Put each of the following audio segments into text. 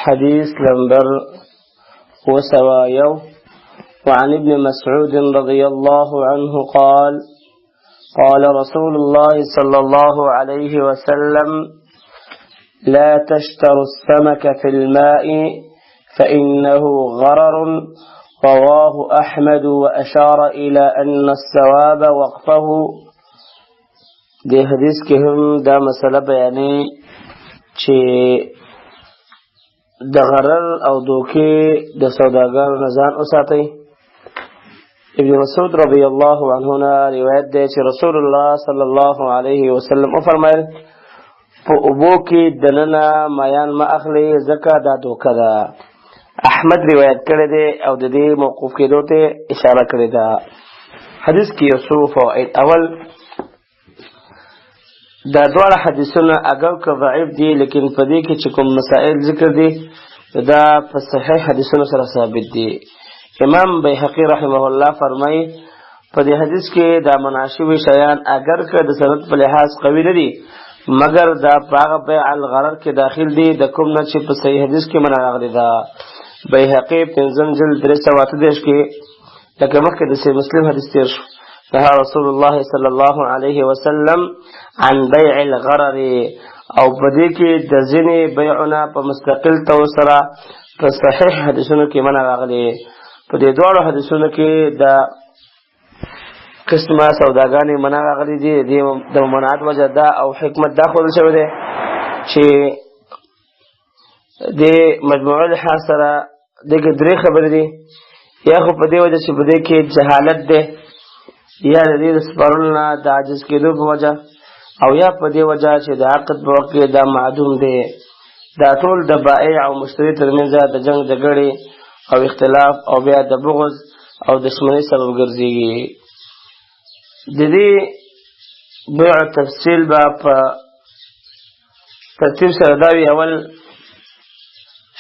حديث نمبر وسوايو. وعن ابن مسعود رضي الله عنه قال قال رسول الله صلى الله عليه وسلم: لا تشتروا السمك في الماء فإنه غرر. رواه أحمد وأشار إلى أن الثواب وقفه. دي حدیث کې هم دا مسله بیانې چې د غرر او دوکې د سوداګرو نه ځان وساتئ. ابن مسعود رضی الله عنه روایت دی چې رسول الله صلی الله علیه وسلم وفرمایل: په اوبو کې دننه مایان ما اخلي ځکه دا دوکه ده. احمد روایت کړی دی او د دې موقوف کېدو ته اشاره کړې ده. حدیث کې یو څو فوائد. اول، دا دواړه حدیثونه اگر که ضعیف دي لیکن په دې کې چې کوم مسائل ذکر دي دا په صحیح حدیثونو سره ثابت دي. امام بیهقی رحمه الله فرمایي په دې حدیث کې دا مناسب شیان اگر که د سند په لحاظ قوي نه دي مگر دا هغه بیع الغرر کې داخل دي د کوم نه چې په صحیح حدیث کې منع راغلي ده. بیهقی پنځم جلد 338 کې لکه مخکې د صحیح مسلم حدیث تیر شو: نهى رسول الله صلى الله عليه وسلم عن بيع الغرر. او پدې کې د ځینې بیعونه په مستقل تور سره په صحیح حدیثونو کې منع راغلي. په دې دوه حدیثونو کې د قسمه سوداګانې منع راغلي دي. د منعت وجه دا او حکمت دا خو شوی دی چې د مجموعه لحاظ سره دغه درې خبرې دي. یا خو په دې وجه چې په دې کې جهالت ده، یا د دې سپارل نه د عاجز کېدو په وجه، او یا په دې وجه چې د عقد په وخت کې دا معدوم دی. دا ټول د بائع او مشتری ترمنځ د جنگ جګړې او اختلاف او بیا د بغض او دشمنی سبب ګرځي. د دې بیع تفصیل به په ترتیب سره دا وي: اول،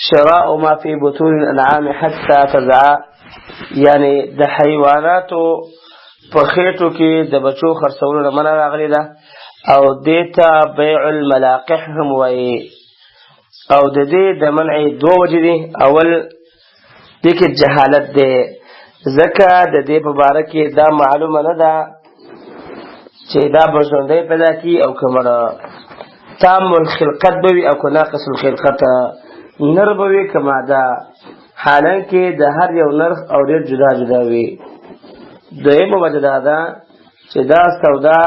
شراء ما في بطون الانعام حتى تضع، یعنی د حیواناتو په خېټو کې د بچو خرڅولو نه منع راغلي ده او دیتا بیع الملاقح هم وایي. او د دې د منع دوه وجې دي. اول، دې کې جهالت دی ځکه د دې په باره کې دا معلومه نه ده چې دا به ژوندی پیدا کي او که مړه، تام الخلقت به وي او که ناقص الخلقت، نر به وي که ماده، حالانکه د هر یو نرخ او ډېر جدا جدا وي. دویمه وجه دا ده چې دا سودا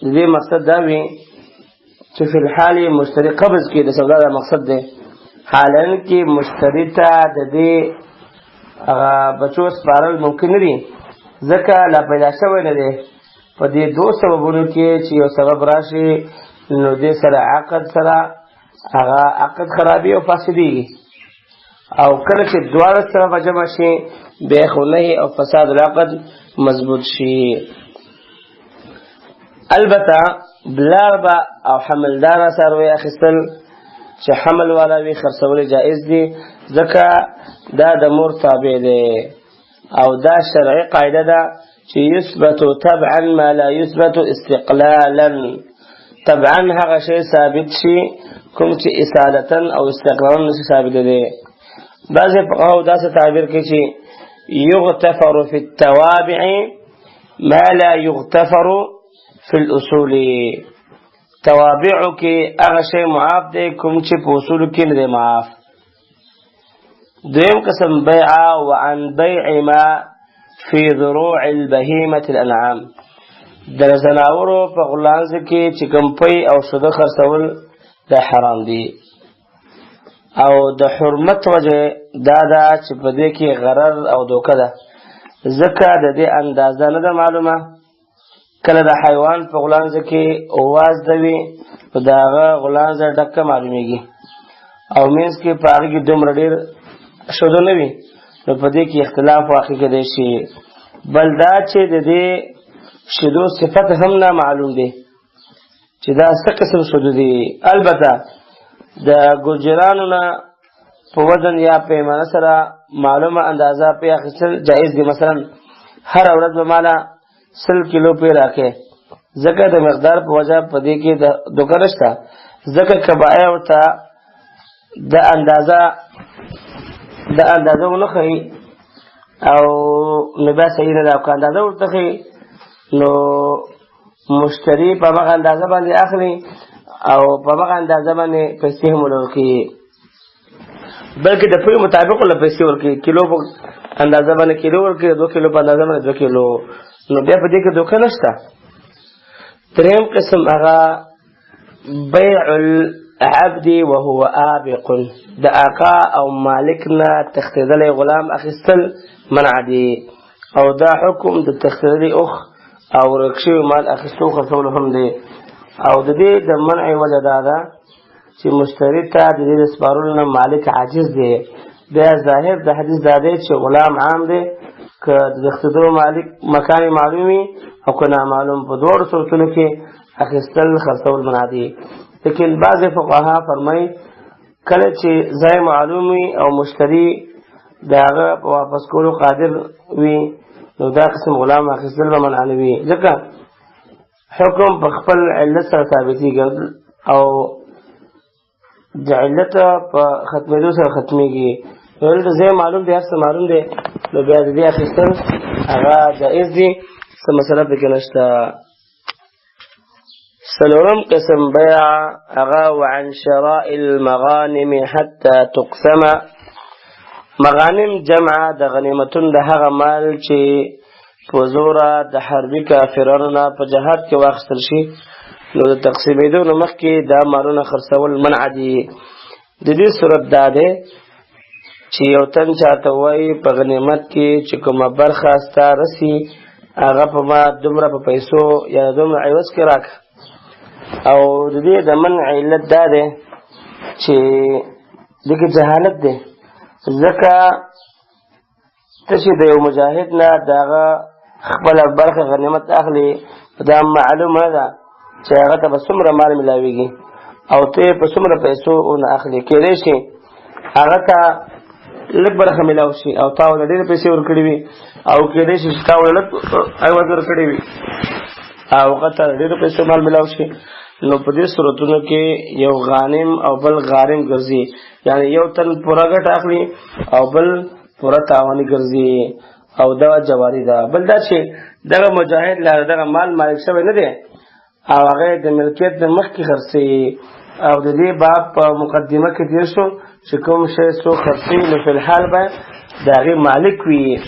د دې مقصد دا وي چې فی الحال مشتری قبض کې د سودا دا مقصد دی، حالانکه مشتری ته د دې بچو سپارل ممکن نه دي ځکه لا پیدا شوی نه دی. په دې دوه سببونو کې چې یو سبب راشي نو دې سره عقد سره هغه عقد خرابي او فاسدېږي، او کله چې دواړه سره جمع شي بیا خو نهي او فساد العقد مضبوط شي. البته بلاربه او حملدار څاروي اخیستل چې حمل والا وي خرڅول جائز دي ځکه دا د مور تابع دی. او دا شرعي قاعده ده چې يثبت تبعا ما لا يثبت استقلالا. طبعا هغه شی ثابت شي کوم چې اصالتا او استقلالا نشي ثابت دی. بعضې فقهاو داسې تعبیر کوي چې یغتفر فی التوابع ما لا یغتفر فی الاصول. توابعو کې هغه شی معاف دی کوم چې په اصولو کې نه دی معاف. دویم قسم بیع وعن بیع ما فی ضروع البهیمة الانعام. د زناورو په غلانځ کې چې کوم پی او شده خرڅول دا حرام دي. او د حرمت وجه دا ده چې په دې کې غرر او دوکه ده ځکه د دې اندازه نه ده معلومه. کله د حیوان په غلانځ کې اواز دوي په د هغه غلانځ ډکه معلومیږي او منځ کې په هغې کې دومره ډېر شده نه وي نو په دې کې اختلاف واقع کېدی شي. بل دا چې د دې شدو صفت هم نه معلوم دی چې دا څه قسم شدو دي. البته د ګوجرانو نه په وزن یا پیمانه سره معلومه اندازه پې اخیستل جایز دي. مثلا هر ورځ به ماله 100 کیلو پې راکې ځکه د مقدار په وجه په دې کې د دوکه نشته ځکه که بایع ورته د اندازه ونخی او نو بیا صحیح نه ده او که اندازه ورته خي نو مشتری په هغه اندازه باندې اخلي او په هغه اندازه باندې پیسې هم ورکوي بلکې د پوی مطابق له پیسې ورکوي کیلو په اندازه باندې کیلو ورکوي 2 کیلو په اندازه باندې 2 کیلو نو بیا په دې کې دوکه نشته دریم قسم هغه بيع العبد وهو آبق د آقا او مالک نه تختیدلی غلام اخیستل منع دی او دا حکم د تختیدلی اخ او رکشوی مال اخیستو خرڅولو هم دی او د دې د منع وجه دا ده چې مشتری ته د دې د سپارلو نه مالک عاجز دی بیا ظاهر د حدیث دا دی چې غلام عام دی که د تختیدلو مالک مکان معلومي او که نامعلوم په دوړو صورتونو کې اخیستل خرڅول منع دی لیکن بعض فقها فرمای کله چې ځای معلومي او مشتری داغه واپس کولو قادر وي نو دا قسم غلام اخیستل به منع نه وي ځکه حکم په خپل علت سره ثابتېږي او د علت په ختمېدو سره ختمېږي نو د ځای معلوم دی هر څه معلوم دی نو بیا د دې اخیستل هغه جایز دي څه مسله پکې نشته سلورم قسم بيع اغا وعن شراء المغانم حتى تقسم مغانم جمع د غنیمتون د هغه مال چې په زوره د حربي کافرانو نه په جهاد کې واخیستل شي نو د تقسیمېدو نه مخکې دا مالونه خرڅول منع دي د دې صورت دا دی چې یو تن چاته وایي په غنیمت کې چې کومه برخه ستا رسي هغه په ما دومره په پیسو یا دومره عوض کې راکړه او د دې د منع علت دا دی چې دغه جهالت دی ځکه ته چې د یو مجاهد نه دغه خپل برخه غنیمت اخلي دا معلومه ده چې هغه ته به څومره مال ملاویږي او ته په څومره پیسو نه اخلي کېدای شي هغه ته لږ برخه ملاو شي او تا ول ډېر پیسې ورکړي وي او کېدای شي تا ول لږ عوض ورکړي وي او هغه ته ډېر پیسې مال ملاو شي نو په دې صورتونو کې یو غانم او بل غارم ګرځي یعنی یو تن پورا ګټ اخلي او بل پورا تاواني ګرځي او دا جواری ده بل دا چې دغه مجاهد لا دغه مال مالک شوی نه دی او هغه د ملکیت د مخ کې خرڅي او د دې باب په مقدمه کې تیر شو چې کوم شی سو خرڅي نو په الحال باندې داغه مالک وي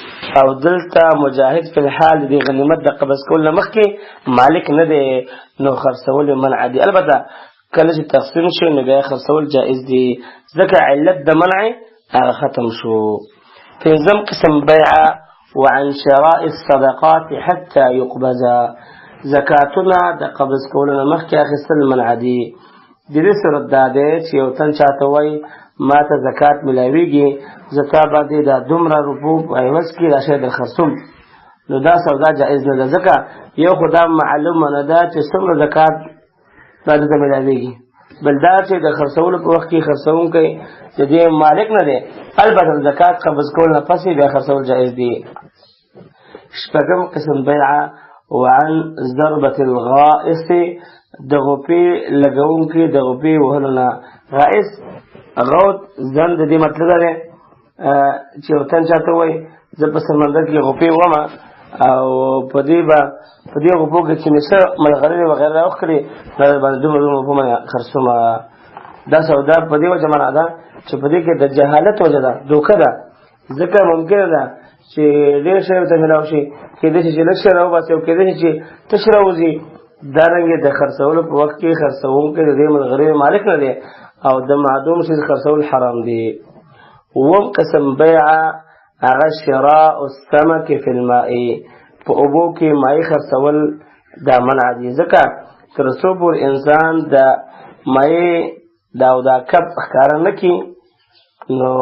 او دلته مجاهد په الحال د غنیمت د قبض کول مخ کې مالک نه دی نو خرڅول منع دي البته کله چې تقسیم شي نو بیا خرڅول جائز دي ځکه علت د منع هغه ختم شو پنځم قسم بيع وعن شراء الصدقات حتى يقبض زکاتونه د قبض کولو مخ کې اخیستل منع دي د دې صورت دا دی چې یو تن چاته وایي ما ته زکات ملاویږي زکات باندې دا دومره روپو عوض کې راشه د خرڅوم نو دا سودا جائز نه ده ځکه یو خدا معلومه نه ده چې څومره زکات باندې ته ملاویږي بل دا چې د خرڅولو په وخت کې خرڅونکی د دې مالک نه دی البته زکات قبض کول نه پسې بیا خرڅول جائز دي شپږم قسم بیع وعن ضربة الغائص د غوپې لګونکي د غوپې وهلو نه غائص غوت ځان د دې مطلب دی چې یو تن چاته وایي زه په سمندر کې غوپې ومه او په دې غوپو کې چې مې څه ملغلرې وغیره راوښکړې باندې دومره غوپو باندې خرڅومه دا سودا په دې وجه منع ده چې په دې کې د جهالت وجه ده دوکه ده ځکه ممکنه ده چې ډېر شی ورته ملاو شي کېدای شي چې لږ شی راوباسي او کېدای شي چې تش راوځي دارنګه د خرڅولو په وخت کې خرڅونکی د دې ملغلرې مالک نه دی او د معدوم شي خرڅول حرام دي اووم قسم بیع هغه شراء السمك في الماء په اوبو کې مای خرڅول دا منع دي ځکه تر څو پورې انسان د مای دا کب ښکاره نه کړي نو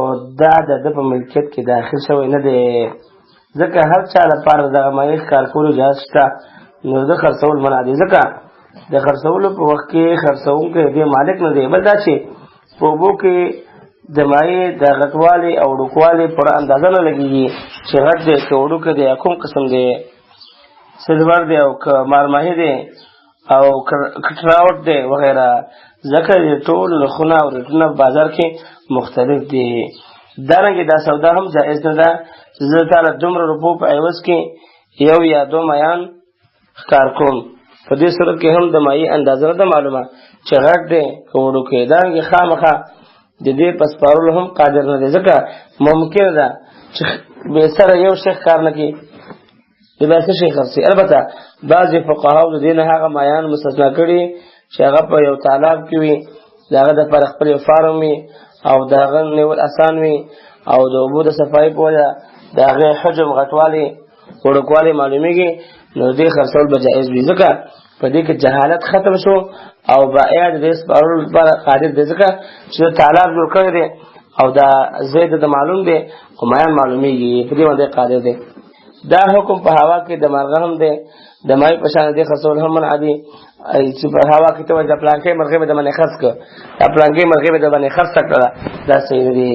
دا د په ملکیت کې داخل شوی نه دی ځکه هر چا لپاره دغه مای ښکار کولو جواز شته نو د خرڅول منع دي ځکه د خرڅولو په وخت کې خرڅونکی د مالک نه دی بل دا چې په اوبو کې د مای د غټوالي او ډوکوالي پر اندازه نه لګېږي چې غټ دی که وړوکی دی کوم قسم دی سلور دی او که مارماهي دی او کټراوټ دی وغیره ځکه ټول نرخونه او ریټونه بازار کې مختلف دي. دارنګه دا سودا هم جائز نه ده چې زه تعالی دومره روپو په عوض کې یو یا دو میان ښکار کوم. په دې صورت کې هم د مایې اندازه نه ده معلومه چې غټ دی که وړوکی. دارنګه خامخا د دې په سپارلو هم قادر نه دی، ځکه ممکنه ده چې بې سره یو شی ښکار نه کړي د بیا څه شی خرڅي. البته بعضې فقهاو د دې نه هغه مایان مستثنا کړي چې هغه په یو تالاب کې وي، د هغه دپاره خپل یو فارم وي او د هغه نیول اسان وي او د اوبو د صفایي په وجه د هغې حجم غټوالی وړوکوالی معلومیږي، نو دې خرڅول به جایز وي. ځکه په دې کې جهالت ختم شو او بائع د دې سپارلو لپاره قادر دی، ځکه چې د تالاب جوړ کړی دی او دا ځای د معلوم دی خو مایان معلومیږي، په دې باندې قادر دی. دا حکم په هوا کې د مرغه هم دی، د مای په شان دې خرڅول هم منع دي چې په هوا کې ته وایي د پلانکۍ مرغۍ به د باندې خرڅ کړه، دا پلانکۍ مرغۍ به د باندې خرڅ کړه، دا صحیح نه دي.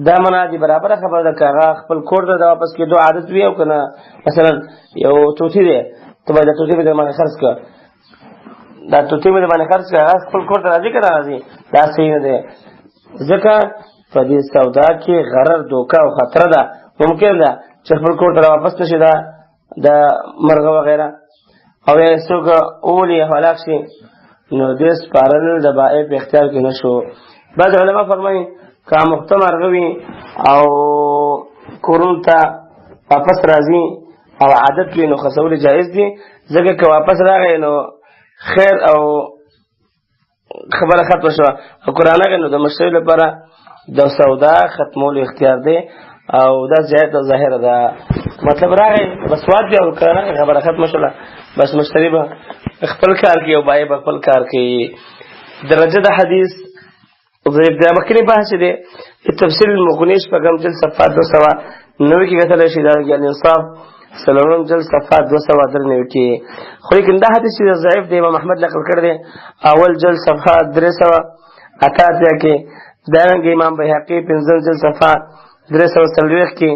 دا منع دي. برابره خبره ده که هغه خپل کور ته د واپس کېدو عادت وي او که نه مثلا یو طوطي دی ته وایي دا طوطي به د باندې خرڅ کړه، دا طوطي به د باندې خرڅ کړه، هغه خپل کور ته راځي که نه راځي، دا صحیح نه دی. ځکه په دې سودا کې غرر دوکه او خطر ده. ممکن ده چې خپل کور ته واپس نشي دا د مرغه وغیره او یا څوک وولي هلاک شي، نو دې سپارل د بائع په اختیار کې نشو. بعض علما فرمایي که مخته مرغه وي او کورونو ته واپس راځي او عادت وي نو خرڅول جایز دي، ځکه که واپس راغی نو خیر او خبره ختمه شوه او که رانغی نو د مشتري لپاره د سودا ختمولو اختیار دی او دا زیات او ظاهره ده. مطلب راغی بس واد دی او که رانغی خبره ختمه شوله، بس مشتري به خپل کار کوي او بایع به خپل کار کوي. درجه د حدیث د مخکني بحث دی تفسیر المغنی شپږم جلد صفحه 290 کې کتلی شي، دا الانصاف څلورم جلد صفحه 293 کې. خو لیکن دا حدیث چې ضعیف دی امام احمد نقل کړی دی اول جلد صفحه 388 کې، دارنګه امام بیهقي پنځم جلد صفحه 340 کې،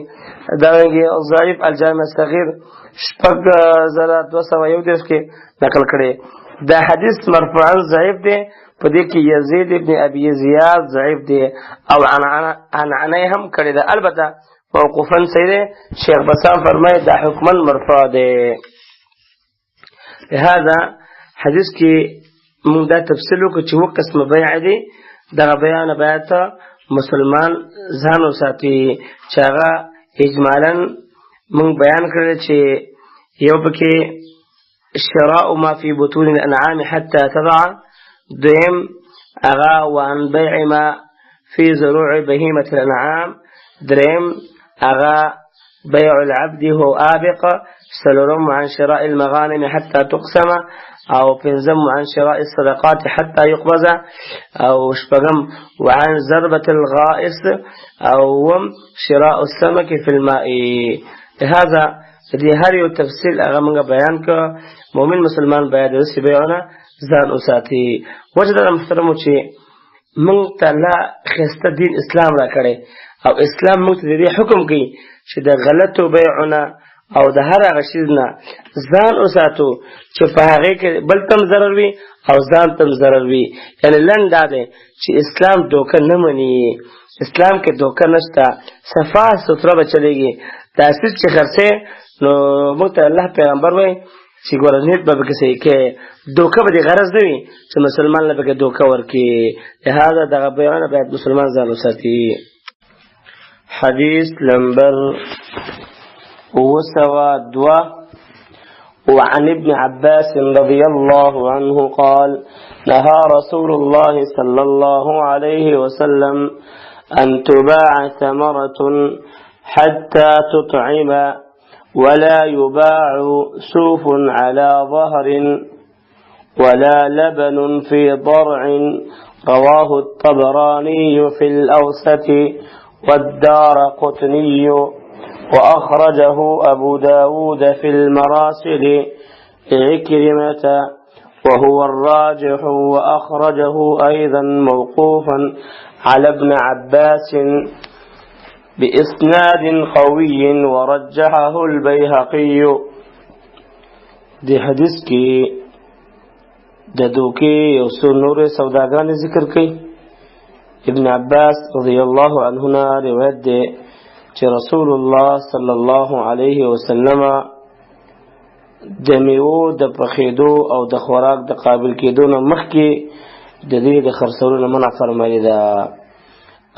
دارنګه ضعیف الجامع الصغیر 6201 کې نقل کړی. دا حدیث مرفوعا ضعیف دی، په دې کې یزید ابن ابي زیاد ضعیف دی او عنعنه هم کړی ده. البته موقوفا صحیح دی. شیخ بسام فرمایي دا حکما مرفوع دی. لهذا حدیث کې موږ دا تفصیل وکړو چې و قسم بیع دی، دغه بیان باید مسلمان ځان وساتي چې هغه اجمالا موږ بیان کړل چې یو پکې شراء ما في بطون الانعام حتى تضع، دویم اغا وعن بيع ما في زروع بهيمة الانعام، دریم اغا بيع العبد هو آبق، سلرم عن شراء المغانم حتى تقسم، او پنزم عن شراء الصدقات حتى يقبض، او شپغم وعن ضربة الغائص، او شراء السمك في الماء. لهذا دې هر یو تفصیل هغه موږ بیان کړ. مؤمن مسلمان باید داسې بیعونه ځان وساتي. وجه دا محترمو چې موږ ته الله ښایسته دین اسلام را کړی او اسلام موږ ته د دې حکم کوي چې د غلطو بیعونه او د هر هغه شیز نه ځان وساتو چې په هغې کې بل تم ضرر وي او ځان تم ضرر وي. یعنې لنډ دا دی چې اسلام دوکه نه مني، اسلام کې دوکه نشته، صفا ستره به چلېږي. داسې چې خرڅې نو موږ ته الله پیغمبر وایي چې ګوره نیت به پکې صحیح کې، دوکه به دې غرض نه وي چې مسلمان له پکې دوکه ورکړي. لهذا دغه بیعونه باید مسلمان ځان وساتي. حدیث نمبر 202 وعن ابن عباس رضي الله عنه قال نهى رسول الله صلى الله عليه وسلم أن تباع ثمرة حتى تطعم ولا يباع سوف على ظهر ولا لبن في ضرع. رواه الطبراني في الأوسط والدارقطني وأخرجه أبو داود في المراسل عكرمة وهو الراجح، وأخرجه أيضا موقوفا على ابن عباس بإسناد قوي ورجحه البيهقي. دي حدیث کی د دوکې یو څو نورې سوداګانې ذکر کوي. ابن عباس رضی الله عنهما روایت دی چې رسول الله صلی الله علیه وسلم د میوو د پخېدو او د خوراک د قابل کېدو نه مخکې د دې د خرڅولو نه منع فرمایلې ده،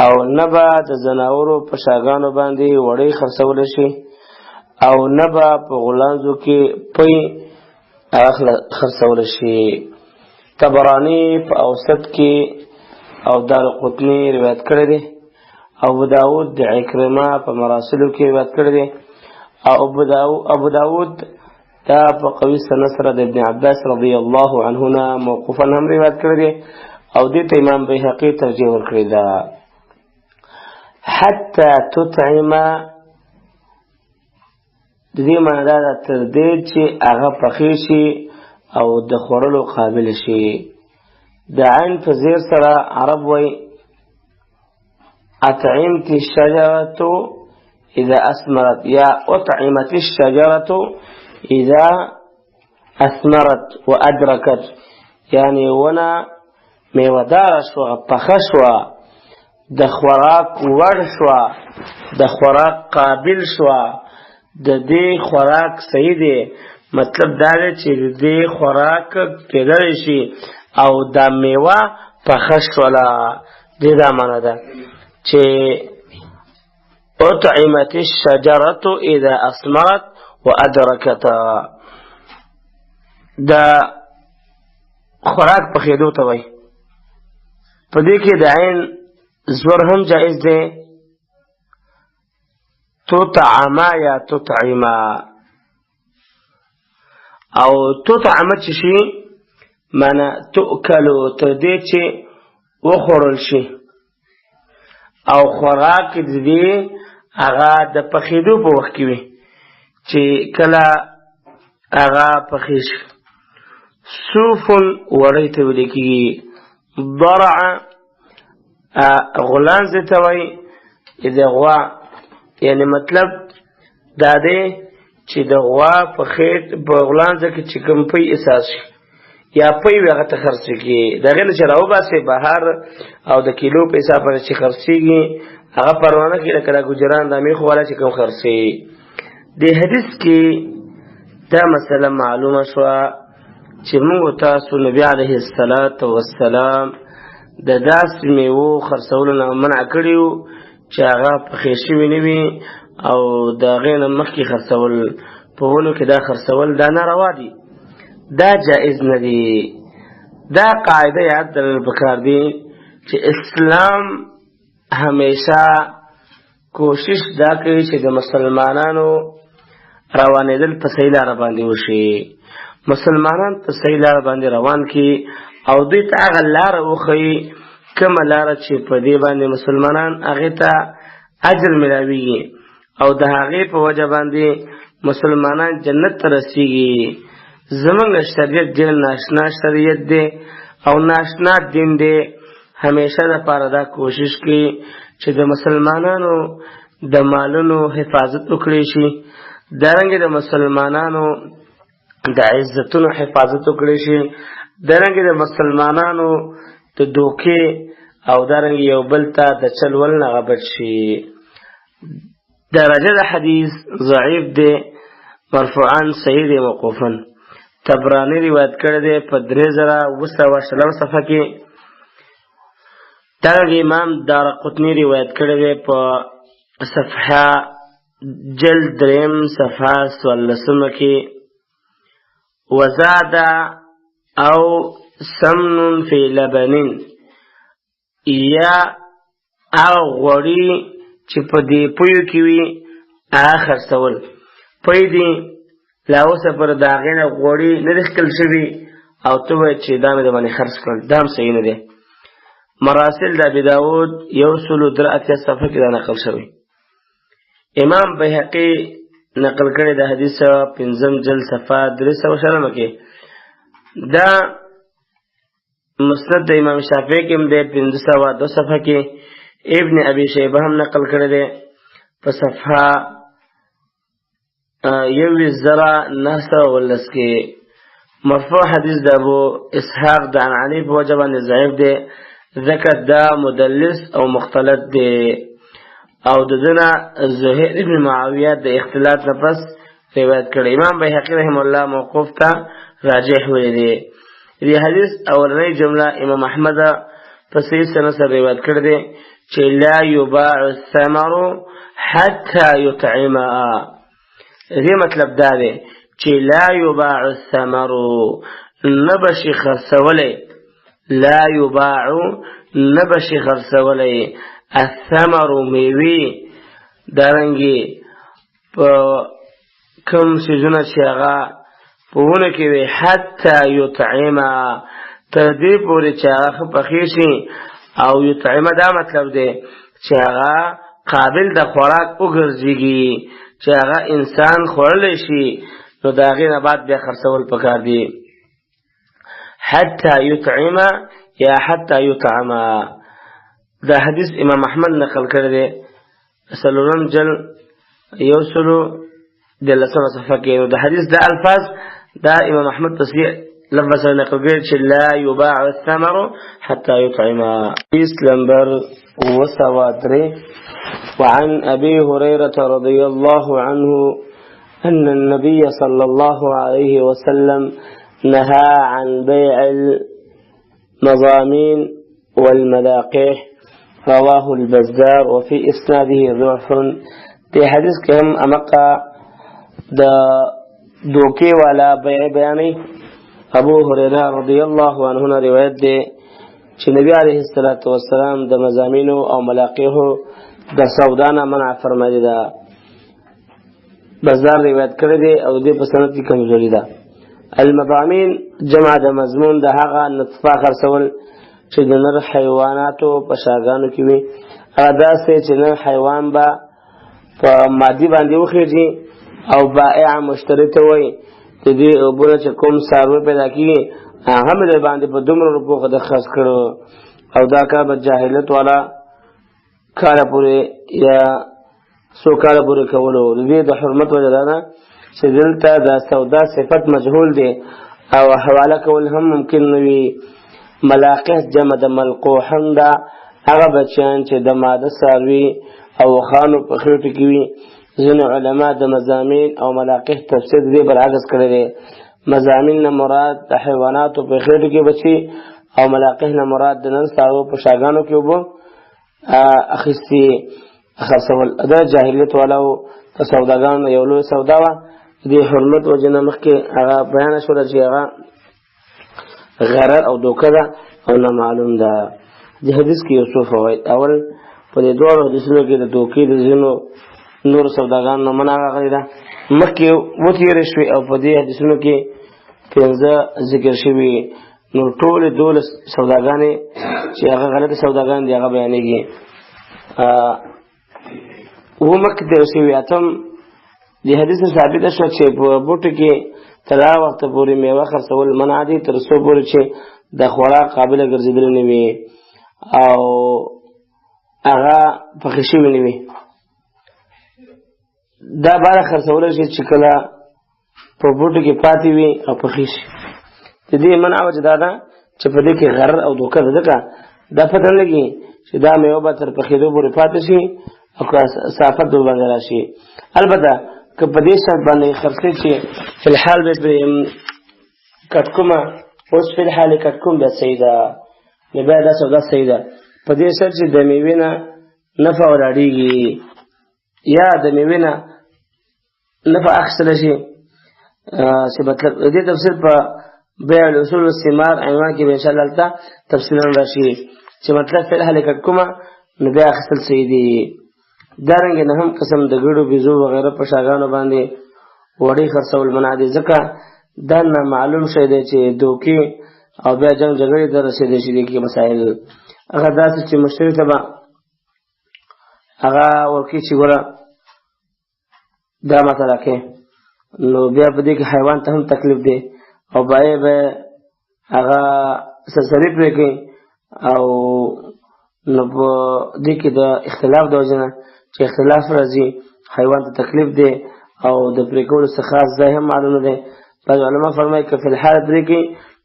او نه به د ځناورو په شاګانو باندې وړۍ خرڅولی شي، او نه به په غولانځو کې پی خرڅولی شي. طبراني په اوسط کې او دارقطني روایت کړی دی، او ابو داود د عکرمه په مراسلو کې روایت کړی دی، او ابو داود دا په قوي سند سره د ابن عباس رضی الله عنهما موقوفا هم روایت کړی دی، او دې ته امام بیهقي ترجیح ورکړی ده. حتی تطعم د دې معنی دا ده تر دې چې هغه پخې شي او د خوړلو قابل شي. د عین په زیر سره عرب وای اطعمت الشجرة اذا اثمرت، یا اطعمت الشجرة اذا اثمرت وادركت، یعنی ونه میوه‌دار شوه، پخه شوه، د خوراک وړ شوه، د خوراک قابل شوه، د دې خوراک صحیح دی. مطلب دا دی چې د دې خوراک کېدلی شي او دا میوه پخه شوله. دې دا معنی ده چې اطعمت الشجرة اذا اثمرت وادركت، دا خوراک پخېدو ته وایي. په دې کې د عین زور هم جائز دی، تطعما یا تطعما. او تطعما چې شي معنی تؤکلو تر دې چې وخوړل شي، او خوراک دې هغه د پخېدو په وخت کې وي چې کله هغه پخې شي. صوفن وړۍ ته ویل کېږي، ضرع غولانځې ته وایي د غوا، یعنی مطلب دا دی چې د غوا په غولانځه کې چې کوم پی احساس شي یا پی وي هغه ته خرڅېږي، د هغې نه چې راوباسې بهر او د کیلو په حساب باندې چې خرڅېږي هغه پروانه کې لکه د ګجران د میخو والا چې کوم خرڅېږي. د حدیث کې دا مسله معلومه شوه چې موږ تاسو نبي علیه السلام د داسې میوو خرڅولو نه منع کړي وو چې هغه پخې شوي نه وي، او د هغې نه مخکې خرڅول په ونو کې دا خرڅول دا ناروا دي، دا جائز نه دي. دا قاعده یاد درل پکار دی چې اسلام همیشه کوشش دا کوي چې د مسلمانانو روانېدل په صحیح لاره باندې وشي. مسلمانان په صحیح لاره باندې روان کی او دوی ته هغه لاره وښیي کومه لاره چې په دې باندې مسلمانان هغې ته اجر ملاویږي او د هغې په وجه باندې مسلمانان جنت ته رسیږي. زمونږ شریعت ډېر ناشنا شریعت دی او ناشنا دین دی. همیشه دپاره دا کوشش کوي چې د مسلمانانو د مالونو حفاظت وکړی شي، دارنګې د مسلمانانو د عزتونو حفاظت وکړی شي، دارنګې د مسلمانانو د دوکې او دارنګې یو بل ته د چلول نه غبط شي. درجه د حدیث ضعیف دی، مرفوعا صحیح دی، موقوفا. طبراني روایت کړی دی په 3000 صفحه کې. دارنګې امام دارقطني روایت کړی دی په صفحه جلد 3 صفحه 14 کې. وزاد او سمن فی لبن، یا او غوړي چې په دې پویو کې وي هغه خرڅول. پوی دي لا اوسه پر د هغې نه غوړي نه دي ښکل شوي او ته وایې چې دا مې د باندې خرڅ کړل، دا هم صحیح نه دی. مراسل د ابي داود 183 صفحه کې دا نقل شوی. امام بیهقي نقل کړی د حدیث 5 جلد صفحه 300 کې. دا مسند د امام شافعي کې هم دی 502 صفحه کې. ابن ابي شیبه هم نقل کړی دی په صفحه 1919 کې. مرفوع حدیث د ابو اسحاق د عنعنی په وجه باندې ضعیف دی، ذکر دا مدلس او مختلط دی، او دنا زهير ابن معاویه د اختلاط نه پس روایت کړی. امام بیهقی رحم الله موقوف تا راجح ویلی دی. دې حدیث اولنۍ جمله امام احمد په صحیح سند سره روایت کړی دی چې لا يباع الثمر حتى يطعما. دې مطلب دا دی چې لا يباع الثمر نبشي خرڅولې، لا يباع نبشي خرڅولې الثمر میوي دارنګي په کوم سيزونه چې هغه په ونه کې وي حتی یطعما تر دې پورې چې هغه پخې شي، او یطعما دا مطلب دی چې هغه قابل د خوراک وګرځيږي، چې هغه انسان خوړلی شي، نو د هغې نه بعد بیا خرڅول پکار دي. حتی یطعما یا حتی یطعما دا حدیث امام احمد نقل کړی دی، څلورم جلد 113 صفحه کې. نو د حدیث دا الفاظ دا امام احمد تصریح لفظ نقل کړی چې لا يباع الثمر حتى يطعما. حدیث نمبر 203 وعن ابي هريره رضي الله عنه ان النبي صلى الله عليه وسلم نهى عن بيع المضامين والملاقح رواه البزار وفي اسناده ضعف. دې حدیث کې هم امقا د دوکې والا بیع بیانې. ابو هريره رضی الله عنه روایت دی چې نبی علیه الصلاة والسلام د مضامینو او ملاقحو د سودا نه منع فرمایلی ده. بزار روایت کړی دی او دې په سند کې کمزوري ده. المضامین جمع د مضمون د هغه نطفه خرڅول چې د نر حیواناتو په شاګانو کې وي. هغه داسې چې نر حیوان به په مادي باندې وخیږي او بائع مشتری ته وایي د دې اوبونه چې کوم څاروی پیدا کېږي هغه مې در باندې په دومره روپو خرڅ کړو، او دا کار به جاهلیت والا کاله پورې یا څو کاله پورې کولو. د دې د حرمت وجه دا ده چې دلته د سودا صفت مجهول دی او حواله کول هم ممکن نه وي. ملاقح جمع د ملقوحن ده، هغه بچیان چې د ماده څاروي او خانو په خېټو کې وي. ځینې علما د مضامین او ملاقح تفسیر دې برعکس کړی دی. مضامین نه مراد د حیواناتو په خېټو کې بچي، او ملاقح نه مراد د نر څاروو په شاګانو کې اوبه اخیستي خرڅول. دا جاهلیت والاو په سوداګانو یو لوی سودا وه. دې حرمت وجې نه مخکې هغه بیانه شوله چې هغه غرر او دوکه ده او نامعلوم ده. دې حدیث کې یو څو فواید. اول په دې دواړو حدیثونو کې د دوکې د ځینو نور سوداګانو نه منع راغلې ده، مخکې وتېرې شوې، او په دې حدیثونو کې 15 ذکر شوي. نو ټولې 12 سوداګانې چې هغه غلطه سوداګانې دي هغه بیانېږي. و مخکې تېر شوي. اتم دې حدیث ثابته شوه چې په بوټو کې تر هغه وخته پورې میوه خرڅول منع دي تر څو پورې چې د خوراک قابله ګرځېدلې نه وي او هغه پخې شوي نه وي. دا باره خرڅولی شي چې کله په بوټو کې پاتې وي او پخې شي. د دې منع وجه دا ده چې په دې کې غرر او دوکه ده، ځکه دا پته نه لګي چې دا میوه به تر پخېدو پورې پاتې شي او کثافت ورباندې راشي. البته که په دې شرط باندې خرڅې چې فی الحال به پرې کټکومه اوس فی الحال کټکوم بیا صحیح ده، نو بیا دا سودا صحیح ده. په دې شرط چې د میوې نه نفع ولاړېږي یا د میوې نه نفع اخیستلی شي، چې مطلب دې تفصیل په بیع الاصول والثمار عنوان کې به انشاءالله هلته تفصیلا راشي چې مطلب فی الحال کټکومه نو بیا اخیستل صحیح دي. دارنګه نه هم قسم د ګړو بيزو وغیرہ په شاګانو باندې وړي خرڅول منع دي، ځکه دا نه معلوم شي دی چې دوکي او بیا جنگ جګړې ته رسېدلی شي. دې کې مسائل هغه داسې چې مشتري ته به هغه ورکړي چې ګوره دا ماته راکړې، نو بیا په دې کې حیوان ته هم تکلیف دی او بایې به هغه سرسري پرې کوي، او نو په دې کې د اختلاف د وجې نه چې اختلاف راځي حیوان ته تکلیف دی او د پرې کولو څه خاص ځای هم معلوم نه دی. بعض علما فرمایي که په الحال درې کې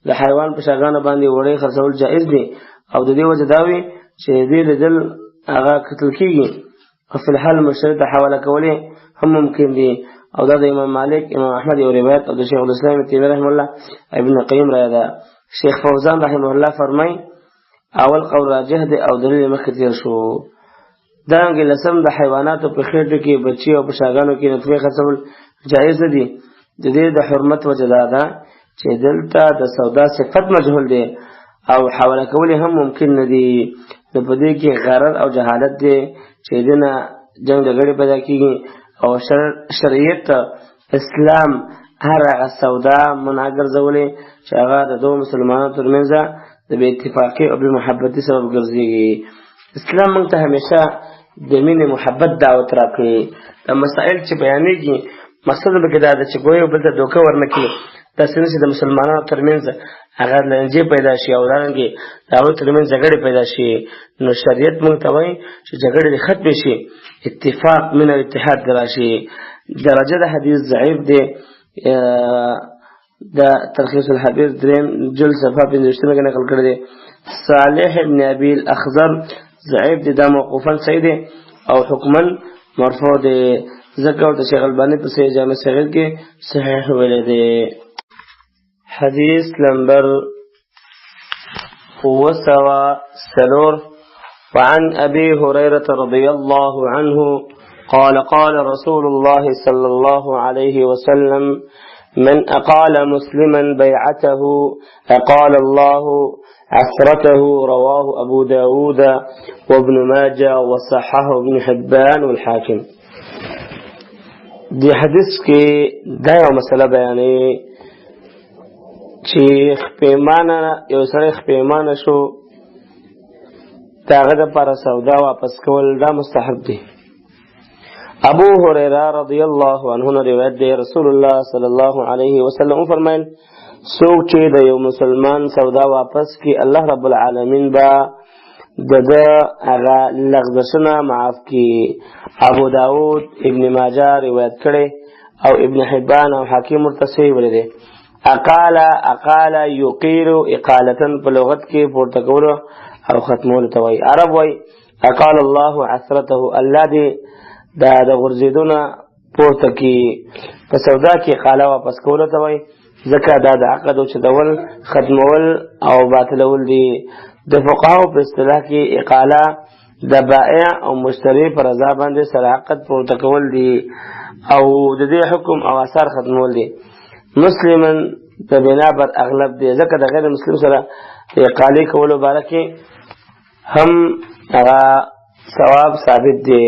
د حیوان په شاګانو باندې وړۍ خرڅول جائز دي او د دې وجه دا وي چې دې لیدل هغه قتل کېږي او په الحال مشتري ته حواله کولی هم ممکن دي او دا د امام مالک امام احمد یو روایت او د شیخ الاسلام ابن تیمیه رحمه الله ابن قیم رایه ده. شیخ فوزان رحمه الله فرمایي اول قول راجح دی او دلیل مخکې تیر شو. دارنګه لسم د حیواناتو په خېټو کې بچي او په شاګانو کې نطفه خرڅول جائز دي. د دې د حرمت وجه دا ده چې دلته د سودا صفت مجهول دی او حواله کول هم ممکن نه دي. په دې کې غرض او جهالت دی چې دنه جنگ جګړې پیدا کیږي او شریعت اسلام هر هغه سودا منع ګرځولې چې هغه د دوه مسلمانانو ترمنځ د بې اتفاقۍ او بې محبتۍ سبب ګرځېږي. اسلام موږ ته همیشه د مینې محبت دعوت راکوي. دا مسائل چې بیانېږي مقصد پکې دا ده چې ګویا یو بل ته دوکه ورنه کړي. داسې نه چې د مسلمانانو ترمنځ هغه لانجې پیدا شي او دارنګې د هغوی ترمنځ جګړې پیدا شي. نو شریعت موږ ته وایي چې جګړې دې ختمې شي، اتفاق مینه او اتحاد دې راشي. درجه د حدیث ضعیف دی. د تلخیص الحدیث دریم جلد صفحه 55 کې نقل کړی دی. صالح ابن ابي الاخضر ضعیف دی، دا موقوفا صحیح دی او حکما مرفوع دی. ذکر د شیخ البانی په صحیح جامع صغیر کې صحیح ویلی دی. حدیث نمبر 4 وعن أبي هريرة رضي الله عنه قال قال رسول الله صلى الله عليه وسلم من أقال مسلما بيعته أقال الله عثرته. رواه أبو داود وابن ماجه وصححه ابن حبان والحاكم. دی حدیث کې دا یو مسله بیانې چې خپېمانه یو سړی خپېمانه شو د هغه دپاره سودا واپس کول دا مستحب دی. ابو هريره رضی الله عنه روایت دی رسول الله صلی الله علیه وسلم فرمایل څوک چې د یو مسلمان سودا واپس کی الله رب العالمین با دغه هغه لغزشونه معاف کی. ابو داود ابن ماجه روایت کړي او ابن حبان او حاکم مرتصحیح ولري. اقال یقیر اقالتن په لغت کې پورته کولو او ختمول ته وایي. عرب وایي اقال الله عثرته، الله دې دا د غرزیدونه پورته کی. په سودا کې اقاله واپس کولو ته وایي ځکه دا د عقد او چدول ختمول او باطلول دي. د فقهاو په اصطلاح کې اقاله د بائع او مشتری پر رضا باندې سره عقد پورته کول دي او د دې حکم او اثار ختمول دي. مسلمن د بنا بر اغلب دی ځکه د غیر مسلم سره اقاله کولو بارکه هم هغه ثواب ثابت دی.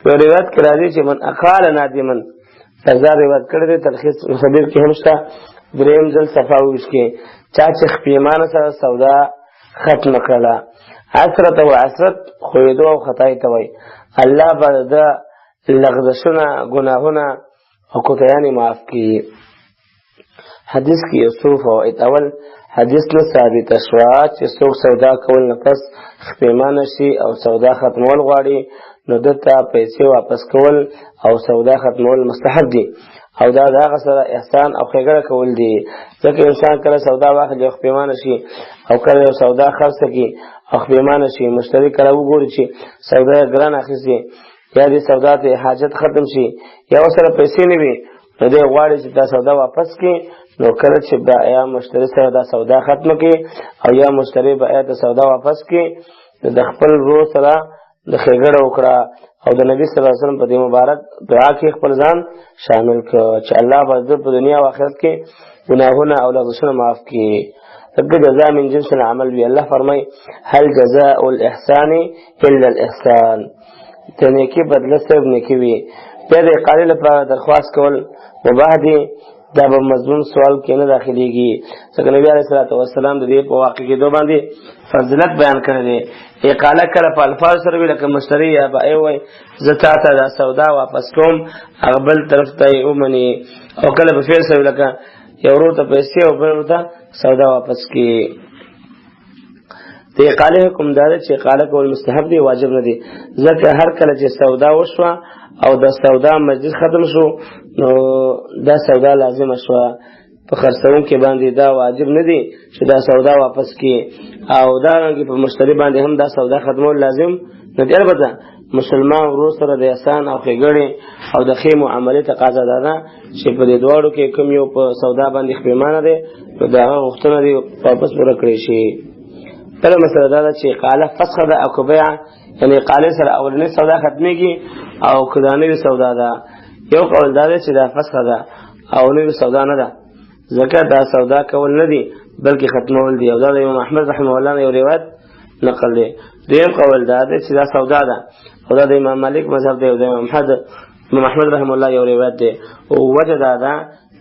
په روایت کې راځي چې من اقال نادمن تزار روایت کړی دی تلخیص خبیر کې هم شته دریم ځل صفاویش کې چا چې خپېمانه سره سودا ختم کړله. عثرت او عثرت خویدو او خطای ته وایي الله به د لغزشونه ګناهونه او کوتاهیانې معاف کړي. حدیث کې یو څو فواید. اول حدیث نه ثابته شوه چې څوک سودا کول نه پس خپېمانه شي او سودا ختمول غواړي نو دته پیسې واپس کول او سودا ختمول مستحب دي او دا د هغه سره احسان او ښېګړه کول دي. ځکه انسان کله سودا واخلي او خپېمانه شي او کله یو سودا خرڅه کړي او خپېمانه شي، مشتری کله وګوري چې سودا یې ګران اخیستې یا دې سودا ته حاجت ختم شي یا ورسره پیسې نه وي نو دی غواړي چې دا سودا واپس کړي. نو کله چې یا مشتری سره دا سودا ختمه کړي او یا مشتری بیا دا سودا واپس کړي نو د خپل ورور سره د ښېګړه وکړه او د نبي صلی الله علیه وسلم په دې مبارک دعا کې خپل ځان شامل کړه چې الله به په دنیا او آخرت کې ګناهونه او لغزشونه معاف کړي. ځکه جزاء من جنس العمل وي. الله فرمایي هل جزاء الاحسان الا الاحسان. د نیکي بدله صرف نیکي وي. بیا د اقالې لپاره درخواست کول مباح دي. دا به مضمون سوال کې نه داخليږي ځکه نبی علیه الصلاۃ والسلام د دې په واقع کې دوه باندې فضیلت بیان کړی دی. اقاله کله په الفاظ سره وي لکه مشتری یا بائع وایي زه تا ته دا سودا واپس کوم هغه بل طرف ته یې ومني او کله په فعل سره لکه یو ورور ته پیسې او بل ورور ته سودا واپس کړي. د اقاله حکم دا دی چې اقاله کول مستحب دی واجب نه دی. ځکه هر کله چې سودا وشوه او د سودا مجلس ختم شو نو دا سودا لازم شوه په خرڅونکي باندې دا واجب نه دی چې دا سودا واپس کړي او دا رنګه په مشتری باندې هم دا سودا ختمول لازم نه دی. البته مسلمان ورور سره د احسان او ښېګڼې او د ښې معاملې تقاضا ده چې په دې دواړو کې کوم یو په سودا باندې پښیمانه دی نو د هغه غوښتنه دې واپس پوره کړی شي. بله مسله دا ده چې اقاله فسخه ده او که بیعه، یعنې اقالې سره اولنۍ سودا ختمېږي او که دا نوې سودا ده. یو قول دا دی چې دا فسخه ده او نوې سودا نه ده، ځکه دا سودا کول نه دي بلکې ختمول دي، او دا د امام احمد رحمه الله نه یو روایت نقل دی. دویم قول دا دی چې دا سودا ده، او دا د امام مالک مذهب دی او د امام احمد رحمه الله یو روایت دی. او وجه دا ده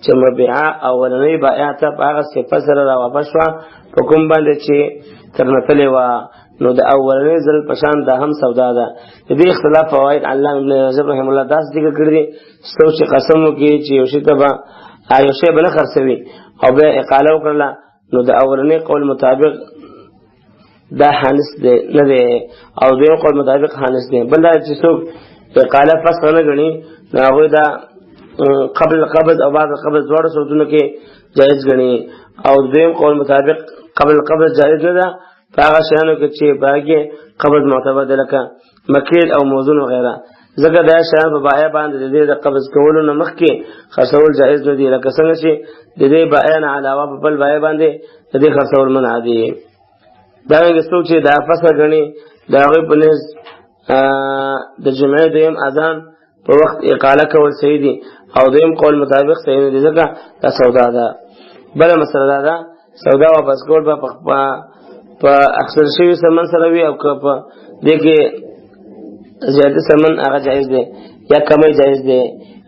چې مبيعه اولنۍ بائع ته په هغه صفت سره را واپس شوه په کوم باندې چې ترنتلې وه، نو د اولنۍ ځل په شان دا هم سودا ده. د دې اختلاف فواید علامه ابن رجب رحمه الله داسې ذکر کړي دي څوک چې قسم وکړي چې یو شي ته به یو شی به نه خرڅوي او بیا اقاله وکړله نو د اولنۍ قول مطابق دا حانس دی نه دی، او دویم قول مطابق حانس دی. بل دا چې څوک اقاله فسخ نه ګڼي نو هغوی دا قبل القبض او بعد القبض دواړو صورتونو کې جایز ګڼي، او دویم قول مطابق قبل القبض جایز نه ده په هغه شیانو کې چې په هغې قبض معتبر دی لکه مکیل او موزون وغیره، ځکه دا شیان په بائع باندې د دې د قبض کولو نه مخکې خرڅول جایز نه دي، لکه څنګه چې د دې بائع نه علاوه په بل بائع باندې د دې خرڅول منع دي. دارنګه څوک چې دا فسخ ګڼي د هغوی په نزد د جمعې دویم اذان په وخت اقاله کول صحیح دي، او دویم قول مطابق صحیح نه دي ځکه دا سودا ده. بله مسله دا ده سودا واپس کول به په اکثر شوي ثمن سره وي او که په دې کې زیاده ثمن هغه جایز دی یا کمی جایز دی.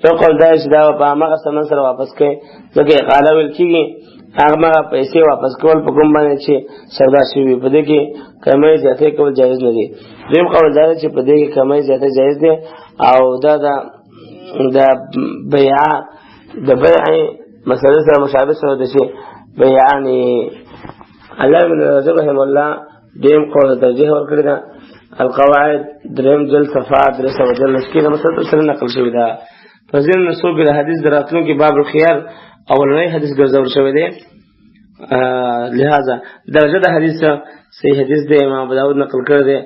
یو قول دا چې دا په هماغه ثمن سره واپس کوي ځکه اقاله ویل کېږي هغه پیسې واپس کول په کوم باندې چې سودا شوي په دې کې کمی زیاتې کول جایز نه دي. دویم قول دا چې په دې کې کمی زیاتې جایز دی، او دا د بیعه د بیعې مسله سره مشابه سره ده چې بیعانې علامه ابن رجب رحمه الله دویم قول ترجیح ورکړې ده. القواعد دریم جلد صفحه 319 کې د مسله سره نقل شوې ده. په ځینو نسخو کې د حدیث د راتلونکي باب الخيار اولنی حدیث ګرځول شوی دی، لہذا درجه د حدیث صحیح حدیث دی. امام ابو داود نقل کړی دی،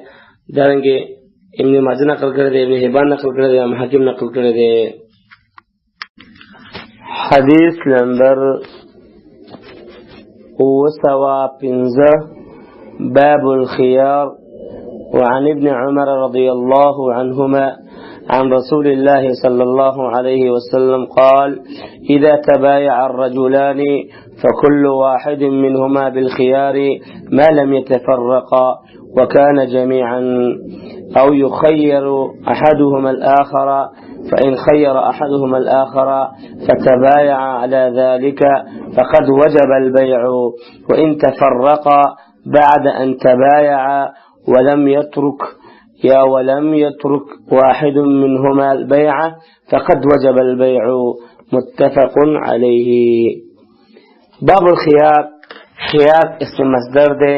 دارنګه ابن ماجه نقل کړی دی، ابن حبان نقل کړی دی، حاکم نقل کړی دی. حدیث نمبر 515 باب الخيار. وعن ابن عمر رضي الله عنهما عن رسول الله صلى الله عليه وسلم قال: إذا تبايع الرجلان فكل واحد منهما بالخيار ما لم يتفرقا وكان جميعا، أو يخير أحدهما الآخر، فإن خير أحدهما الآخر فتبايع على ذلك فقد وجب البيع، وإن تفرقا بعد أن تبايعا ولم يترك واحد منهما البيع فقد وجب البيع، متفق عليه. باب الخيار. خيار اسم مصدر ده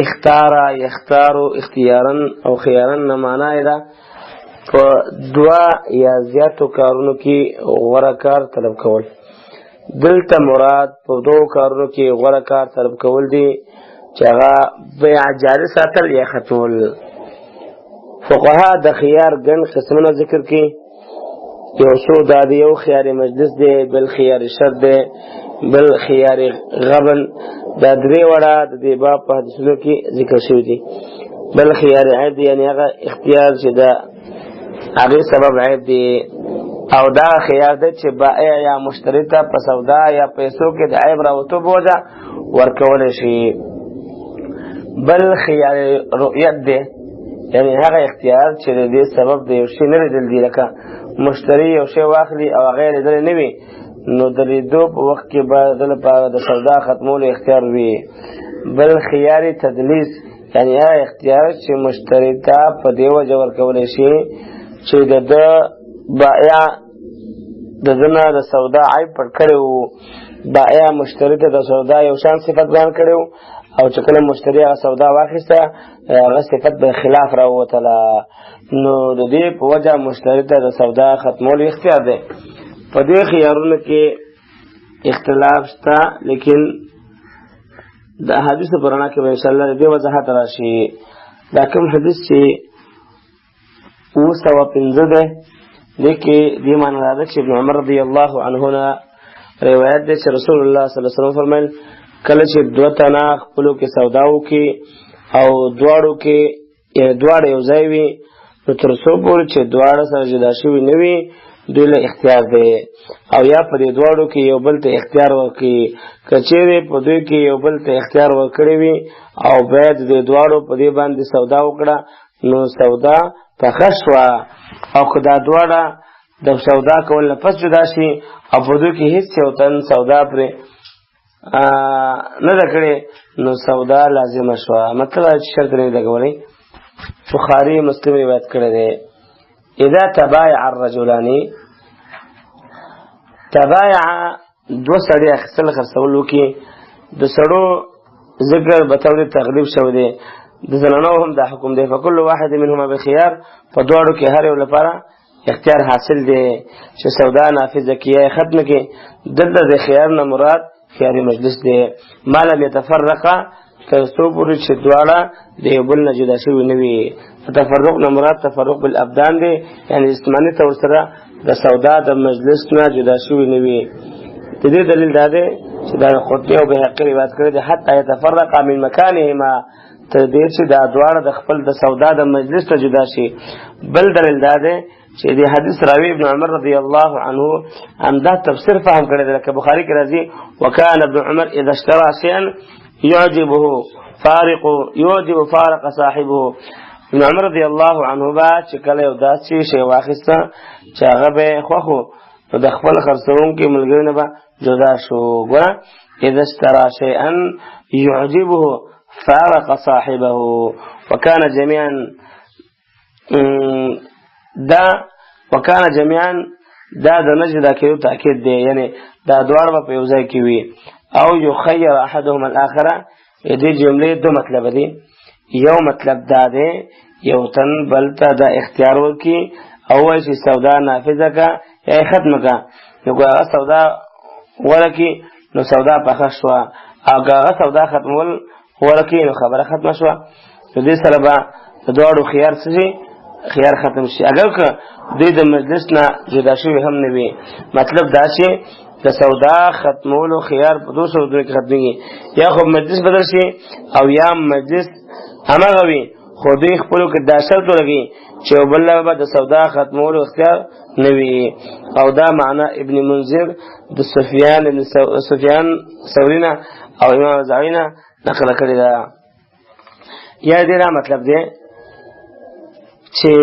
اختار يختار اختيارا او خيارا معنی ده په دوا یا زیاتو کارونو کې غوره کار طلب کول. دلته مراد په دوه کارونو کې غوره کار طلب کول دي چې هغه بیع جاری ساتل یا ختمول. فقها د خيار ګڼ قسمونه ذکر کړي، یو څو دا دی، یو خيار مجلس دی، بل خيار شرط دی، بل خيار غبن. دا درې وړه د دې باب په حدیثونو کې ذکر شوي دي. بل خيار عیب دی، یعنې هغه اختیار چې د هغې سبب عیب دی، او دا خيار دی چې بائع یا مشتری ته په سودا یا پیسو کې د عیب راوتو په وجه ورکولی شي. بل خيار رؤیت دی، یعنی هغه اختیار چې د دې سبب د یو شي نه لیدل دي، لکه مشتری یو شی واخلي او هغه یې لیدلی نه وي نو د لیدو په وخت کې به د لپاره د سودا ختمولو اختیار وي. بل خيار تدلیس، یعنی هغه اختیار چې مشتری ته په دې وجه ورکولی شي چې د ده بائع د ده نه د سودا عیب پټ کړی وو. بائع مشتری ته د سودا یو شان صفت بیان کړی وو، او چې کله مشتری هغه سودا واخیسته هغه صفت به خلاف راووتله، نو د دې په وجه مشتری ته د سودا ختمولو اختیار دی. په دې خيارونو کې اختلاف شته، لیکن د احادیث په رڼا کې به انشاءالله د دې وضاحت راشي. دا کوم حدیث چې 205 دی، دې کې دې معنی دا ده چې ابن عمر رضی الله عنهما روایت دی چې رسول الله صلی الله علیه وسلم فرمایل کله چې دوه تنه خپلو کې سودا وکړي او دواړه یو ځای وي، نو تر څو پورې چې دواړه سره جدا شوي نه وي دوی له اختیار دی، او یا په دې دواړو کې یو بل ته اختیار ورکړي. که چېرې په دوی کې یو بل ته اختیار ورکړی وي او باید د دواړو په دې باندې سودا وکړه، نو سودا پخه شوه. او که دا دواړه د سودا کول نه پس جدا شي او په دوی کې هېڅ یو تن سودا پرې نه ده کړې، نو سودا لازمه شوه. مطلب دا چې شرط نه دی لګولی. بخاري مسلم روایت کړی دی. اذا تبايع الرجلان، تبايع دو سړي اخیستل خرڅولو کې د سړو ذکر به طور تغلیب شوی دی، د زنانو هم دا حکم دی. فکل واحد منهما بخيار، په دواړو کې هر یو لپاره اختیار حاصل دی چې سودا نافذه کیه ختم کې. دلته د خيار نه مراد خياري مجلس دی. ما لم يتفرقا، تر څو پورې چې دواړه د یو بل نه جدا شوي نه وي. تفرق نه مراد تفرق بالابدان دی، یعنی جسماني طور سره د سودا د مجلس نه جدا شوي نه وي. د دې دلیل دا دی چې دا قرطبي او بهقي روایت کړی دی حتی يتفرقا من مکانهما، تر دې چې دا دواړه د خپل د سودا د مجلس ته جدا شي. بل دلیل دا دی چې د حدیث راوی ابن عمر رضی الله عنه همدا تفسیر فهم کړی دی، لکه بخاري کې راځي وکان ابن عمر اذا اشترى شيئا يعجب فارق صاحبه. ابن عمر رضی الله عنه با چې کله یو داسې شی واخیسته چې هغه به خوښو، نو د خپل خرڅوونکي ملګري نه به جدا شو. ګوره اذا اشترى شيئا يعجبه فارق صاحبه وكان جميعا دا د نجدا کېدو تاکید دی، یعنی دا دواړه په یو ځای کې وي. او يخير احدهما الاخر، دې جملې دو مطلب دي. یو مطلب دا دی یو تن بل ته دا اختیار ورکړي او وایي چې سودا نافذه کا یا ختمه کا. نو که هغه سودا ورکړي نو سودا پخه شوه، او که هغه سودا ختمول ورکړي نو خبره ختمه شوه. نو دې سره به د دواړو خيار څه شي، خيار ختم شي. اگر که دوی د مجلس نه جدا شوي هم نه وي، مطلب دا چې د سودا ختمولو خيار په دوه صورتونو کې ختمېږي، یا خو مجلس بدل شي او یا مجلس هماغه وي، خو دوی خپلو کې دا شرط ولګي چې یو بل به د سودا ختمولو اختیار نه وي. او دا معنا ابن منذر د سفیان ثوري نه او امام اوزاعي نه نقل کړې ده. یا دې دا مطلب دی چې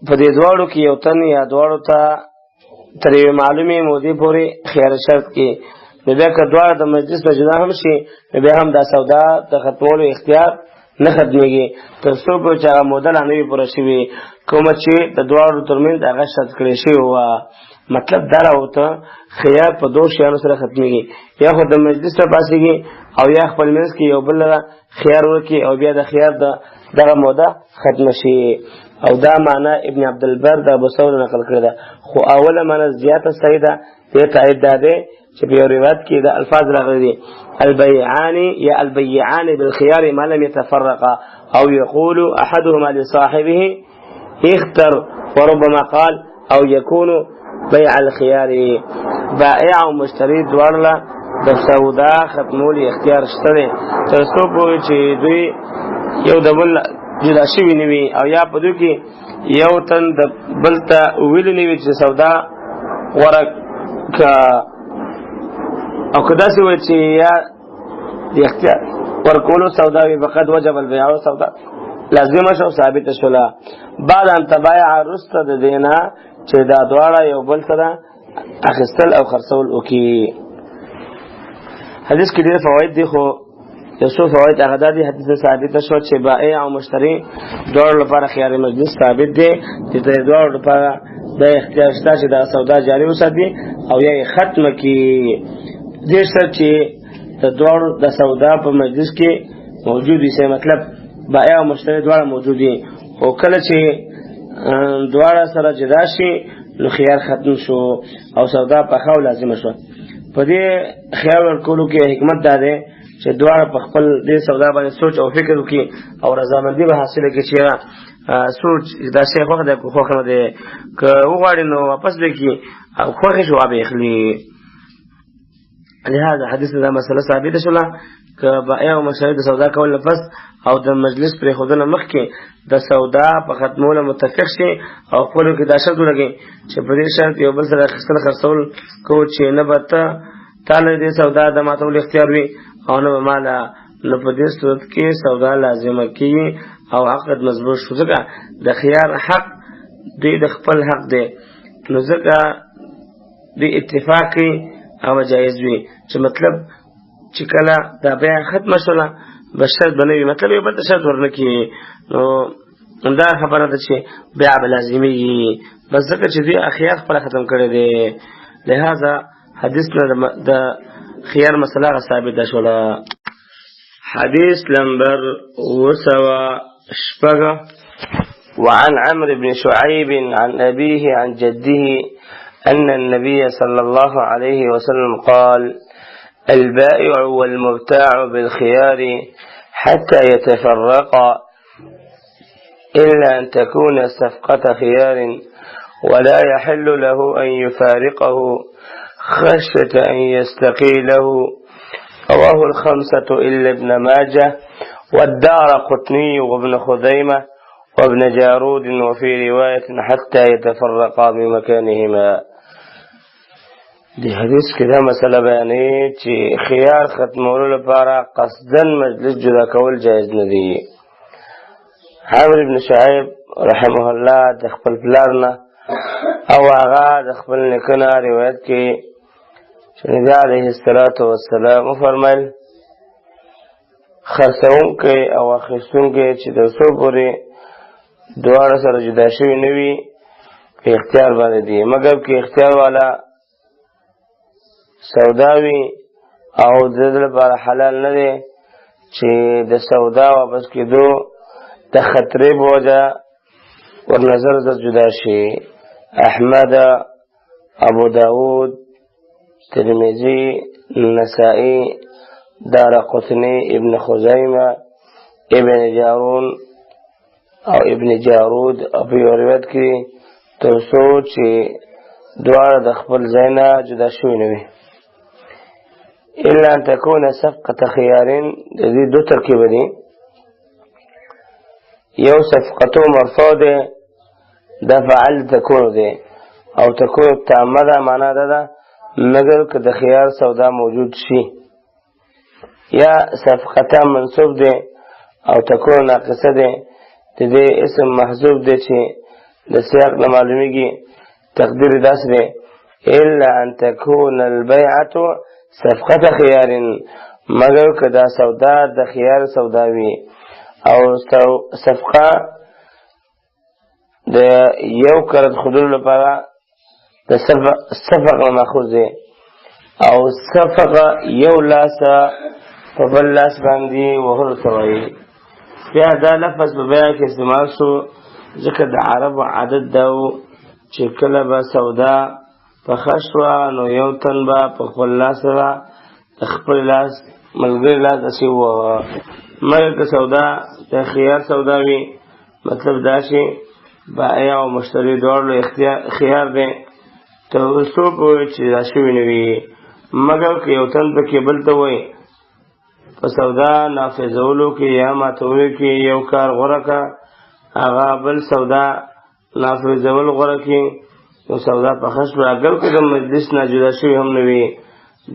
په دې دواړو کې یو تن یا دواړو ته تر یوې معلومې مودې پورې خيار شرط کې، نو بیا که دواړه د مجلس نه جدا هم شي، نو بیا هم دا سودا د ختمولو اختیار نه ختمېږي تر څو پورې چې هغه موده لا نه وي پوره شوې، کومه چې د دواړو ترمنځ هغه شرط کړی شوی وه. مطلب دا راوته خيار په دوه شیانو سره ختمېږي، یا خو د مجلس نه پاسېږي او یا خپل منځ کې یو بل له خيار ورکړي او بیا د خيار دغه موده ختمه شي. او دا معنا ابن عبدالبر د ابو ثور نقل کړی ده، خو اوله معنا زیاته صحیح ده. دې تایید دا دی چې په یو روایت کې د الفاظ راغلي دي البيعان بالخيار ما لم يتفرقا، او يقول احدهما لصاحبه اختر، وربما قال او يكون بيع الخيار. بائع او مشتري دواړه د سودا ختمولو اختیار شته دی تر څو پورې چې دوی یو د بل جدا شوي نه وي، او یا په دوی کې یو تن د بل ته ویلي نه وي چې سودا ورکړه، او که داسې وایي چې یا د اختیار ورکولو سودا وي فقد وجب البيع، سودا لازمه شو ثابته شوله. بعد ان تبايع رسته د دې نه چې دا دواړه یو بل سره اخیستل او خرڅول وکړي. حدیث کې ډېر فواید دي، خو یو څو فواید هغه دا دي. حدیث ثابته شوه چې بائع او مشتري دواړو لپاره خيار مجلس ثابت دی، چې د دواړو لپاره د اختیار شته چې دا سودا جاري وساتي او یا یې ختمه کړي. دې شرط چې د دواړو د سودا په مجلس کې موجود وي، مطلب بائع او مشتري دواړه موجود دي، او کله چې دواړه سره جدا شي نو خيار ختم شو او سودا پخه او لازمه شو. په دې خیال ورکولو کې حکمت دا دی چې دواړه په خپل دې سودا باندې سوچ او فکر وکړي او رضامندي به حاصله کړي چې سوچ دا شی خوښ دی که خوښ نه دی که وغواړي نو واپس به کړي او خوښ شي به اخلي. لهذا حدیث دا مسله ثابته شوله که بائع او مشتری د سودا کول نه پس او د مجلس پرېښودنه مخکې د سودا په ختمولو متفق شي او خپلو کې دا شرط ولګي چې په دې شرط یو بل سره اخیستل خرڅول کوو چې نه به تا له دې سودا د ماتولو اختیار وي او نه به ما له، نو په دې صورت کې سودا لازمه کېږي او عقد مضبوط شو. ځکه د خیار حق دوی د خپل حق دی، نو ځکه دوی اتفاق کوي او جایز وي چې مطلب چې کله دا بیع ختمه شوله به شرط به نه وي، مطلب یو بل ته شرط ورنه کړي، نو دا خبره ده چې بیع به لازمېږي بس ځکه چې دوی خیار خپله ختم کړی دی. لهذا حدیث نه د خیار مسله هغه ثابته شوله. حديث نمبر 206 وعن عمرو بن شعيب عن أبيه عن جده أن النبي صلى الله عليه وسلم قال: البائع والمبتاع بالخيار حتى يتفرقا إلا أن تكون صفقة خيار ولا يحل له أن يفارقه خشية أن يستقيله. رواه الخمسة إلا ابن ماجه والدارقطني وابن خزيمة وابن جارود وفي رواية حتى يتفرقا بمكانهما. دی حدیث کې دا مسله بیانوي چې خيار ختمولو لپاره قصداً مجلس جدا کول جایز نه دی. عمرو بن شعیب رحمه الله د خپل پلار نه او هغه د خپل نیکه نه روایت کې چې نبی علیه الصلاة والسلام وفرمایل خرڅونکی او اخیستونکی چې د څو پورې دواړه سره جدا شوي نه وي په اختیار باندې دي، مګر که اختیار والا سودا وي او د دې لپاره حلال نه دی چې د سودا واپس کېدو د خطرې په وجه ورنظر د جدا شي. احمد، ابو داود، ترمذی، نسائی، دارقطنی، ابن خزیمه، ابن جارون او ابن جارود او په روایت کې تر څو چې دواړه د خپل ځای نه جدا شوي نه وي. الا ان تكون صفقة خيار، د دې دو ترکیب دي، یو صفقتو مرفوع ده دا فعل تكون ده او تكون تعمده معنا ده مگر که د خيار سودا موجود شي، یا صفقتا منصوب ده او تكون ناقصه ده د دې اسم محذوف ده چې د سیاق نه معلومیږي تقدیر داس ده الا ان تكون البيعه صفقه خيار، مگر که دا سودا د خيار سودا وي او صفقه د یو کرد خودلو لپاره د صفقه ماخوذ دی او صفقه یو لاس په بل لاس باندې وهلو ته وایي. بیا دا لفظ په بیع کې استعمال شو ځکه د عربو عادت دا و چې کله به سودا پخه شوه نو یو تن به په خپل لاس سره د خپل لاس ملګري لاس داسې ووهه، مګر که سودا د خيار سودا وي مطلب دا چې بائع او مشتری دواړو خيار دی تر څو پورې چې دا شوي نه وي، مګر که یو تن پکې بل ته وایي په سودا نافذولو کې یا ماتولو کې یو کار غوره کړه، هغه بل سودا نافذول غوره کړي، نو سودا پخه شوه اگر که د مجلس نه جدا شوي هم نه وي،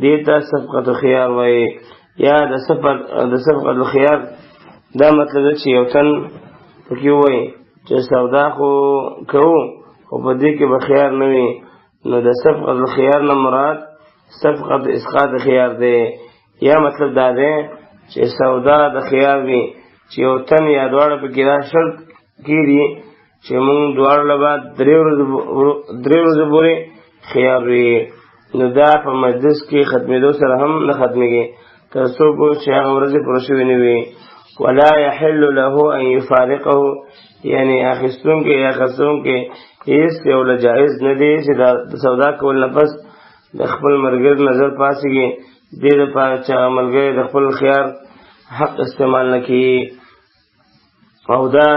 دې ته صفقة خيار وایي. یا د صفقة خيار دا مطلب ده چې یو تن پکې وایي چې سودا خو کوو خو په دې کې به خيار نه وي، نو د صفقة خيار نه مراد صفقة اسقاط خيار دی. یا مطلب دا دی چې سودا د خيار وي چې یو تن یا دواړه پکې دا شرط کېږي چې موږ دواړو له به 3 ورځې پورې خيار وي، نو دا په مجلس کې ختمېدو سره هم نه ختمېږي تر څو پورې چې هغه ورځې پوره شوې نه وي. ولا يحل له ان يفارقه، یعنی اخیستونکي یا خرڅونکي هیڅ یو له جایز نه دی چې د سودا کول نه پس د خپل ملګري نظر پاسېږي دې دپاره چې هغه ملګری د خپل خیار حق استعمال نه کړي او دا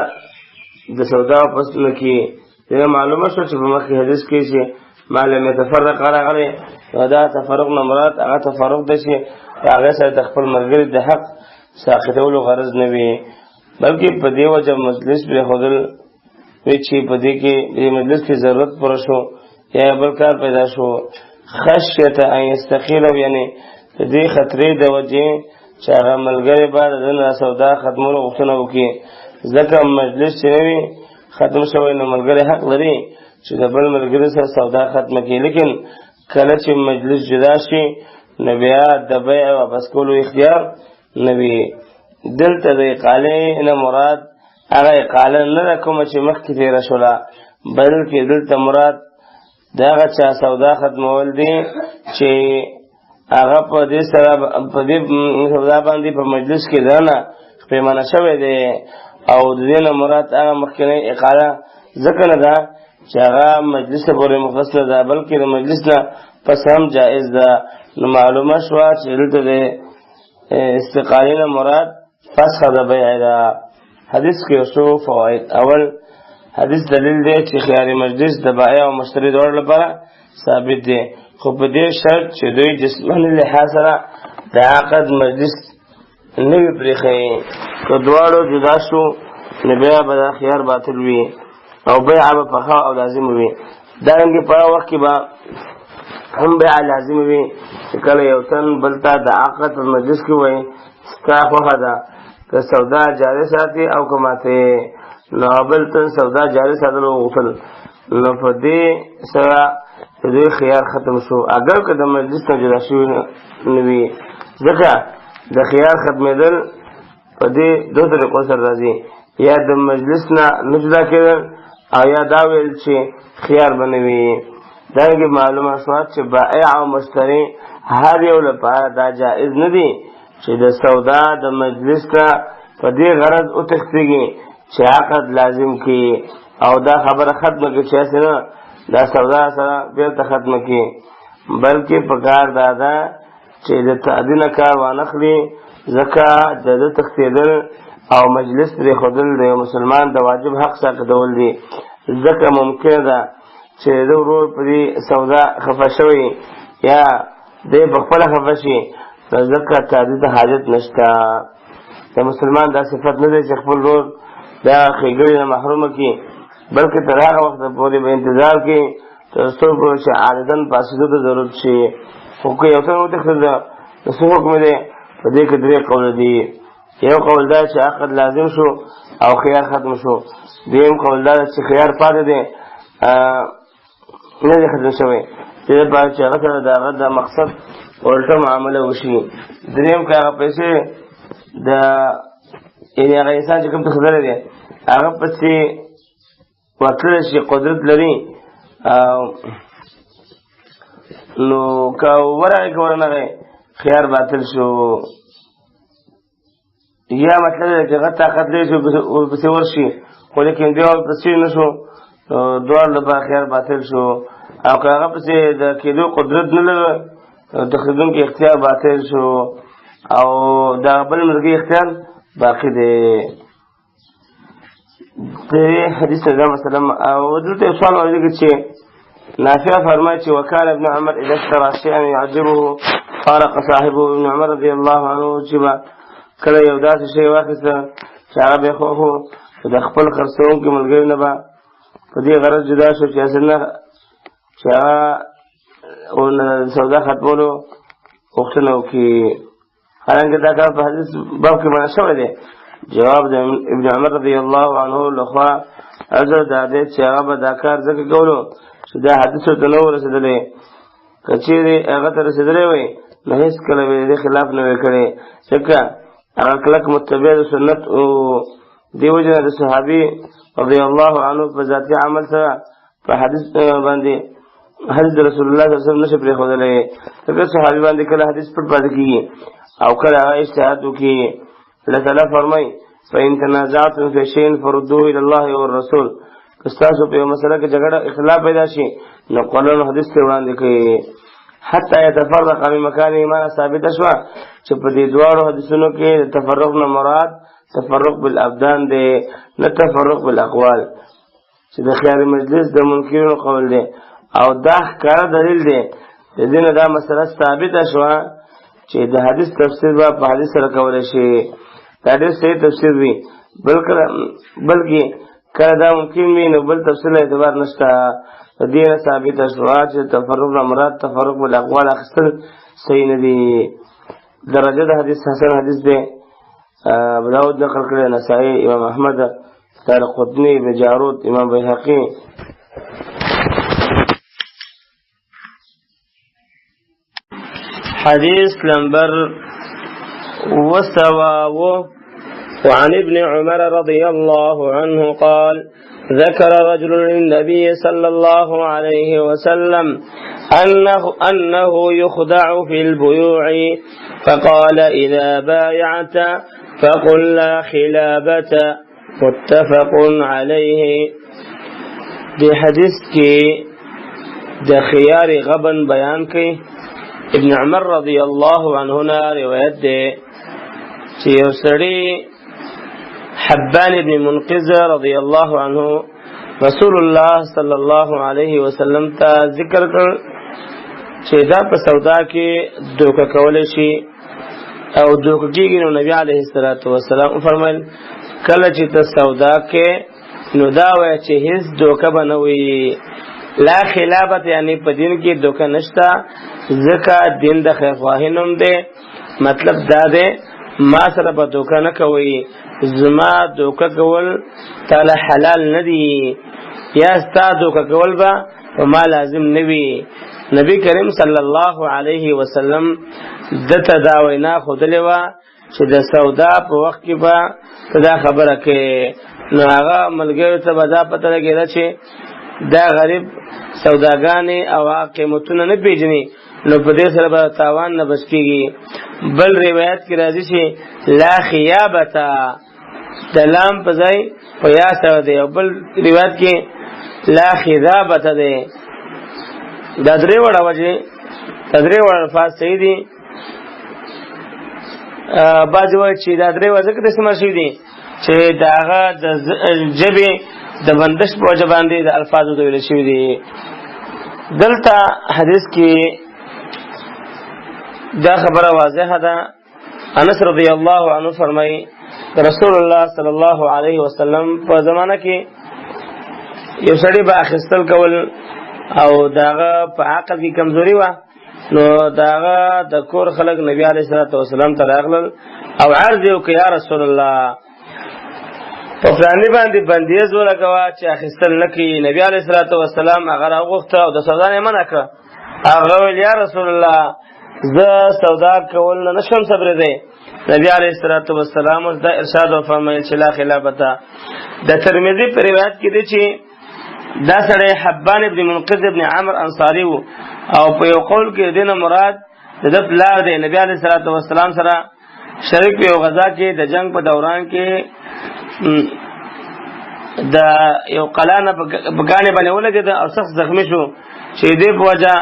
د سودا پس نه کړي. دا معلومه شوه چې په مخکې حدیث کې چې ما لم يتفرق راغلی نو دا تفرق نه مراد هغه تفرق دی چې هغه سره د خپل ملګري د حق ساقطولو غرض نه وي، بلکې په دې وجه مجلس پرېښودل وي چې په دې کې دې مجلس کې ضرورت پوره شو یا بل کار پیدا شو. خشیت ان یستقیلو یعنې د دې خطرې د وجې چې هغه ملګری به د ده نه سودا ختمولو غوښتنه وکړي، ځکه مجلس چې نه وي ختم شوی نو ملګری حق لري چې د بل ملګري سره سودا ختمه کړي، لیکن کله چې مجلس جدا شي نو بیا د بیع واپس کولو اختیار نه وي. دلته د اقالې نه مراد هغه اقاله نه ده کومه چې مخکې تېره شوله، بلکې دلته مراد د هغه چا سودا ختمول دي چې هغه په دې سره په دې سودا باندې په مجلس کې دننه پیمانه شوی دی او د دې نه مراد هغه مخکینۍ اقاله ځکه نه ده چې هغه مجلس پورې مختص نه ده بلکې د مجلس نه پس هم جائز ده. نو معلومه شوه چې دلته د استقالې نه مراد فسخ د بیع ده. حدیث کې څو فواید. اول حدیث دلیل دی چې خیار مجلس د بائع او مشتری دواړو لپاره ثابت دی، خو په دې شرط چې دوی جسماني لحاظ سره د عقد مجلس نه وي پرېښی، که دواړو جدا شو نو بیا به دا خیار باطل وي او بیع به پخه او لازم وي. دارنګې په هغه وخت کې به هم بیع لازم وي چې کله یو تن بل ته د عقد په مجلس کې وایي ستا خوښه ده که سودا جاري ساتي او که ماتې، نو بل تن سودا جاري ساتلو وغوښتل نو په دې سره د دوی خیار ختم شو، اگر که د مجلس نه جدا شوي نه وي، ځکه د خیار ختمېدل په دې دوه طریقو سره راځي، یا د مجلس نه جدا کېدل او یا دا ویل چې خیار به نه وي. دارنګې معلومه شوه چې بائع او مشتری هر یو لپاره دا جائز نه دي چې د سودا د مجلس ته په دې غرض وتښتېږي چې عقد لازم کړي او دا خبره ختمه کړي چې هسې نه دا سودا سره بېرته ختمه کړي، بلکې په کار دا ده چې د تعدي نه کار وانخلي، ځکه د ده تښتېدل او مجلس پرېښودل د یو مسلمان د واجب حق ساقطول دي، ځکه ممکنه ده چې د ورور په دې سودا خفه شوی یا دی په خپله خفه شي، ځکه تعدي ته حاجت نشته. د مسلمان دا صفت نه دی چې خپل ورور دا ښېګړې نه محرومه کړي، بلکې تر هغه وخته پورې به انتظار کړي تر څو پورې چې عادتاً پاسېدو ته ضرورت شي. خو که یو څه وتښتېد د څه حکم دی په دې کې درې قوله دي. یو قول دا چې عقد لازم شو او خیار ختم شو، دویم قول دا چې خیار پاتې دی نه دی ختم شوی، دې لپاره چې هغه سره د هغه د مقصد الټه معامله وشي. دریم که هغه پیسې د یعنې هغه انسان چې کوم تښتېدلی دی هغه پسې ورتللی شي قدرت لري نو که ورغی که ورنغی خیار باطل شو. یا مطلب دی چې هغه طاقت لري چې ورپسې ورشي خو لیکن دی ورپسې نه شو نو دواړو لپاره خیار باطل شو، او که هغه پسې د کېدو قدرت نه لري تښتېدونکي اختیار باطل شو او د بل ملګري اختیار باقي دی. دې حدیث دا مثلا او دلته یو سوال ورته چې نافع فرمایي چې وکال ابن عمر اذا اشترى شيئا يعجبه فارق صاحبه. ابن عمر رضی الله عنه چې کله یو داسې شی واخیسته چې هغه به خو د خپل خرڅوونکي ملګري نه به په دې غرض جدا شو چې اصل نه چې هغه سودا ختمولو غوښتنه وکړي، حالانکه دا کار په حدیث باب کې منع شوی دی. جواب د ابن عمر رضی الله عنه لخوا عذر دا دی چې هغه به دا کار ځکه کولو چې دا حدیث ورته نه ورسېدلی، که چېرې هغه ته رسېدلی وی نو هېڅکله به د دې خلاف نه وی کړی، ځکه هغه کلک متبع د سنت او دې وجه نه د صحابي رضی الله عنه په ذاتي عمل سره په حدیث باندې حدیث د رسول الله صلی الله علیه وسلم نشي پرېښودلی، ځکه صحابي باندې کله حدیث پټ پاتې کېږي او کله هغه اجتهاد وکړي. الله تعالی فرمایي فإن تنازعتم في شيء فردوه إلى الله والرسول. که ستاسو په یو مسله کې جګړه اختلاف پیدا شي نو قرآن او حدیث ته وړاندې کړئ. حتی يتفرق من مکان ایمان ثابت شوا چې په دې دواړو حدیثونو کې تفرق نه مراد تفرق بالابدان دی نه تفرق بالاقوال چې د خیار مجلس د منکرینو قول دی او دا ښکاره دلیل دی د دې نه دا مسله ثابته شوه چې د حدیث تفسیر به په حدیث سره کولی شي دا ډېر صحیح تفسیر وي بلکې کله دا ممکن وي نو بل تفسیر له اعتبار نشته د دې نه ثابته شوه چې تفرق نه مراد تفرق بالاقوال اخیستل صحیح نه دي درجه د حدیث حسن حدیث دی ابو داود نقل کړی نسائی امام احمد دارقطنی ابن جارود امام بیهقی حديث نمبر وعن ابن عمر رضي الله عنه قال ذكر رجل للنبي صلى الله عليه وسلم أنه يخدع في البيوع فقال إذا بايعت فقل لا خلابة متفق عليه دي حديث کی د خيار غبن بیان کی ابن عمر رضی اللہ عنہ نا روایت دے چې یو سړی حبان ابن منقذ رضی اللہ عنہ رسول الله صلی الله علیه وسلم ته ذکر کړ چې دا په سودا کې دوکه کول شي او دوکه کېږي نو نبی علیه الصلاۃ والسلام فرمایل کله چې ته سودا کې نو دا وایي چې هیڅ دوکه به نه وي لا خلافت یعنی په دین کې دوکه نشته ځکه دین د خیرخواهي نوم دی مطلب دا دی ما سره به دوکه نه کوي زما دوکه کول تعالی حلال نه دي یا ستا دوکه کول به په ما لازم نه وي نبی کریم صلی الله علیه وسلم دته دا وینا ښودلې وه چې د سودا په وخت کې به ته دا خبره کوې نو هغه ملګرو ته به دا پته لګېده چې دا غریب سوداګانې او قیمتونه نه پیژني نو په دې سره به تاوان نه بچ کېږي بل روایت کې راځي چې لا خیابته د لام په ځای په یا سره دی او بل روایت کې لا خذابته دی دا درې وړه وجې دا درې وړه الفاظ صحیح دي بعضې وایي چې دا درې وړه ځکه استعمال شوي دي چې د هغه د ژبې د بندش په وجه باندې د الفاظو د ویل شوي دي دلته حدیث کې دا خبره واضحه ده انس رضی الله عنه فرمایي رسول الله صلی الله علیه وسلم په زمانه کې یو سړی به اخیستل کول او داغه په عقل کې کمزوري وه نو داغه د کور خلک نبی علیه الصلاۃ والسلام ته راغلل او عرض یې وکړ یا رسول الله په فلاني باندې بندیز ولګوه چې اخیستل نه کوي نبی علیه الصلاۃ والسلام هغه راوغوښته او د سودا نه یې منع کړه هغه ویل یا رسول الله زه سودا کول نه شم صبرېدی نبی علیه الصلاۃ والسلام اوس دا ارشاد وفرمایل چې لا خلافته د ترمذي په روایت کې دی چې دا سړی حبان ابن منقذ ابن عمر انصاری و او په یو قول کې دینه مراد د ده پلار دی نبی علیه الصلاۃ والسلام سره شریک په یو غزا کې د جنگ په دوران کې د یو قلانه په ګاڼې باندې ولګېده او سخت زخمی شو چې دې په وجه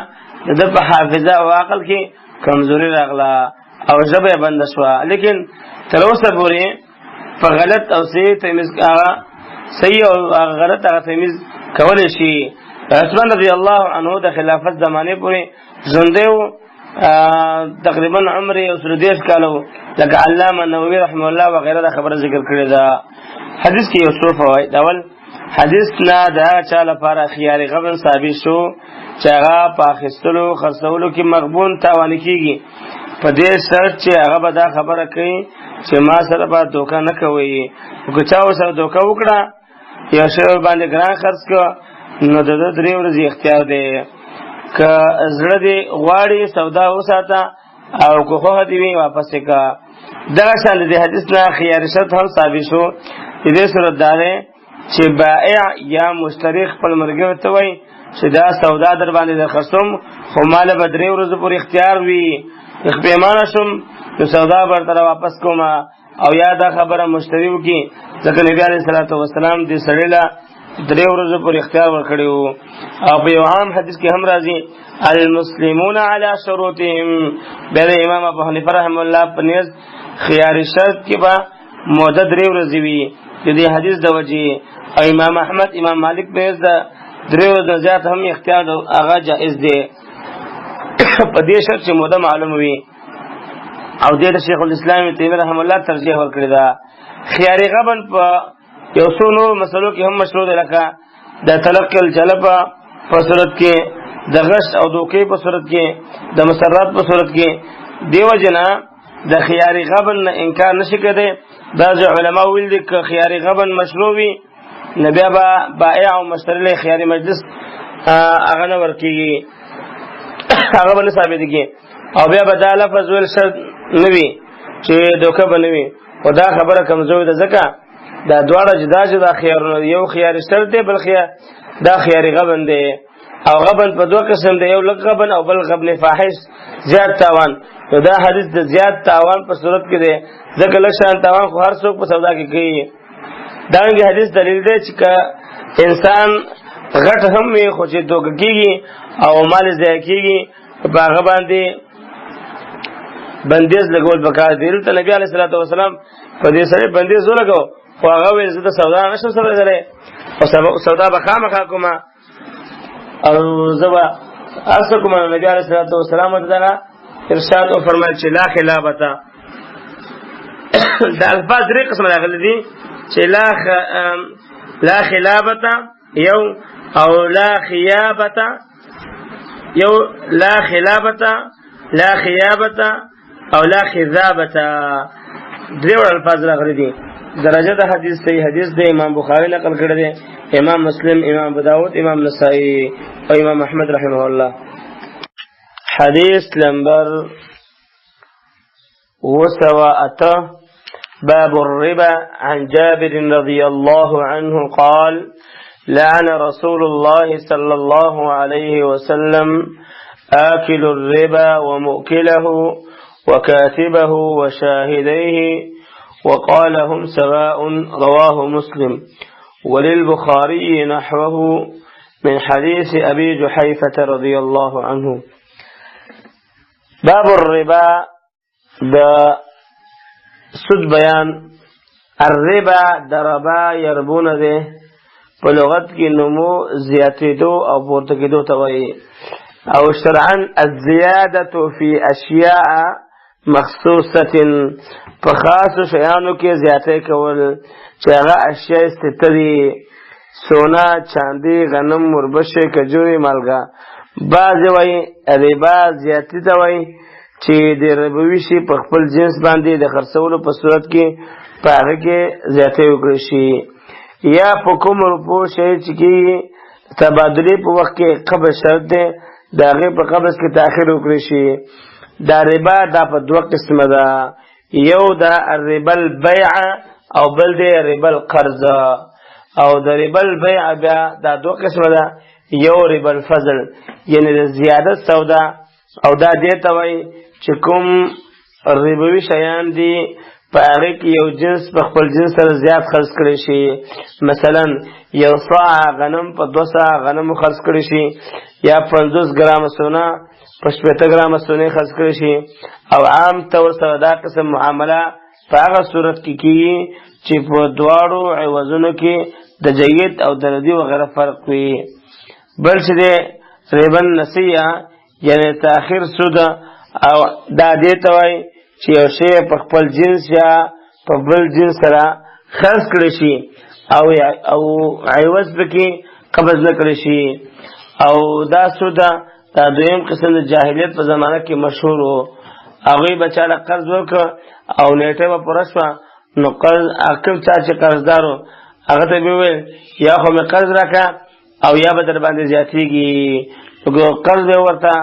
د ده په حافظه او عقل کې کمزوري راغله او ژبه یې بنده شوه لیکن تر اوسه پورې په غلط او صحیح تمیز هغه صحیح او غلط هغه تمیز کولی شي عثمان رضی الله عنه د خلافت زمانې پورې ژوندی و تقریبا عمر یو 30 کاله و لکه علامه نووي رحمه الله وغیره دا خبره ذکر کړې ده حدیث کې یو څو فواید اول حدیث نه دا چا لپاره خيار غبن ثابت شو چې هغه په اخیستلو خرڅولو کې مغبون تاوان کیږي په دې شرط چې هغه به دا خبره کوي چې ما سره به دوکه نه کوي که چا سره دوکه وکړه یا شی باندې ګران خرڅ کړه نو د 3 ورځې اختیار دی که زړه دې غواړي سودا وساته او که خو دې وي واپس کا دا شان دې حدیث نه خيار شرط هم ثابت شو دې صورت داره چې بائع یا مشتری خپل مرګ ته وای چې دا سودا در باندې د خصم خو مال به 3 ورځې پورې اختیار وي پیمانه شم نو سودا برته واپس کوم او یا دا خبره مشتری وکي ځکه نبی علیه الصلاۃ والسلام دې سړی له 3 ورځې پورې اختیار ورکړی وو. او په یو عام حدیث کې هم راځي المسلمون علی شروطهم. بیا د امام ابو حنیفه رحمه الله په نیز خیار شرط کې به موده 3 ورځې وي د دې حدیث د وجې. او امام احمد امام مالک په نیز د 3 ورځې زیات هم اختیار هغه جائز دی په دې شرط چې موده معلوم وي. او دې د شیخ الاسلام ابن تیمیه رحمه الله ترجیح ورکړی دا. خیار غبن په یو څو نور مسلو کې هم مشروع دی، لکه د تلقي الجلب په صورت کې، د غش او دوکې په صورت کې، د مسرات په صورت کې. دیو جنا د خیار غبن نه انکار نشي کېدی. دا علماء ویل دي که خیار غبن مشروع وي نبي با بائع او مشتری له خیار مجلس هغه نه ورکیږي، هغه باندې ثابت کیږي. او بیا به دا لفظ ویل شرط نه وي چې دوکه بنوي. او دا خبره کمزوري ده ځکه دا دواړه جدا جدا خیارونه، یو خیار شرط دی بل خیار دا خیار غبن دی. او غبن په 2 قسم دی، یو لږ غبن او بل غبن فاحش زیات تاوان. نو دا حدیث د زیات تاوان په صورت کې دی، ځکه لږ شان تاوان خو هر څوک په سودا کې کوي. دا حدیث دلیل دی چې انسان غټ هم وي خو چې دوکه کېږي او مال ضایع کېږي په هغه باندې بندیز لګول پکار دی. دلته نبی علیه الصلاۃ والسلام په دې سره بندیز ولګاو، خو هغه ویل زه د سودا نشم سره درې او سودا به خامخا کوم او زه به هڅه کوم. نبی علیه الصلاۃ والسلام ته ارشاد او فرمایل چې لا خلابته. دا الفاظ 3 قسم راغلي دي چې لا خلابته یو، او لا خیابته یو، لا خلابته، لا خیابته او لا خذابته. 3 الفاظ راغلي دي. درجه د حدیث صحیح حدیث د امام بخاری نقل کړی دی، امام مسلم، امام ابو داود، امام نسائی او امام احمد رحمه الله. حدیث نمبر 208 باب الربا. عن جابر رضي الله عنه قال لعن رسول الله صلى الله عليه وسلم آكل الربا ومؤكله وكاتبه وشاهديه وقال هم سواء. رواه مسلم. وللبخاري نحوه من حديث أبي جحيفة رضي الله عنه. باب الربا دا سود بیان. الربا دربا يربون ده په لغت کې نمو زیاتېدو او پورته کېدو ته وایي. او شرعا الزيادة في أشياء مخصوصة په خاصو شیانو کې زیاتې کول چې هغه اشیاء استتري، سونا، چاندي، غنم، وربشې، کجوري، مالګه. بعضې وایي ربا زیاتې ته وایي چې د ربوي شي په خپل جنس باندې د خرڅولو په صورت کې په هغه کې زیاتې وکړي شي، یا په کوم روپو شی چې کېږي تبادلې په وخت کې قبض شرط دی د هغې په قبض کې تاخیر وکړي شي. دا ربا دا په 2 قسمه ده، یو دا ربا البيع او بل دی ربا القرض. او د ربا البيع بیا دا 2 قسمه ده، یو ربا الفضل یعنی د زیادت سودا، او دا دیته وایي چې کوم ربوي شیان دي په هغې کې یو جنس په خپل جنس سره زیات خرڅ کړی شي. مثلا یو صاع غنم په 2 صاع غنمو خرڅ کړی شي، یا 50 ګرامه سونا په 80 ګرامه سونې خرڅ کړی شي. او عام طور سره دا قسم معامله په هغه صورت کې کېږي چې په دواړو عوضونو کې د جید او د ردي وغیره فرق وي. بل چې دی ربا النسیه یعنی تاخیر سود، او دا دې ته وایي چې یو شی په خپل جنس یا په بل جنس سره خرڅ کړی شي او عوض پکې قبض نه کړی شي. او دا سود دا 2م قسم د جاهلیت په زمانه کې مشهور و. هغوی به چاله قرض ورکړه او نیټه به پوره شوه، نو قرض کوم چا چې قرضدار و هغه ته به ویل یا خو مې قرض راکړه او یا به در باندې زیاتېږي. قرض به ورته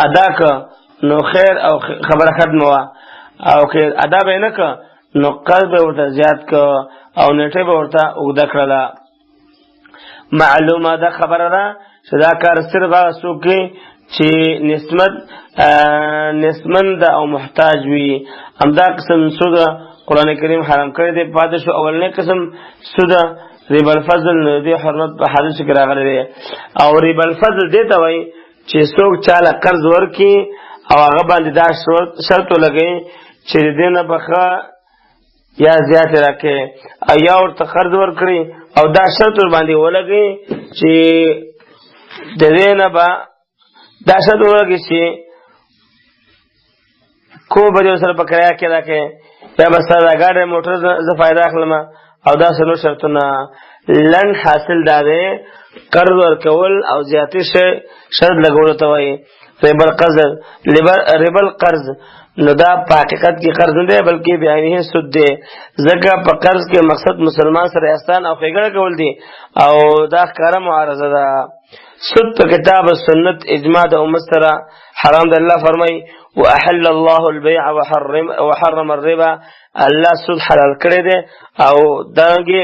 ادا که نو خیر او خبره ختمه وه، او که ادا به یې نه که نو قرض به ورته زیات که او نیټه به ورته اوږده کړله. معلومه ده خبره ده چې دا کار صرف هغه څوک کوي چې نسمند او محتاج وي. همدا قسم سود قران کریم حرام کړی دی. پاتې شو اولنې قسم سود ربا الفضل دی حرمت په حدیث کې راغلی دی. او ربا الفضل دی ته وایي چې څوک چاله قرض ورکړي او هغه باندې دا شرط ولګوي چې د دې نه بخه یا زیات راکړي او یا ورته قرض ورکړي او دا شرط ور باندې ولګوي چې د دې نه به دا شرط ولګي چې کو به سره په کرایه کې راکړي یا به سره ګاډی موټر زه فایده اخلم او دا سلو شرطونه لن حاصل دا دی قرض ورکول او زیاتې شرط لګولو ته وایي ربا القرض. نو دا په حقیقت کې قرض نه دی بلکې بعینه سود دی، ځکه په قرض کې مقصد مسلمان سره احسان او ښېګڼه کول دي او دا ښکاره معارضه ده. سود په کتاب او سنت اجماع د امت سره حرام دی. الله فرمایي واحل الله البيع وحرم الربا. الله سود حلال کړی دی او دغه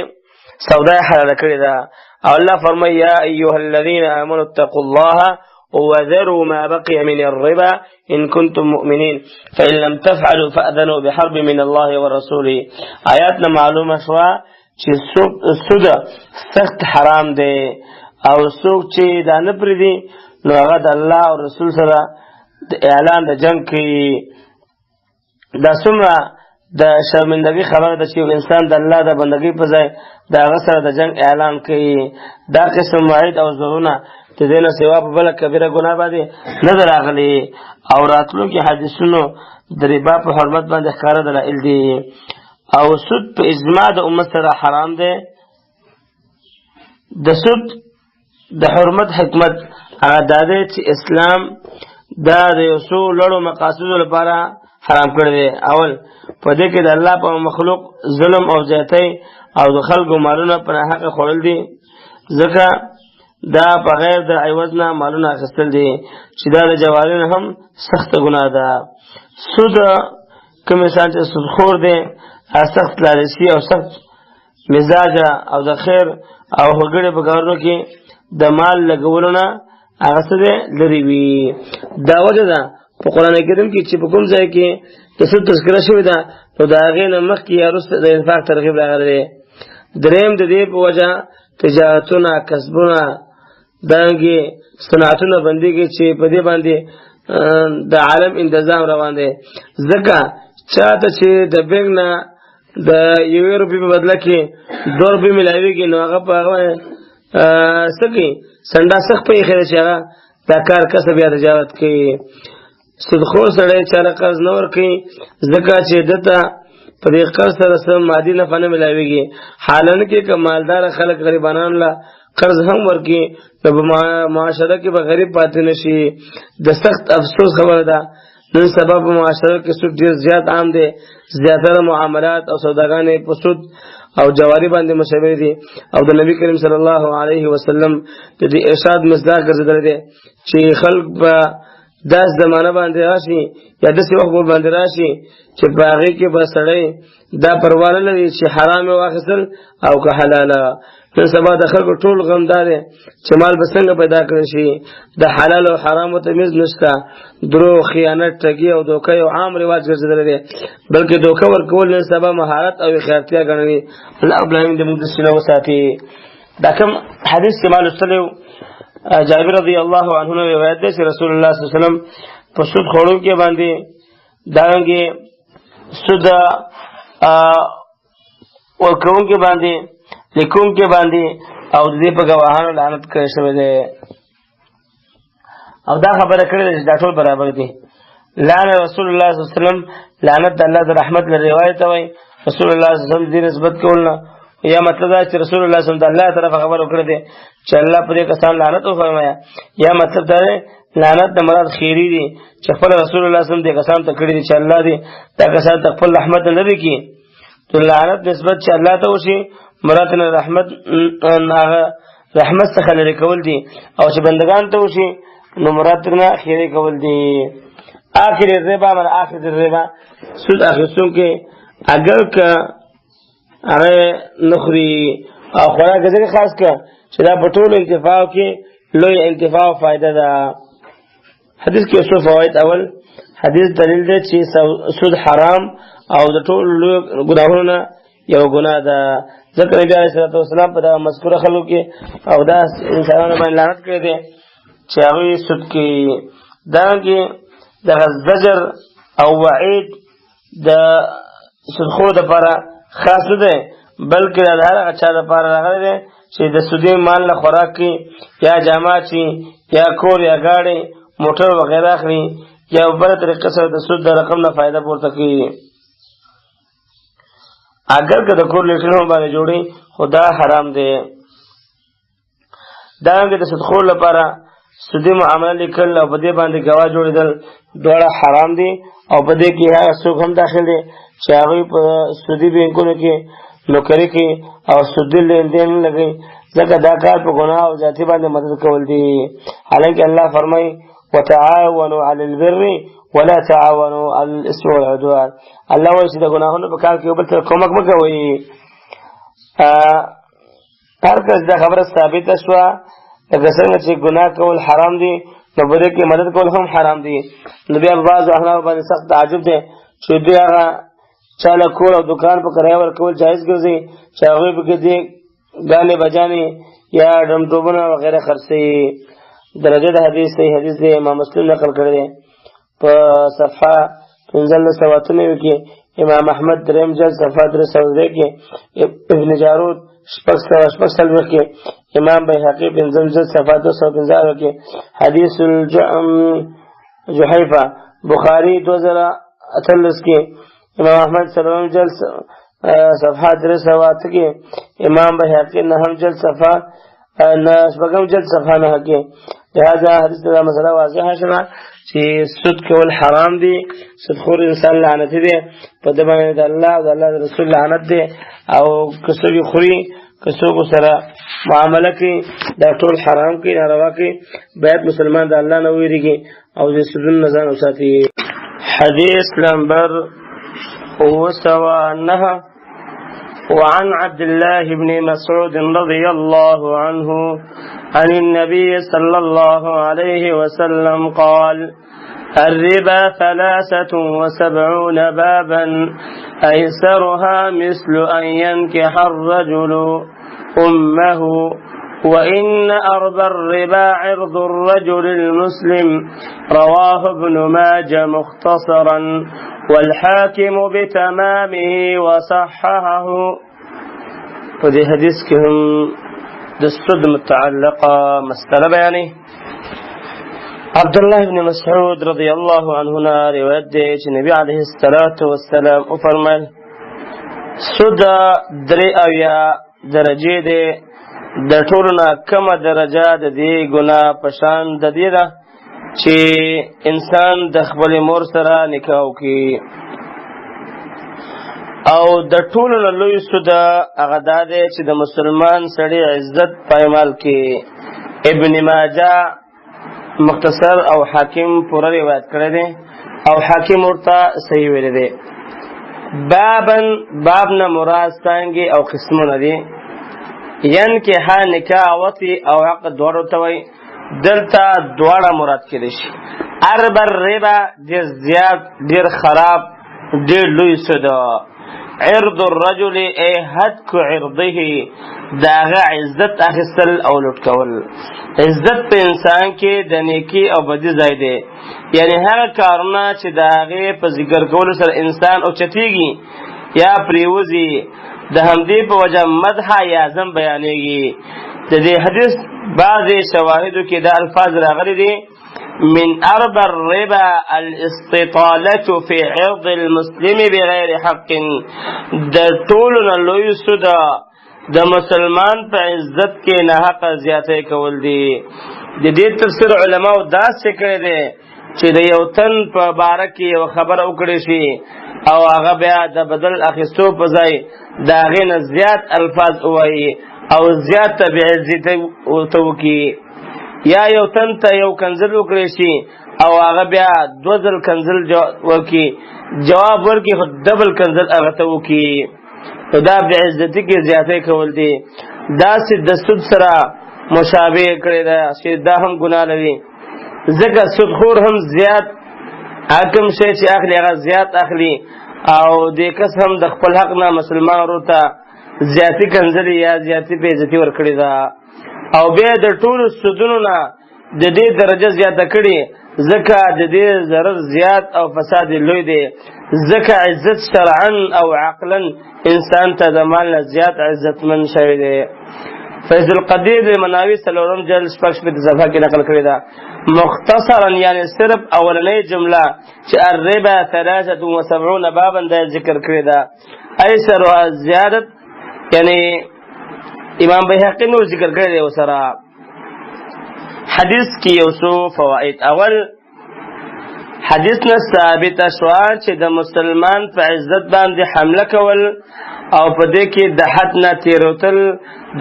سودا حلال کړی ده. او الله فرمایي یا ایها الذين امنوا اتقوا الله وذروا ما بقي من الربا إن كنتم مؤمنين فإن لم تفعلوا فأذنوا بحرب من الله ورسوله. آیاتنا معلومه شوا چې سود سخت حرام دی او څوک چې دا نه پرېږدي نو هغه د الله او رسول سره د اعلان د جنګ کوي. دا څومره د شرمندګۍ خبره ده چې یو انسان د الله د بندګۍ په ځای د هغه سره د جنګ اعلان کوي. دا قسم وعید او زورونه د دې نه سوا په بله کبیره ګناه باندې نه ده راغلي او راتلونکي حدیثونو د ربا په حرمت باندې ښکاره دلایل دي. او سود په اجماع د امت سره حرام دی. د سود د حرمت حکمت هغه دا دی چې اسلام دا د یو څو لړو مقاصدو لپاره حرام کړی دی. اول په دې کې د الله په مخلوق ظلم او زیاتی او د خلکو مالونه په ناحقه خوړل دي، ځکه دا بغیر د عوض نه مالونه اخیستل دي چې دا د جواري نه هم سخته ګناه ده. سود کوم انسان چې سودخور دی سخت لالچي او سخت مزاجه او د خیر او هوګړې په کارونو کې د مال لګولو نه هغه څه دی لرې وي. دا وجه ده په قرآن کریم کې چې په کوم ځای کې د سود تذکره شوې ده نو د هغې نه مخکې یا وروسته د انفاق ترغیب راغلی دی. دریم د دې په وجه تجارتونه کسبونه دانګې صنعتونه بندېږي چې په دې باندې د عالم انتظام روان دی. ځکه چاته چې د بینک نه د 1 روپۍ په بدله کې 2 روپۍ ملاوېږي نو هغه په هغه څه کوي سنډا سخت په ایښی دی چې هغه دا کار کسب یا تجارت کوي. سودخور سړی چاله قرض نه ورکوي ځکه چې ده ته په دې قرض سره څه مادي نفع نه ملاوېږي. حالانه کې که مالداره خلک غریبانو له قرض هم ورکړي نو په معاشره کې به غریب پاتې نشي. د سخت افسوس خبره ده نن سبا په معاشره کې سود ډېر زیات عام دی. زیاتره معاملات او سوداګانې په سود او جواري باندې مشهور دي او د نبی کریم صلی الله علیه وسلم د دې ارشاد مصداق ګرځېدلی دی چې خلک به داس زمانه باندې راشي یا داسې وخت باندې راشي چې په هغې کې به سړی دا پروا نه لري چې حرام یې واخیستل او که حلاله. نن سبا د خلکو ټول غم دا دی چې مال به څنګه پیدا کړی شي. د حلال او حرامو تمیز نشته. دروغ، خیانت، ټګي او دوکه یو عام رواج ګرځېدلی دی بلکې دوکه ورکول نن سبا مهارت او هوښیارتیا ګڼوي. الله رب العالمین زموږ د سینه وساتي. دا کوم حدیث کې ما لوستلی و جابر رضی الله عنه نه روایت دی چې رسول الله صلی الله علیه وسلم په سود خوړونکي باندې دارنګې سود ورکوونکي باندې لیکونکي باندې او د دې په ګواهانو لعنت کړی شوی دی. او دا خبره کړې ده چې دا ټول برابر دي. لعن رسول الله صلی الله علیه وسلم لعنت د الله د رحمت له روایت وایي رسول الله صلی الله علیه وسلم دې نسبت کول نه یا مطلب دا چې رسول الله صلی الله علیه وسلم د الله طرف خبر وکړه دي چې الله په دې کسان لعنت وفرمایا یا مطلب دا دی لعنت د مراد خیری دي چې خپل رسول الله صلی الله علیه وسلم دې کسان ته کړی دي چې الله دې دا کسان ته خپل رحمت نه لري کی. تو لعنت نسبت چې الله ته وشي مراد نه رحمت هغه رحمت څخه لري کول دي او چې بندگان ته وشي نو مراد نه خیری کول دي. آخر الربا من آخر الربا سود اخیستون کې اگر که هغه نخري او خوراک ځکه خاص که چې دا په ټولو انتفاع کې لوی انتفاع او فایده ده. حدیث کې څو فواید. اول حدیث دلیل دی چې سود حرام او د ټول ګناهونو یو ګناه ده. ځکه نبی علیه الصلاة والسلام په دغه مذکوره خلکو کې او دا انسانانو باندې لعنت کړی دی چې هغوی سود کوي. دارنګې دغه زجر او وعید د سودخور دپاره خاص نه دی، بلکې د هر هغه چا دپاره راغلی دی چې د سودي مال له خوراک کوي، یا جامه اچوي، یا کور یا ګاډی موټر وغیره اخلي، یا بله طریقه سره د سود د رقم نه فایده پورته کوي. اگر که د کور لیټرین هم باندې جوړي خو دا حرام دی. دارنګې د سودخور لپاره سودي معامله لیکل او په دې باندې ګواه جوړېدل دواړه حرام دي، او په دې کې هغه څوک هم داخل دي چې هغوی په سودي بینکونو کې نوکري کوي او سودي لین نه لګوي، ځکه دا کار په ګناه او ذاتي باندې مدد کول دي. حالانکه الله فرمایي وتعاونوا على البر ولا تعاونوا على الاثم والعدوان. الله وایي چې د ګناهونو په کار کې یو بل ته کومک مه کوئ. هر کس دا خبره ثابته شوه لکه څنګه چې ګناه کول حرام دي نو په دې کې مدد کول هم حرام دي. نو بیا بعضو احنافو باندې سخت تعجب دی چې دوی هغه چا له کور او دکان په کرایه ورکول جایز ګرځي چې هغوی پکې دې ګانې بجانې یا ډمټوبونه وغیره خرڅوي. درجه د حدیث صحیح حدیث دی، امام مسلم نقل کړی دی په صفحه 1598 کې، امام احمد دریم جلد صفحه 302 کې، ابن جارود 640 کې، امام بیهقی پنځم جلد صفحه 215 کې، حدیث الجحیفه بخاری 2018 کې، امام احمد څلورم جلد صفحه 308 کې، امام بیهقی نهم جلد صفحه شپږم جلد صفحه 9 کې. لہذا حدیث دا مسله واضحه شوه چې سود کول حرام دي، سودخور انسان لعنتي دی، په دې باندې د الله او د الله د رسول لعنت دی. او که څوک خوري که څوک سره معامله کوي دا ټول حرام کوي، ناروا کوي. باید مسلمان د الله نه ویریږي او د سودونو نه ځان وساتي. حدیث نمبر 9 وعن عبد الله بن مسعود رضي الله عنه عن النبي صلى الله عليه وسلم قال الربا 73 بابا أيسرها مثل أن ينكح الرجل أمه وإن أربى الربا عرض الرجل المسلم. رواه ابن ماجه مختصرا والحاكم بتمامه وصححه. فدي حديث كهم دستود متعلقة مسألة بياني عبد الله بن مسعود رضي الله عنه روایت دی چې نبی علیه الصلاة والسلام فرمایل سود درې اویا درجې دی، د ټولو نه کمه درجه د دې ګناه په شان د دې ده چې انسان د خپلې مور سره نکاح وکړي، او د ټولو نه لوی سود هغه دا دی چې د مسلمان سړي عزت پایمال کړي. ابن ماجه مختصر او حاکم پوره روایت کړی دی او حاکم ورته صحیح ویلی دی. باب نه مراد څانګې او قسمونه دي، یعنی که ها نکاح وطی او عقد دواړو ته وایي، دلته دواړه مراد کېدی شي. اربر ربا ډېر زیات، ډېر خراب، ډېر لوی سود. عرض الرجل ای هتک عرضه، داغه عزت اخیستل او لوټ کول. عزت په انسان کې د نیکی او بدی ځای دی، یعنی هغه کارونه چې د هغې په ذکر کولو سره انسان اوچتېږي یا پریوزي، د همدې په وجه مدح یا ذم بیانېږي. د دې حدیث بعضې شواهدو کې دا الفاظ راغلي دي: من اربى الربا الاستطالة في عرض المسلم بغیر حق. د ټولو نه لوی سود د مسلمان په عزت کې ناحق زیاتی کول دي. د دې تفسیر علماو داسې کړی دی چې د یو تن په باره کې یو خبره وکړی شي او هغه بیا د بدل اخیستو په ځای د هغې نه زیات الفاظ ووایي او زیات تبعیضي ورته وکړي، یا یو تن ته یو کنزل وکړی شي او هغه بیا 2 ځل کنزل وکړي، جواب ورکړي خو ډبل کنزل هغه ته وکړي. نو دا بعزتي کې زیاتی کول دي. داسې د سود سره مشابه کړی ده چې دا هم ګناه لري، ځکه سودخور هم زیات حاکم شی چې اخلي هغه زیات اخلي او دې کس هم د خپل حق نه مسلمان ورور ته زیاتی کنځلې یا زیاتی په عزتي ورکړې ده او بیا د ټولو سودونو نه د دې درجه زیاته کړي ځکه د دې ضرر زیات او فساد لوی دی ځکه عزت شرعا او عقلا انسان ته د مال نه زیات عزتمن شوی دی. فیض القدیر د مناوي څلورم جلد شپږ شپېته صفحه کې نقل کړې ده. مختصرا یعنی صرف اولنۍ جمله چې الربا 73 بابا دا ذکر کړې ده. ایسرها زیادت یعنی امام بیهقی نور ذکر کړی دی وسره. حدیث کې یو څو فواید. اول حدیث نه ثابت شوه چې د مسلمان په عزت باندې حمله کول او په دې کې د حد نه تیروتل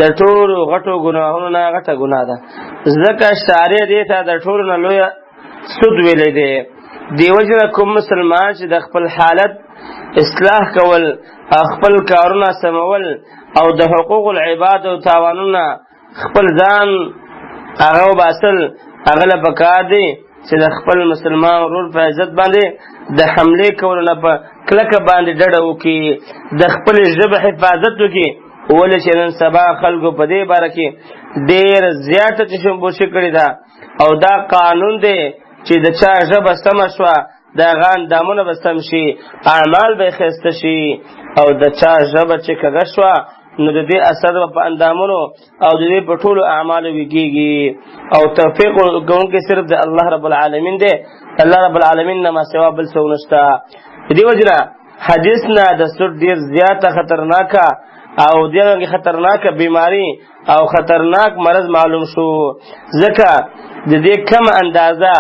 د ټولو غټو ګناهونو نه غټه ګناه ده ځکه شارع دې ته د ټولو نه لوی سود ویلی دی. دې وجه نه کوم مسلمان چې د خپل حالت اصلاح کول خپل کارونه سمول او د حقوق العباد او تاوانونه خپل ځان هغه وباسل هغه له پکار دی چې د خپل مسلمان ورور په عزت باندې د حملې کولو نه په کلکه باندې ډډه وکړي د خپل ژبې حفاظت وکړي ولې چې نن سبا خلکو په دې باره کې ډېر زیاته چشمبوشي کړې ده او دا قانون دی چې د چا ژبه سمه شوه د هغه اندامونه به سم شي اعمال به یې ښایسته شي او د چا ژبه چې کږه شوه نو د دې اثر په اندامونو او د دې په ټولو اعمالو وکېږي او توفیق کوونکی صرف د الله رب العالمین دی. الله رب العالمین نه ما سوا بل څوک نشته. د دې وجې نه حدیث نه د سود ډېر زیاته خطرناکه او دغه خطرناکه بیماری او خطرناک مرض معلوم شو ځکه د دې کم اندازه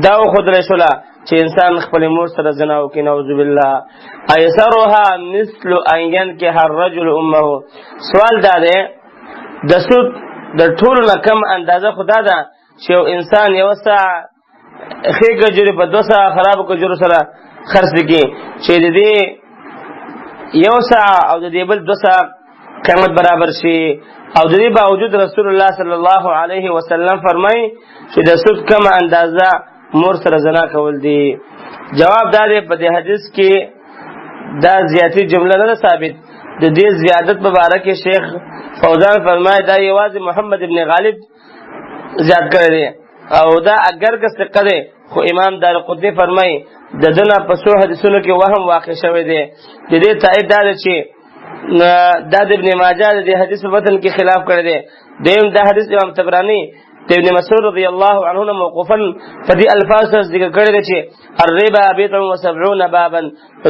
دا وښودلی شوله چې انسان خپل مور سره زنا وکړي نعوذ بالله. ایسرها مثل ان ينكح الرجل امه. سوال دا دی د سود د ټولو نه کم اندازه خو دا ده چې یو انسان یوه ساعه ښې کجورې په 2 ساعه خرابو کجورو سره خرڅ کړي چې د دې یو ساعه او د دې بل 2 ساعه قیمت برابر شي او د دې باوجود رسول الله صلی الله علیه وسلم فرمایي چې د سود کم اندازه مور سره زنا کول دي. جواب دا دی په دې حدیث کې دا زیاتی جمله نه ثابت. د دې زیادت په باره کې شیخ فوزان فرمایي دا یوازې محمد ابن غالب زیات کړی دی او دا اگر که ثقه دی خو امام دارقطني فرمایي د ده نه په څو حدیثونو کې وهم واقع شوی دی. د دې تایید دا دی چې دا د ابن ماجه د دې حدیث په متن کې خلاف کړی دی. دویم دا حدیث امام طبراني د ابن مسعود رضی الله عنه موقوفا په دې الفاظ سره ذکر کړی دی چې الربا 70 بابا.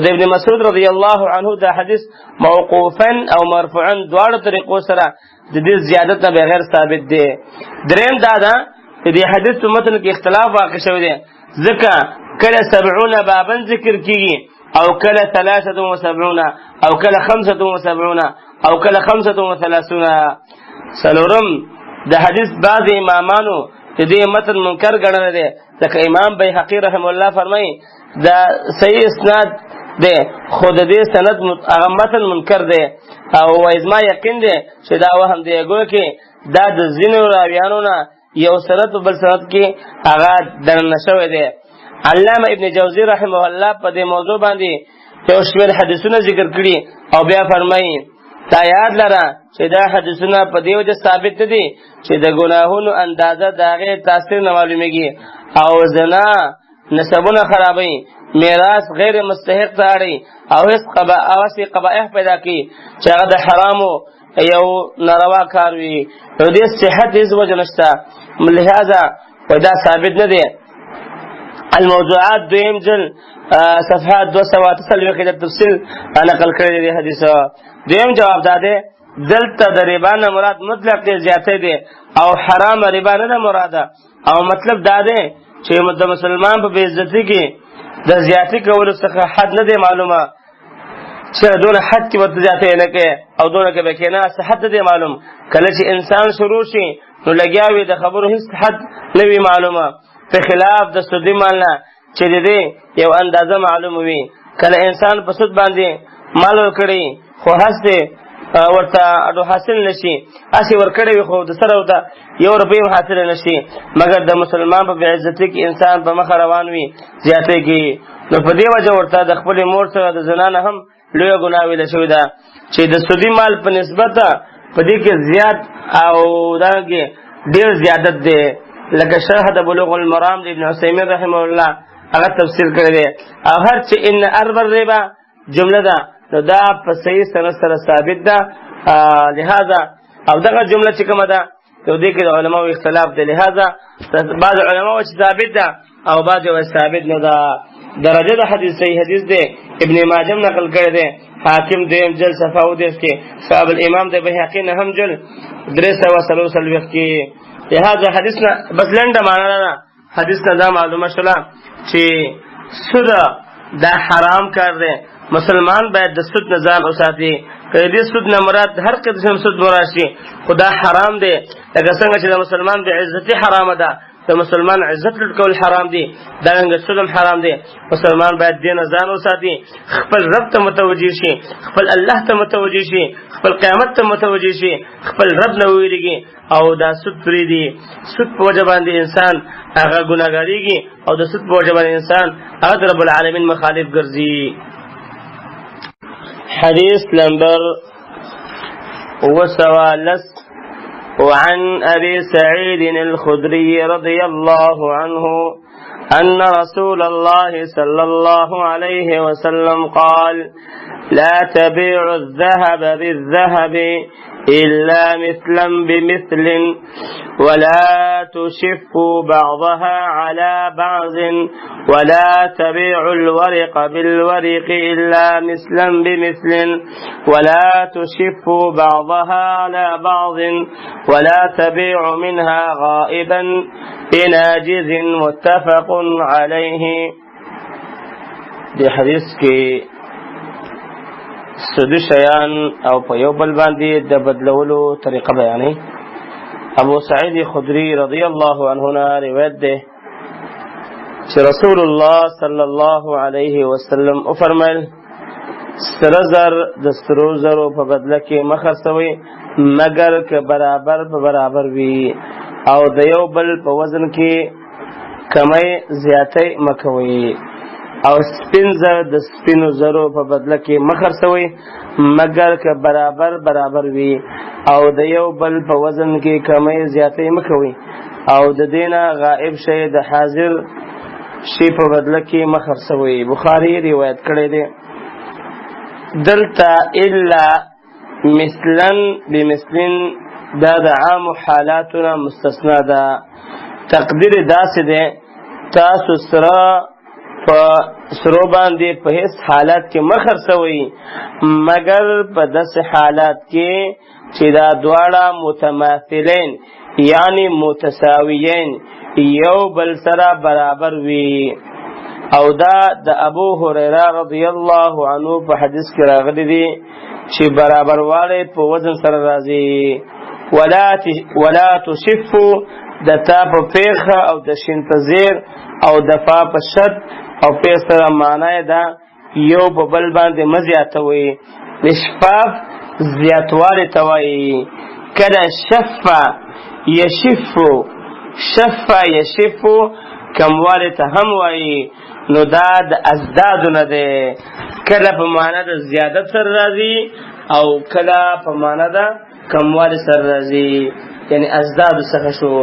د ابن مسعود رضی الله عنه دا حدیث موقوفا او مرفوعا دواړو طریقو سره د دې زیادت نه بغیر ثابت دی. دریم دا ده د دې حدیث په متن کې اختلاف واقع شوی دی ځکه کله 70 بابا ذکر کیږي او کله 73 او کله 75 او کله 35. څلورم د حدیث بعض امامانو د دې متن منکر ګڼلی دی ځکه امام بیهقي رحم الله فرمایي دا صحیح اسناد دی خو د دې سند هغه متن منکر دی او زما یقین دی چې دا وهم دی ګویا کې دا د ځینو راویانو نه یو سند په بل سند کې هغه دننه شوی دی. علامه ابن جوزی رحمه الله په دې موضوع باندې یو شمېر حدیثونه ذکر کړي او بیا فرمایي تا یاد لره چې دا حدیثونه په دې وجه ثابت نه دي چې د ګناهونو اندازه د هغې تاثیر نه معلومیږي او زنا نسبونه خرابوي میراث غیر مستحق ته اړوي او هسې قبایح پیدا کوي چې هغه د حرامو یو ناروا کار وي نو دې صحت هېڅ وجه نشته لهذا دا ثابت نه دی. الموضوعات دویم جلد صفحه 248 کې د تفصیل نقل کړی دی حدیث. دویم جواب دا دی دلته د ربا نه مراد مطلق زیاتی دی او حرام ربا نه ده مراده او مطلب دا دی چې د مسلمان په بېعزتي کې د زیاتی کولو څخه حد نه دی معلومه چې دونه حد کې ورته زیاتی نه کوي او دونه کې به کې نه حد نه دی معلوم. کله چې انسان شروع شي نو لګیا وي د خبرو هېڅ حد نه وي معلومه په خلاف د سودي مال نه چې د دې یو اندازه معلوم وي. کله انسان په سود باندې مال ورکړي خو هسې ورته اډو حاصل نشي اسی ورکړی وي خو د سره د یو روپۍ حاصل نشي مګر د مسلمان په عزت کې انسان په مخ روان وي زیاتې کې نو په دې وجه ورته د خپل مور سره د زنا نه هم لویه ګناه ویل شوې ده چې د سودي مال په نسبت په دې کې زیات او دغه ډېر زیادت دی لکه شرح د بلوغ المرام د ابن عثیمین رحمه الله هغه تفسیر کړی دی او هر چې ان ارب الربا جمله ده نو دا په صحیح سند سره ثابت ده لہذا او دغه جمله چې کومه ده نو دې کې د علماو اختلاف دی لہذا بعض علماو چې ثابت ده او بعض یې ثابت نه ده درجه د حدیث صحیح حدیث دی ابن ماجه نقل کړی دی حاکم دویم جل صفحه 29 کې صاحب الامام د بهقي نه هم جل 343 کې لہذا حدیث نه بس لنډه معنا نه حدیث نه دا معلومه شوه چې سود دا حرام کار دی مسلمان باید د سود نه ځان وساتي که دې سود نه مراد هر قسم سود مراد شي خدا حرام دی لکه څنګه چې د مسلمان به عزت حرام ده د مسلمان عزت لټول حرام دي دا څنګه سود حرام دي مسلمان باید دې نه ځان وساتي خپل رب ته متوجي شي خپل الله ته متوجي شي خپل قیامت ته متوجي شي خپل رب نه ویریږي او دا سود پری دي سود په وجه باندې انسان هغه ګناګاریږي او د سود په وجه باندې انسان هغه رب العالمین مخالف ګرځي حديث نمبر وسوالس وعن أبي سعيد الخدري رضي الله عنه أن رسول الله صلى الله عليه وسلم قال لا تبيعوا الذهب بالذهب إلا مثلا بمثل ولا تشفوا بعضها على بعض ولا تبيعوا الورق بالورق إلا مثلا بمثل ولا تشفوا بعضها على بعض ولا تبيعوا منها غائبا بناجز متفق عليه دي حديث کی سودی شیان او په یو بل باندې د بدلولو طریقه بیانې ابو سعید خدری رضی الله عنه روایت ده چې رسول الله صلی الله علیه وسلم او فرمایل سرزر د سروزرو په بدله کې مخرڅوي مگر که برابر په برابر وي او د یو بل په وزن کې کمی زیاتې مکوي او سپین زر د سپینو زرو په بدله کې مخرڅوي مگر که برابر وي او د یو بل په وزن کې کمی زیاتې مکوي او د دینه غائب شي د حاضر شي په بدله کې مخرڅوي بخاری روایت کړی دی دلته الا مثلا بمثلن دا د عام حالاتنا مستثنا ده تقدیر داسې ده تاسو سره په سرو باندې په هیڅ حالت کې مخرڅوي مگر په داسې حالات کې چې دا دواړه متماثلین یعنی متساویین یو بل سره برابر وي او دا د ابو هريره رضی الله عنه په حدیث کې راغلی دی چې برابر والے په وزن سره راځي ولا تشفوا د تا په پیخه او د شین په زیر او د فا په شد او په سره معنی دا یو په بل باندې مزیاتوي اشفاف زیاتواله توي کله شفا یشفو کمواله ته هم وایي نو دا د ازداد نه ده کله په معنا د زیادت سره راځي او کله په معنا د کمواله سره راځي یعنی ازداد څخه شو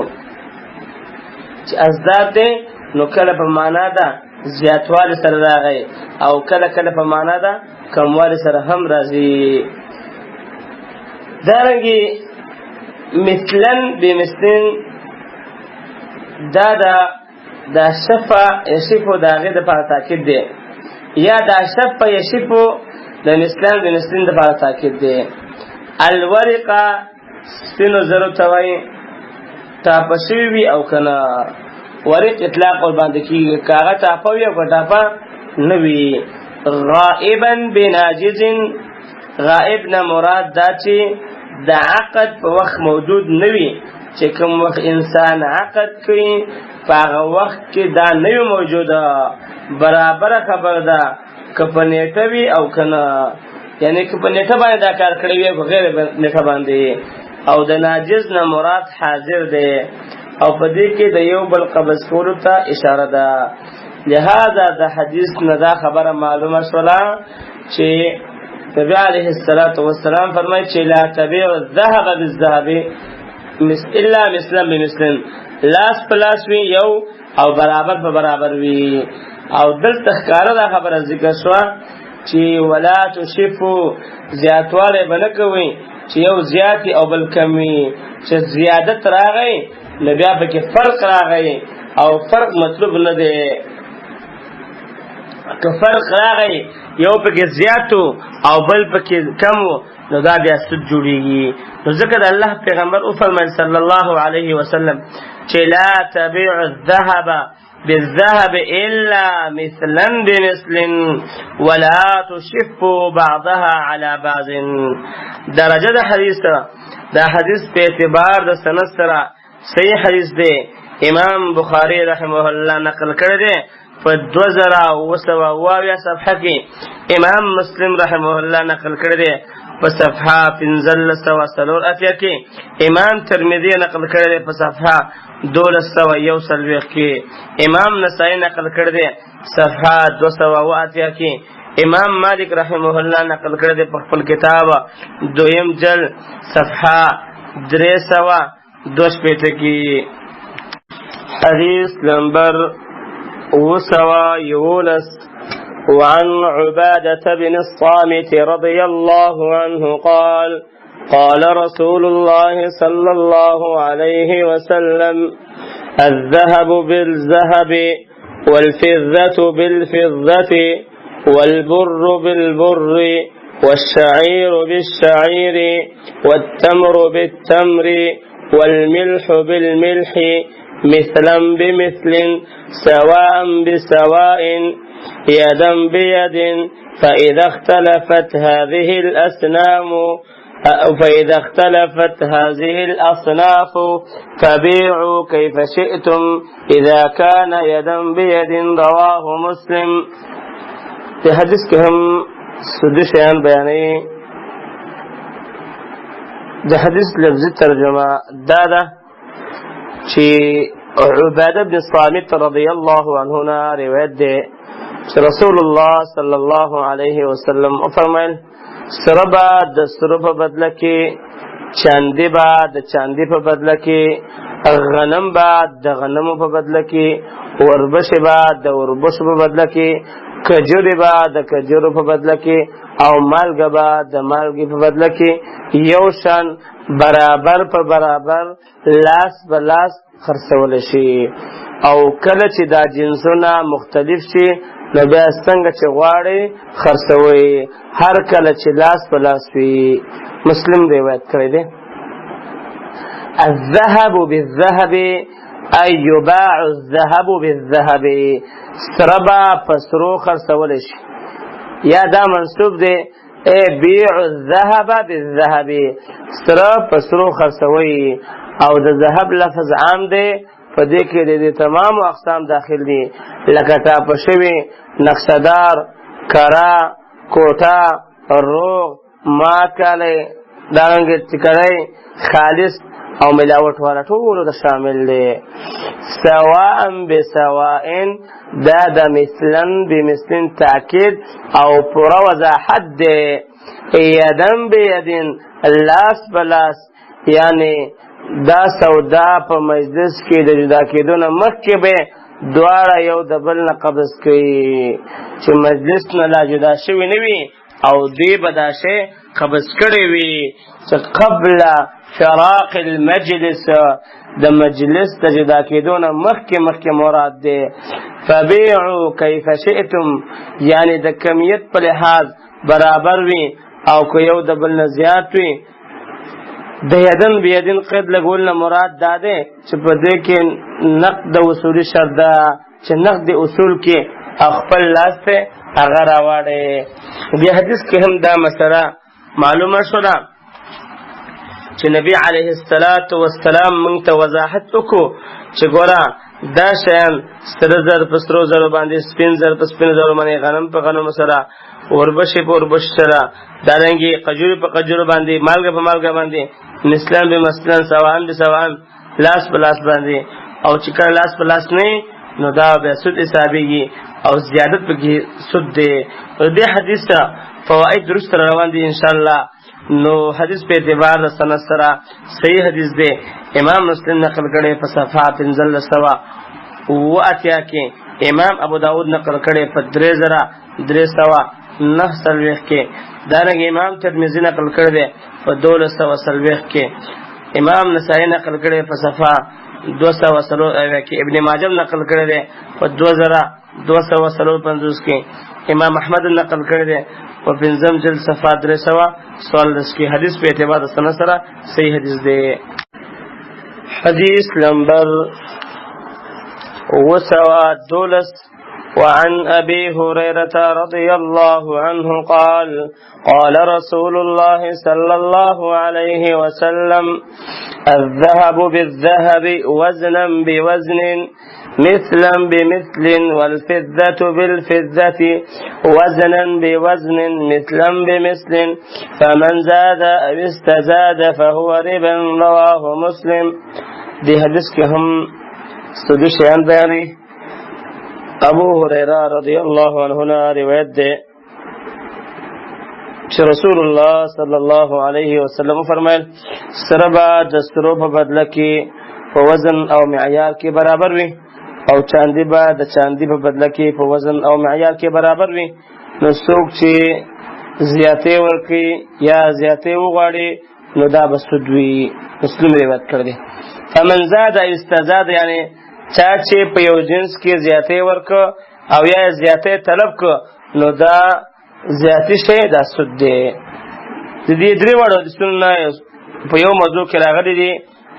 چې ازداد ده نو کله په معنا د زیاتواله سره راغی او کله په معنا د کمواله سره هم راځي دارنګي مثلن بمثلن دا شفا یشفو دا غیر د پاره تاکید دی یا دا شفا یشفو د مثلن بمثلن د پاره تاکید دی الورقه سپینو زرو توي تاپشوی او کنا ورق اطلاق ور باندې کیږي کاغه تاپوي او ټاپا نوي غائبا بناجز غائب نه مراد دا چې د عقد په وخت موجود نوي چې کوم وخت انسان عقد کوي په هغه وخت کې دا نوي موجوده برابر خبر ده کپنیټوي او کنه یعنی که په نیټه باندې دا کار کړی وي په غیر نیټه باندې. او د ناجز نه مراد حاضر دی او په دې کې د یو بل قبض کولو ته اشاره ده. لہذا د حدیث نه دا خبره معلومه شوله چې نبی علیه السلام فرمایي چې لا تبيع الذهب بالذهب الا مثلا بمثل، لاس په لاس وي یو او برابر په برابر وي. او دلته ښکاره دا خبره ذکر شوه چې ولا تشفوا، زیاتوالی به نه کوئ چې یو زیاتی او بل کم وي. چې زیادت راغی نو بیا پکې فرق راغی او فرق مطلوب نه دی. که فرق راغی یو پکې زیاتو او بل پکې کم نو دا بیا سود جوړیږي. نو ځکه د الله پیغمبر وفرمایل صلی الله علیه وسلم چې لا تبيع الذهب بالذهب الا مثلا بمثل ولا تشفوا بعضها على بعض. درجه د حدیث دا حدیث په اعتبار د سند سره صحیح حدیث دی. امام بخاری رحمه الله نقل کړی دی په 2700 صفحه کې. امام مسلم رحمه الله نقل کړی دی په صفحه 1504 کې. امام ترمذی نقل کړی دی په صفحه 1201 کې. امام نسائی نقل کړی دی صفحه 208 کې. امام مالک رحمه الله نقل کړی دی په خپل کتاب دویم جلد صفحه 362 کې. حدیث نمبر 211 وعن عبادة بن الصامت رضي الله عنه قال قال رسول الله صلى الله عليه وسلم الذهب بالذهب والفضة بالفضة والبر بالبر والشعير بالشعير والتمر بالتمر والملح بالملح مثلا بمثل سواء بسواء يدا بيد فإذا اختلفت هذه الأصناف فبيعوا كيف شئتم إذا كان يدا بيد. رواه مسلم. في حدیث کې هم سود شیان بیانوي. د حدیث لفظي ترجمه دا ده چې عباده بن صامت رضی الله عنه نه روایت ده چې رسول الله صلی الله علیه وسلم فرمایل سره به د سره په بدله کې، چاندي به د چاندي په بدله کې، غنم به د غنمو په بدله کې، وربشې به د وربشو په بدله کې، کجورې به د کجورو په بدله کې، او مالګه به د مالګې په بدله کې یو شان برابر په برابر لاس به لاس خرڅول شي. او کله چې دا جنسونه مختلف شي نو بیا څنګه چې غواړي خرڅوي، هر کله چې لاس په لاس وي. مسلم روایت کړی دی. الذهب بالذهب أي يباع الذهب بالذهب، سربا پسرو خرڅول شي. یا دا منصوب دی بيع الذهب بالذهب، سره پسرو خرڅوي. او د ذهب لفظ عام دی، په دې کې د تمام اقسام داخل دي، لکه ټاپه شوي، نقشدار، کرا، کوټه، روغ، مات کالی، دارنګه ټیکړی، خالص او ملاوټ والا ټول د شامل دي. سواء بسواء دا د مثلا بمثل تاکید او پورا وضاحت دی. یدن بیدن، لاس بلاس، یعنی دا سودا په مجلس کې د جدا کېدو نه مخکې به دواړه یو د بل نه قبض کوي، چې مجلس نه لا جدا شوي نه وي او دوی به دا شی قبض کړی وي چې قبل فراق المجلس، د مجلس د جدا کېدو نه مخکې مراد دی. فبيعوا كيف شئتم، یعنی د کمیت په لحاظ برابر وي او که یو د بل نه زیات وي. د یدن بیدن قید لګول نه مراد دا دی چې په دې کې نقد د اصولي شرط ده چې نقد اصول کې خپل لاس ته هغه راوړي. بیا حدیث کې هم دا مسله معلومه شوه چې نبی علیه السلام موږ ته وضاحت وکړو چې ګوره دا شیان سره زر په سرو زرو باندې، سپین زر په سپینو زرو باندې، غنم په غنمو سره، وربشې په وربشې سره، دارنګې قجورې په قجورو باندې، مالګه په مالګه باندې، مثلا به مثلا سواهن به سواهن، لاس په لاس باندې. او چې کله لاس په لاس نه نو دا بیا سود حسابېږي او زیادت پکې سود دی. دې حدیث ته فواید درست روان دي انشاءالله. نو حدیث په اعتبار د سند سره صحیح حدیث دی. امام مسلم نقل کړی په صفحه 1580 کې، امام ابو داود نقل کړی په 3349 کې، دارنګه امام ترمذی نقل کړی دی په 1240 کې، امام نسائی نقل کړی په صفحه 240 کې، ابن ماجه نقل کړی دی په 2255 کې، امام احمد نقل کړی دی په 5 جلد صفحه 314 کې. حدیث په اعتبار د سند سره صحیح حدیث دی. حدیث نمبر 212 وعن أبي هريرة رضي الله عنه قال قال رسول الله صلى الله عليه وسلم الذهب بالذهب وزنا بوزن مثلا بمثل والفضة بالفضة وزنا بوزن مثلا بمثل فمن زاد أو استزاد فهو ربا. رواه مسلم. دي حدیث کے ہم سدو شیان بیانی. ابو هريره رضی اللہ عنہ نے روایت دے کہ رسول اللہ صلی اللہ علیہ وسلم فرمائے سربا دسترو په بدله کې په وزن او معیار کې برابر وي، او چاندی با د چاندی په بدله کې په وزن او معیار کې برابر وي. نو څوک چې زیاتې ورکړي یا زیاتې وغواړي نو دا به سود وي. مسلم روایت کړی. فمن زاد استزاد یعنی چا چې په یو جنس کې زیاتې ورکړه او یا زیاتې طلب کړه نو دا زیاتې شی دا سود دی. د دې درې واړو حدیثونو نه په یو موضوع کې راغلي دي.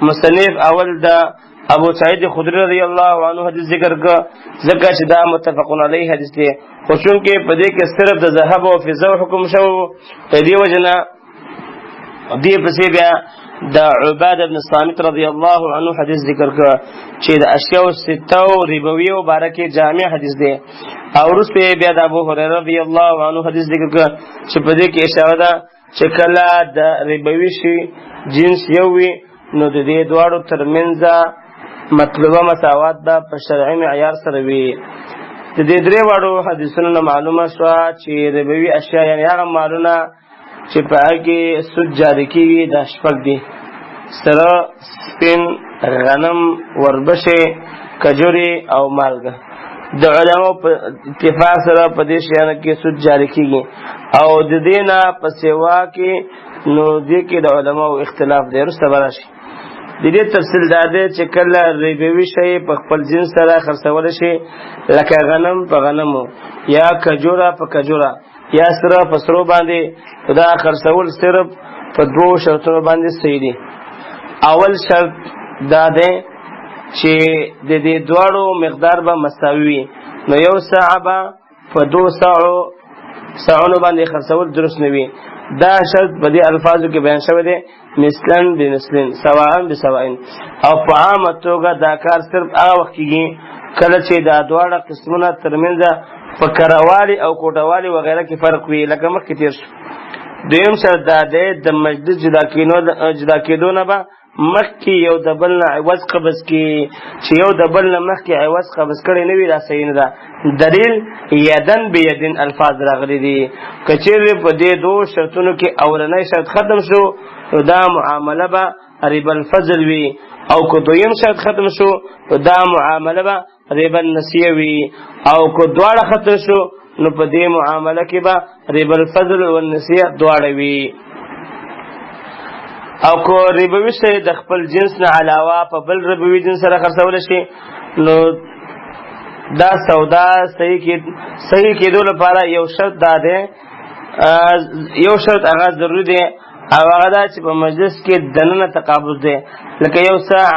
مصنف اول د ابو سعید خدری رضی الله عنه حدیث ذکر کړ ځکه چې دا متفقون علیه حدیث دی، خو چونکې په دې کې صرف د ذهب او فضه حکم شو، په دې وجه نه دې پسې بیا د عباده بن صامت رضی الله عنه حدیث ذکر کړ چې د اشیاء سته او ربوی او بارکه جامع حدیث دی. او وروسته بیا د ابو هريره رضی الله عنه حدیث ذکر کړ چې په دې کې اشاره ده چې کله د ربوی شي جنس یو وي نو د دې دواړو ترمنځ مطلوبه مساوات به په شرعي معیار سره وي. د دې درې واړو حدیثونو معلومه شوه چې ربوی اشیاء یعنی هغه مالونه چې په هغه کې سود جاری کېږي دا شپږ دي: سره، سپین، غنم، وربشې، کجورې او مالګه. د علماء په اتفاق سره په دې شیانو کې سود جاری کېږي. او د دې نه په سوا کې نو دې کې د علماء اختلاف دی. وروسته به راشي. د دې تفصیل دا دی چې کله ربوي شی په خپل جنس سره خرڅولی شي لکه غنم په غنمو یا کجوره په کجوره یا سره په سرو باندې دا خرڅول صرف په دوه شرطونو باندې صحیح دي. اول شرط دا دی چې د دې دواړو مقدار به مساوي وي. نو یو ساعه به په 2 ساعونو باندې خرڅول درست نه وي. دا شرط په دې الفاظو کې بیان شوی دی: مثلا بمثلن، سواء بسواء. او په عامه توګه دا کار صرف هغه وخت کېږي کله چې دا دواړه قسمونه ترمنځ په کراوالي او کوټوالي وغیره کې فرق وي، لکه مخکې تیر شو. دویم شرط دا دی د مجلس جدا کېدو نه به مخکې یو د بل نه عوض قبض کړي. چې یو د بل نه مخکې عوض قبض کړی نه وي دا صحیح نه ده. دلیل یدن بیدن الفاظ راغلي دي. که چېرې په دې دوه شرطونو کې اولنی شرط ختم شو نو دا معامله به ربا الفضل وي، او که دویم شرط ختم شو نو دا معامله به ربا النسیه وي، او که دواړه ختم شو نو په دې معامله کې به ربا الفضل او النسیه دواړه وي. او که ربوي شی د خپل جنس نه علاوه په بل ربوي جنس سره خرڅول شي نو دا سودا صحیح کېدو لپاره یو شرط دا دی، یو شرط هغه ضروري دی او هغه دا چې په مجلس کې دننه تقابض دی. لکه یو ساع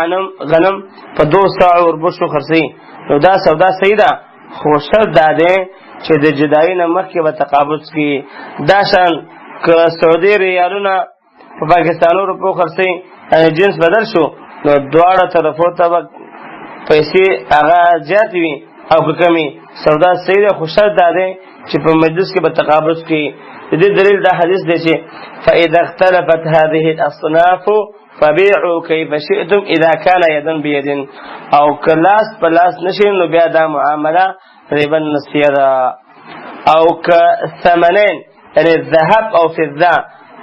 غنم په 2 ساع وربشو خرڅي نو دا سودا صحیح ده، خو شرط دا دی چې د جدایي نه مخکې به تقابض کړي. دا شان که سعودي ریالونه په پاکستانو روپو خرڅي جنس بدل شو نو دواړه طرفو ته به پیسې هغه زیات وي، او کمی سودا صحیح ده خو شرط دا دی چې په مجلس کې به تقابض کې دې دلیل دا حدیث دی چې فاذا اختلفت هذه الاصناف فبيعوا كيف شئتم اذا كان يدا بيد او کلاس پلاس نشي نو بیا دا معامله ربا النسیه ده او که ثمنین یعنی ذهب او فضه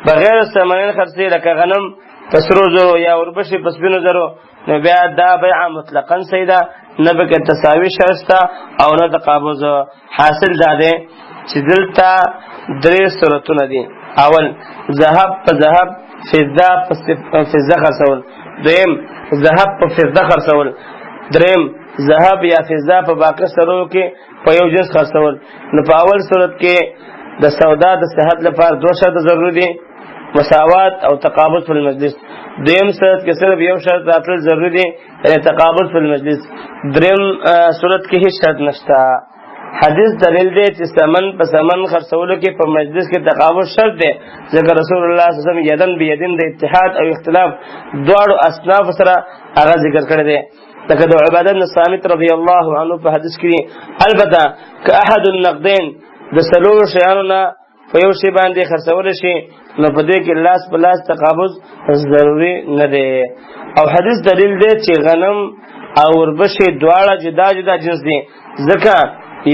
بغیر ثمنین خرڅي لکه غنم پسرو زرو یا وربشي پسبینو زرو نو بیا دا بیع مطلقاً سیده نه به تساوی شرسته او نه تقابض حاصل ده چې دلته درې صورتونه دي اول ذهب په ذهب فضه په فضه خرڅول دویم ذهب په فضه خرڅول دریم ذهب یا فضه په باقی سرو کې په یو جنس خرڅول نو په اول صورت کې د سودا د صحت لپاره دوه شرط ضروري دي مساوات او تقابض په المجلس دویم صورت کې صرف یو شرط راتل ضروري دي یعنی تقابض په المجلس دریم صورت کې هیڅ شرط نشته حدیث دلیل دی چې ثمن په ثمن خرڅولو کې په مجلس کې تقابض شرط دی ځکه رسول الله صلی الله علیه وسلم یدن بیدن د اتحاد او اختلاف دواړو اصناف سره هغه ذکر کړی دی لکه د عباده بن صامت رضی الله عنه په حدیث کې البته که احد النقدین د سلور شیانو نه په یو شی باندې خرڅول شي نو په دې کې لاس په لاس تقابض ضروري نه دی او حدیث دلیل دی چې غنم او وربشي دواړه جدا جدا جنس دي ځکه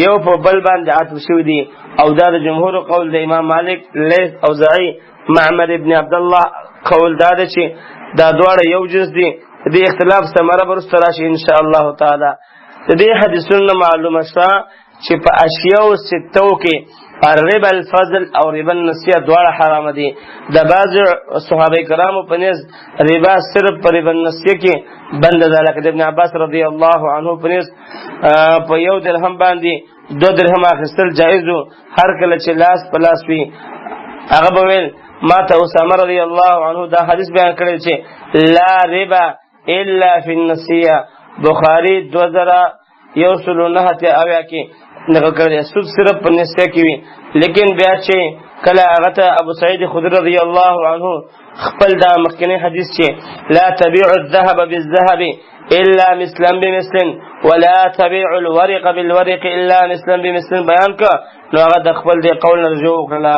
یو په بل باندې عطف شوی دي او دا د جمهور قول د امام مالک لیث اوزاعي معمر ابن عبد الله قول دا دی چې دا دواړه یو جنس دي دې اختلاف ثمره برسته راشي ان شاء الله تعالی د دې حدیثونو معلومه شوه چې په اشیاء ستو کې ربا الفضل او ربا النسیه دواړه حرام دي د بعض صحابه کرامو په نس ربا صرف په ربا النسیه کې بند ده لکه ابن عباس رضی الله عنه په نس په یو درهم باندې 2 درهم اخیستل جایز هر کله چې لاس په لاس وي هغه به ویل ما ته اسامه رضی الله عنه دا حدیث بیان کړی چې لا ربا الا فی النسیه بخاری 2019 اویا کې نقل کړی سود صرف په نسیه کې وي لیکن بیا چې کله هغه ته ابو سعید خدری رضی الله عنه خپل دا مخکنی حدیث چې لا تبيع الذهب بالذهب الا مثلا بمثل ولا تبيع الورق بالورق الا مثلا بمثل بیان کا نو هغه د خپل دی قول رجوع کړه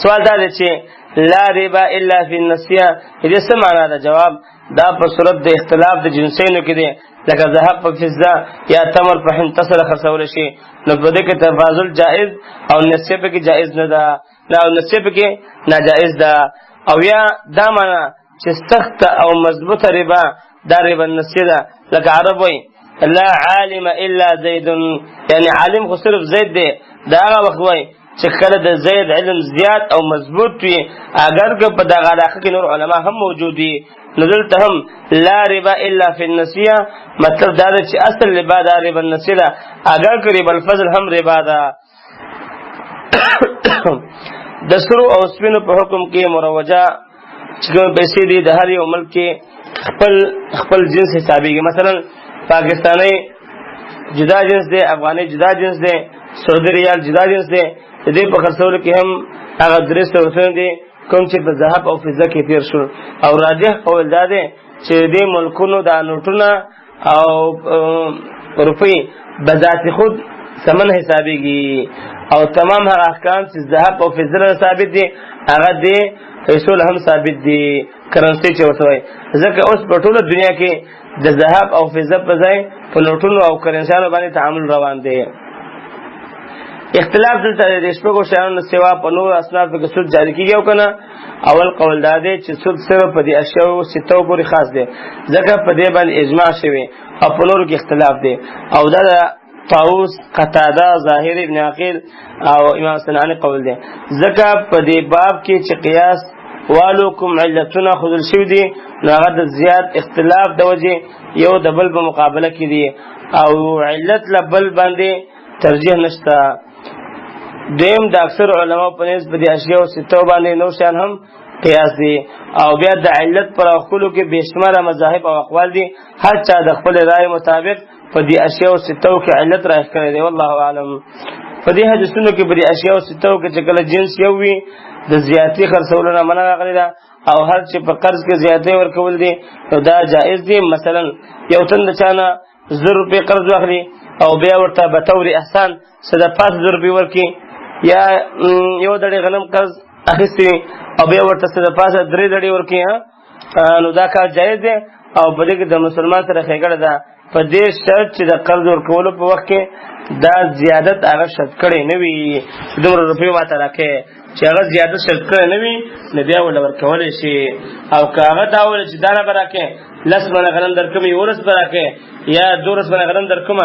سوال دا دی چې لا ربا الا فی النسیه دې څه معنا ده جواب دا په صورت د اختلاف د جنسینو کې دی لکه ذهب په فضه یا تمر په حنطه سره خرڅول شي نو په دې کې تفاضل جائز او نسیه په کې جائز نه ده او نسیه په کې ناجائز ده او یا دا معنا چې سخت او مضبوطه ربا دا ربا نسیه ده لکه عرب وایي لا عالم الا زید یعنی عالم خو صرف زید دی دا هغه وخت وایي چې کله د زید علم زیات او مضبوط وي اگر که په دغه علاقه کې نور علما هم موجود دي نو دلته هم لا ربا الا فی النسیه مطلب دا دی چې اصل ربا دا ربا النسیه ده اگر که ربا الفضل هم ربا ده د سرو او سپینو په حکم کې مروجه چې کوم پیسې دي د هر یو ملک کې خپل جنس حسابېږي مثلا پاکستانی جدا جنس دی افغانی جدا جنس دی سعودي ریال جدا جنس دی د دې په خرڅولو کې هم هغه درې صورتونه دي کوم چې په ذهب او فضه کې تیر شول او راجح قول دا دی چې دې ملکونو د نوټونه او روپۍ بذات خود ثمن حسابېږي او تمام هغه احکام چې ذهب او فضه ثابت دي هغه دې پیسو له هم ثابت دي کرنسي چې ورته وایي ځکه اوس په ټوله دنیا کې د ذهب او فضه په ځای په نوټونو او کرنسیانو باندې تعامل روان دی اختلاف دلته د شپږو شیانو سوا په نور اصناف کې سود جاری کیږي او کنه اول قول دا دی چې سود صرف په دې اشیاء ستو پورې خاص دی ځکه په دې باندې اجماع شوی او په نور کې اختلاف دی او دا طاووس قتاده ظاهر ابن عقیل او امام صنعانی قول دی ځکه په دې باب کې چې قیاس والو کوم علتونه خذل شوی دي نو هغه د زیات اختلاف د وجه یو د بل په مقابله کې دي او علت لبل باندې ترجیح نشته دیم د اکثر علماء په نسبت د اشیاء او ستو باندې نو شان هم قیاس دي او بیا د علت پر خپلو کې بشماره مذاهب او اقوال دي هر چا د خپل رائے مطابق په دې اشیاء او ستو کې علت راځي کړی دی والله اعلم په دې حدیثونو کې په دې اشیاء او ستو کې چې کله جنس یو وي د زیاتی خرڅولو نه منع راغلی ده او هر چې په قرض کې زیاتی ورکول دي نو دا جائز دي مثلا یو تن د چانه زر روپۍ قرض واخلي او بیا ورته بطور احسان څه د پاس زر روپۍ ورکړي، یا یو دړۍ غنم قرض اخیستی او بیا ورته څه د پاسه 3 دړۍ ورکړي، نو دا کار جایز دی او په دې کې د مسلمان سره ښېګړه ده په دې شرط چې د قرض ورکولو په وخت کې دا زیادت هغه شرط کړی نه وي چې دومره روپۍ ماته راکړې، چې هغه زیادت شرط کړی نه وي نو بیا ورله ورکولی شي. او که هغه دا وویل چې دا نه به راکړې 10 منه غنم درکوم 11 به راکړې یا 12 منه غنم درکوم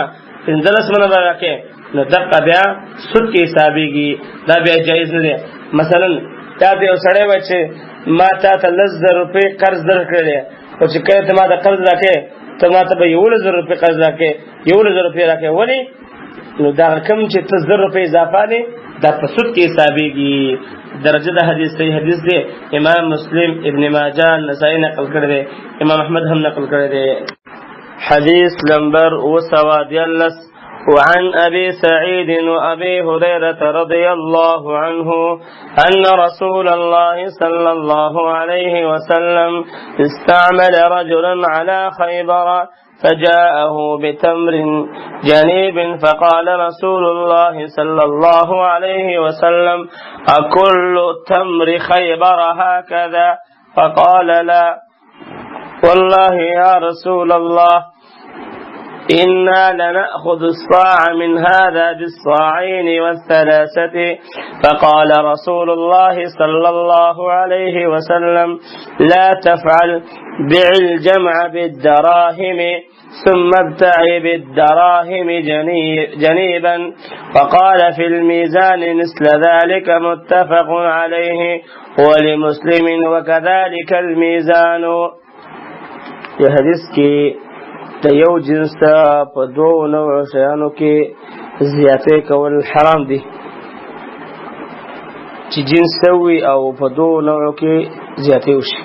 15 منه به راکړې، نو دقه بیا سود کې حسابېږي، دا بیا جایز نه دی. مثلا دا د یو سړی وایي چې ما تا ته 10,000 روپۍ قرض درکړی دی، خو چې کله ته ما ته قرض راکړې ته ما ته به 11,000 روپۍ قرض راکړې 11,000 روپۍ راکړې، ولې؟ نو دا کوم چې ته 1000 روپۍ اضافه دی دا په سود کې حسابېږي. درجه د حدیث صحیح حدیث دی، امام مسلم، ابن ماجه، نسائی نقل کړی دی، امام احمد هم نقل کړی دی. حدیث نمبر 214 وعن أبي سعيد وأبي هريرة رضي الله عنه أن رسول الله صلى الله عليه وسلم استعمل رجلا على خيبر فجاءه بتمر جنيب فقال رسول الله صلى الله عليه وسلم أكل تمر خيبر هكذا؟ فقال لا والله يا رسول الله إنا لنأخذ الصاع من هذا بالصاعين والثلاثة. فقال رسول الله صلى الله عليه وسلم لا تفعل، بع الجمع بالدراهم ثم ابتع بالدراهم جنيبا. فقال في الميزان مثل ذلك متفق عليه ولمسلم وكذلك الميزان. یہ حدیث کی د یو جنس ته په 2 نوع شیانو کې زیاتې کول حرام دي، چې جنس وي او په 2 نوعو کې زیاتې وشي.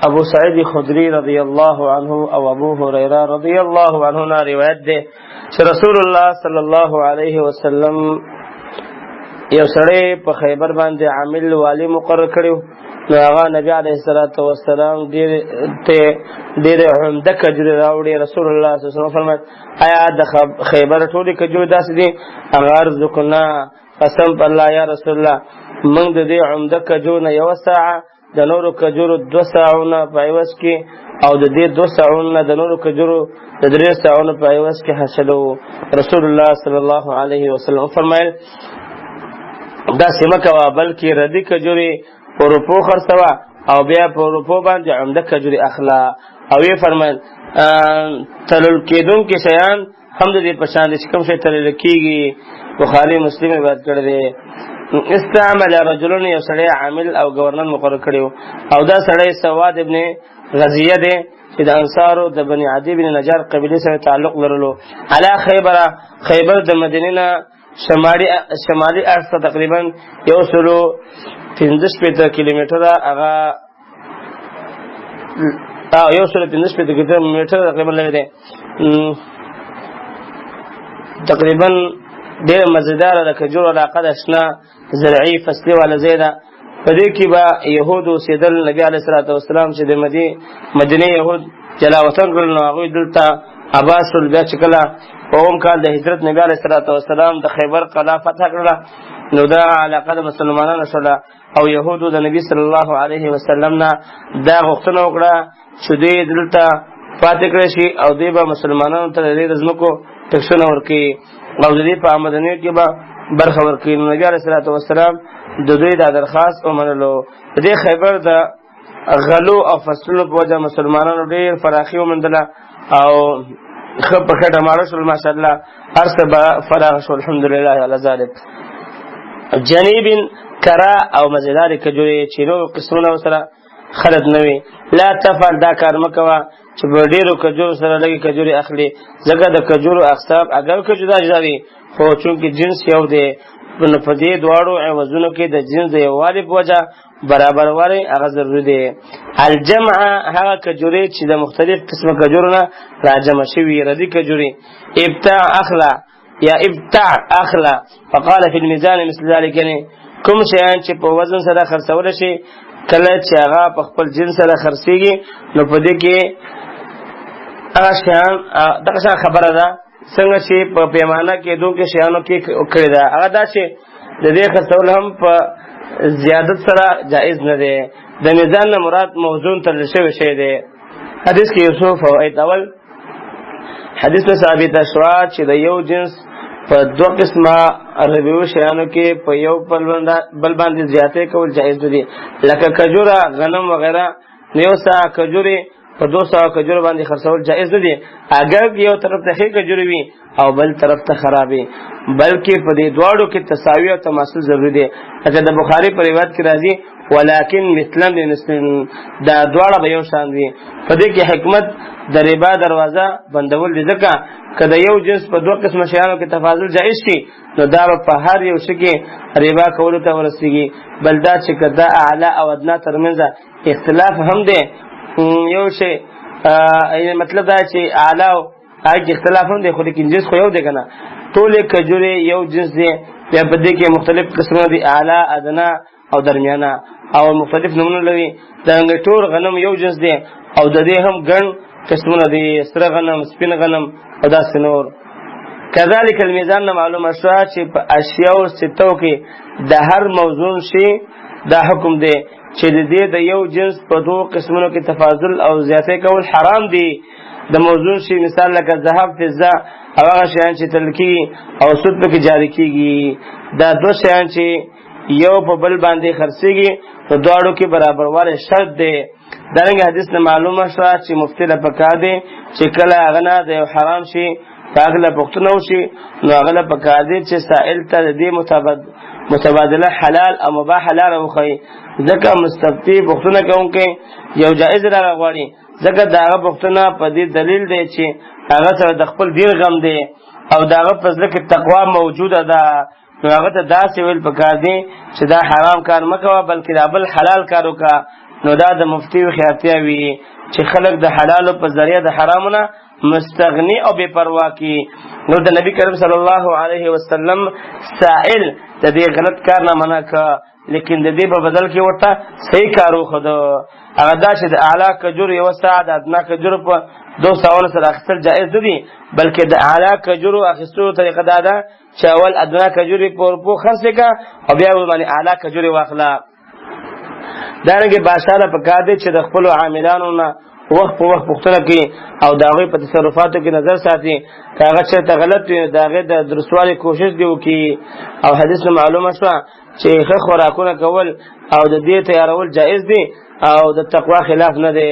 ابو سعید خدری رضی الله عنه او ابو هریره رضی الله عنه نه روایت ده چې رسول الله صلی الله علیه وسلم یو سړی په خیبر باندې عامل والی مقرر کړو، نو هغه نبی علیه الصلاۃ والسلام ډېر عمده کجورې راوړي. رسول الله صلی الله علیه وسلم فرمایي آیا د خیبر ټولې کجورې داسې دي؟ هغه ارزقنا، قسم په الله یا رسول الله موږ د دې عمده کجور نه 1 ساعه د نورو کجورو 2 ساعونه په عوض کې او د دې 2 ساعونه د نورو کجورو د 3 ساعونه په عوض کې حاصلو. رسول الله صلی الله علیه وسلم فرمایل دا سیمه کوا بلکې ردی کجوري په روپو خرڅوا او بیا په روپو باندې عمده کجوري اخلا. او یې فرمایل تلل کېدونکي شیان هم د دې په شان دي چې کوم شی تلل کېږي. بخاري مسلم روایت کړی دی. استعمل رجلون یو سړی عامل او گورنر مقرر کړی او دا سړی سواد ابن غزیه دی چې د انصارو د بني عدی بن نجار قبیله سره تعلق لرلو. علی خیبر د مدینې نه شمالي اړخ ته تقریبا 115 کیلومتره هغه 115 کیلومتره تقریبا لري دی. تقریبا ډېر مزیدار د کجور علاقه د شنه زرعي فصلي والا ځای ده. په دې کې به یهود اوسېدل. نبي علیه الصلاۃ والسلام چې د مدینې یهود جلا وطن کړل نو هغوی دلته عباس شول. بیا چې کله په 9 کال د هجرت نبي علیه الصلاۃ والسلام د خیبر قلعه فتح کړله نو دا علاقه د مسلمانانو شوله او یهودو د نبي صلی الله علیه وسلم نه دا غوښتنه وکړه چې دوی دلته پاتې کړی شي او دوی به مسلمانانو ته د دې د ځمکو ټکسونه ورکوي او د دې په آمدنیو کې به برخه ورکوي. نو نبي علیه الصلاۃ والسلام د دوی دا درخواست ومنلو. د دې خیبر د غلو او فصلونو په وجه مسلمانانو ډېر فراخي وموندله او ښه په ښه ډماړه شول. ماشاءالله هر څه به فراخ شو الحمدلله علی ذلک. جنیب کرا او مزیدارې کجورې چې نور قسمونه ورسره خلط نه وي. لا تفعل دا کار مه کوه چې په ډېرو کجورو سره لږې کجورې اخلي، ځکه د کجورو اقسام اگر که جدا جدا دي خو چونکې جنس یو دی نو په دې دواړو عوضونو کې د جنس د یووالي په وجه برابروالی هغه ضروري دی. الجمع هغه کجورې چې د مختلف قسمه کجورو نه راجمع شوي ردي کجورې. ابتاع اخلا یا ابتاع اخلا. فقال فی الميزان مثل ذلك، یعنی کوم شیان چې په وزن سره خرڅول شي کله چې هغه په خپل جنس سره خرڅېږي نو په دې کې هغه شیان دغه شان خبره ده څنګه چې په پیمانه کې دوه شیانو کې کړی ده هغه دا چې د دې خرڅول هم په زیادت سره جائز نه دی د میزان نه مراد موزون تر شوی شی دی حدیث کې یو څو فواید اول حدیث ته ثابت شوه چې د یو جنس په دوه قسمه ربیو شیانو کې په یو بل باندې زیاتې کول جائز دي لکه کجوره غنم وغیرہ یو سا کجوري په 200 کجوره باندې خرڅول جائز دي اگر یو طرف ته کجوري وي او بل طرف ته خرابي بلکې په دې دواړو کې تساوي او تماثل ضروري دي اته د بخاری په روایت کې راځي ولکن مثلا بمثل دا دواړه به یو شان دي په دې کې حکمت د ربا دروازه بندول دي ځکه کله یو جنس په دوه قسم شیانو کې تفاضل جائز شي نو دا په هر یو شي کې ربا کول ته ورسیږي بل دا چې کدا اعلی او ادنا ترمنځ اختلاف هم دی یو شی مطلب دا چې اعلی او اج اختلاف هم دی خو لیکن جنس خو یو دی کنه ټول کجوري یو جنس دی یا په دې کې مختلف قسمه دي اعلی ادنا او درمیانه او مختلف نمونه لري دا ټول غنم یو جنس دی او د دې هم ګڼ قسمونه دي سره غنم سپین غنم او دا سنور كذلك الميزان معلومه شو چې په اشیاء او ستو کې د هر موزون شي دا حکم دی چې د دې د یو جنس په دوه قسمونو کې تفاضل او زیاتې کول حرام دي د موزون شي مثال لکه ذهب فضه او هغه شیان چې تلکی او سود په کې جاری کیږي دا دوه شیان چې یو په بل باندې خرڅيږي نو دواړو کې برابر واله شرط دی دغه حدیث نه معلومه شوه چې مفتی له پکا دی چې کله هغه نه د حرام شي هغه پښتنه وشي نو هغه پکا دی چې سائل ته دې متبادله حلال او مباح حلال وخی ځکه مستفتی پښتنه کوونکې یو جائز را غواړي ځکه داغه پښتنه په دې دلیل دی چې هغه سره د خپل دین غم دی او داغه فضل کې تقوا موجوده ده نو هغه ته داسې ویل پکار دی چې دا حرام کار مکوه بلکې دا بل حلال کار وکړه نو دا د مفتی خیاطیا وی چې خلک د حلال په ذریعہ د حرامونه مستغنی او بے پروا کی نو د نبی کریم صلی الله علیه وسلم سائل د دې غلط کار نه منع کا لیکن د دې په بدل کې ورته صحیح کارو خود هغه دا چې د اعلی کجور یو ساعت ادنا کجور په 200 سره اخیستل جائز دي بلکې د اعلی کجور اخیستلو طریقه دا ده چې اول ادنا کجوري په خرڅ کا او بیا باندې اعلی کجوري واخلا دا رنګه باشاله پکار دي چې د خپل عاملانو نه وخت په وخت پوښتنه کوي او دا غوي په تصرفاتو کې نظر ساتي کاغه چې ته غلط وي دا غي د درسوالي کوشش دی وکي او حدیث معلومه شو چې ښه خوراکونه کول او د دې تیارول جائز دي او د تقوا خلاف نه دی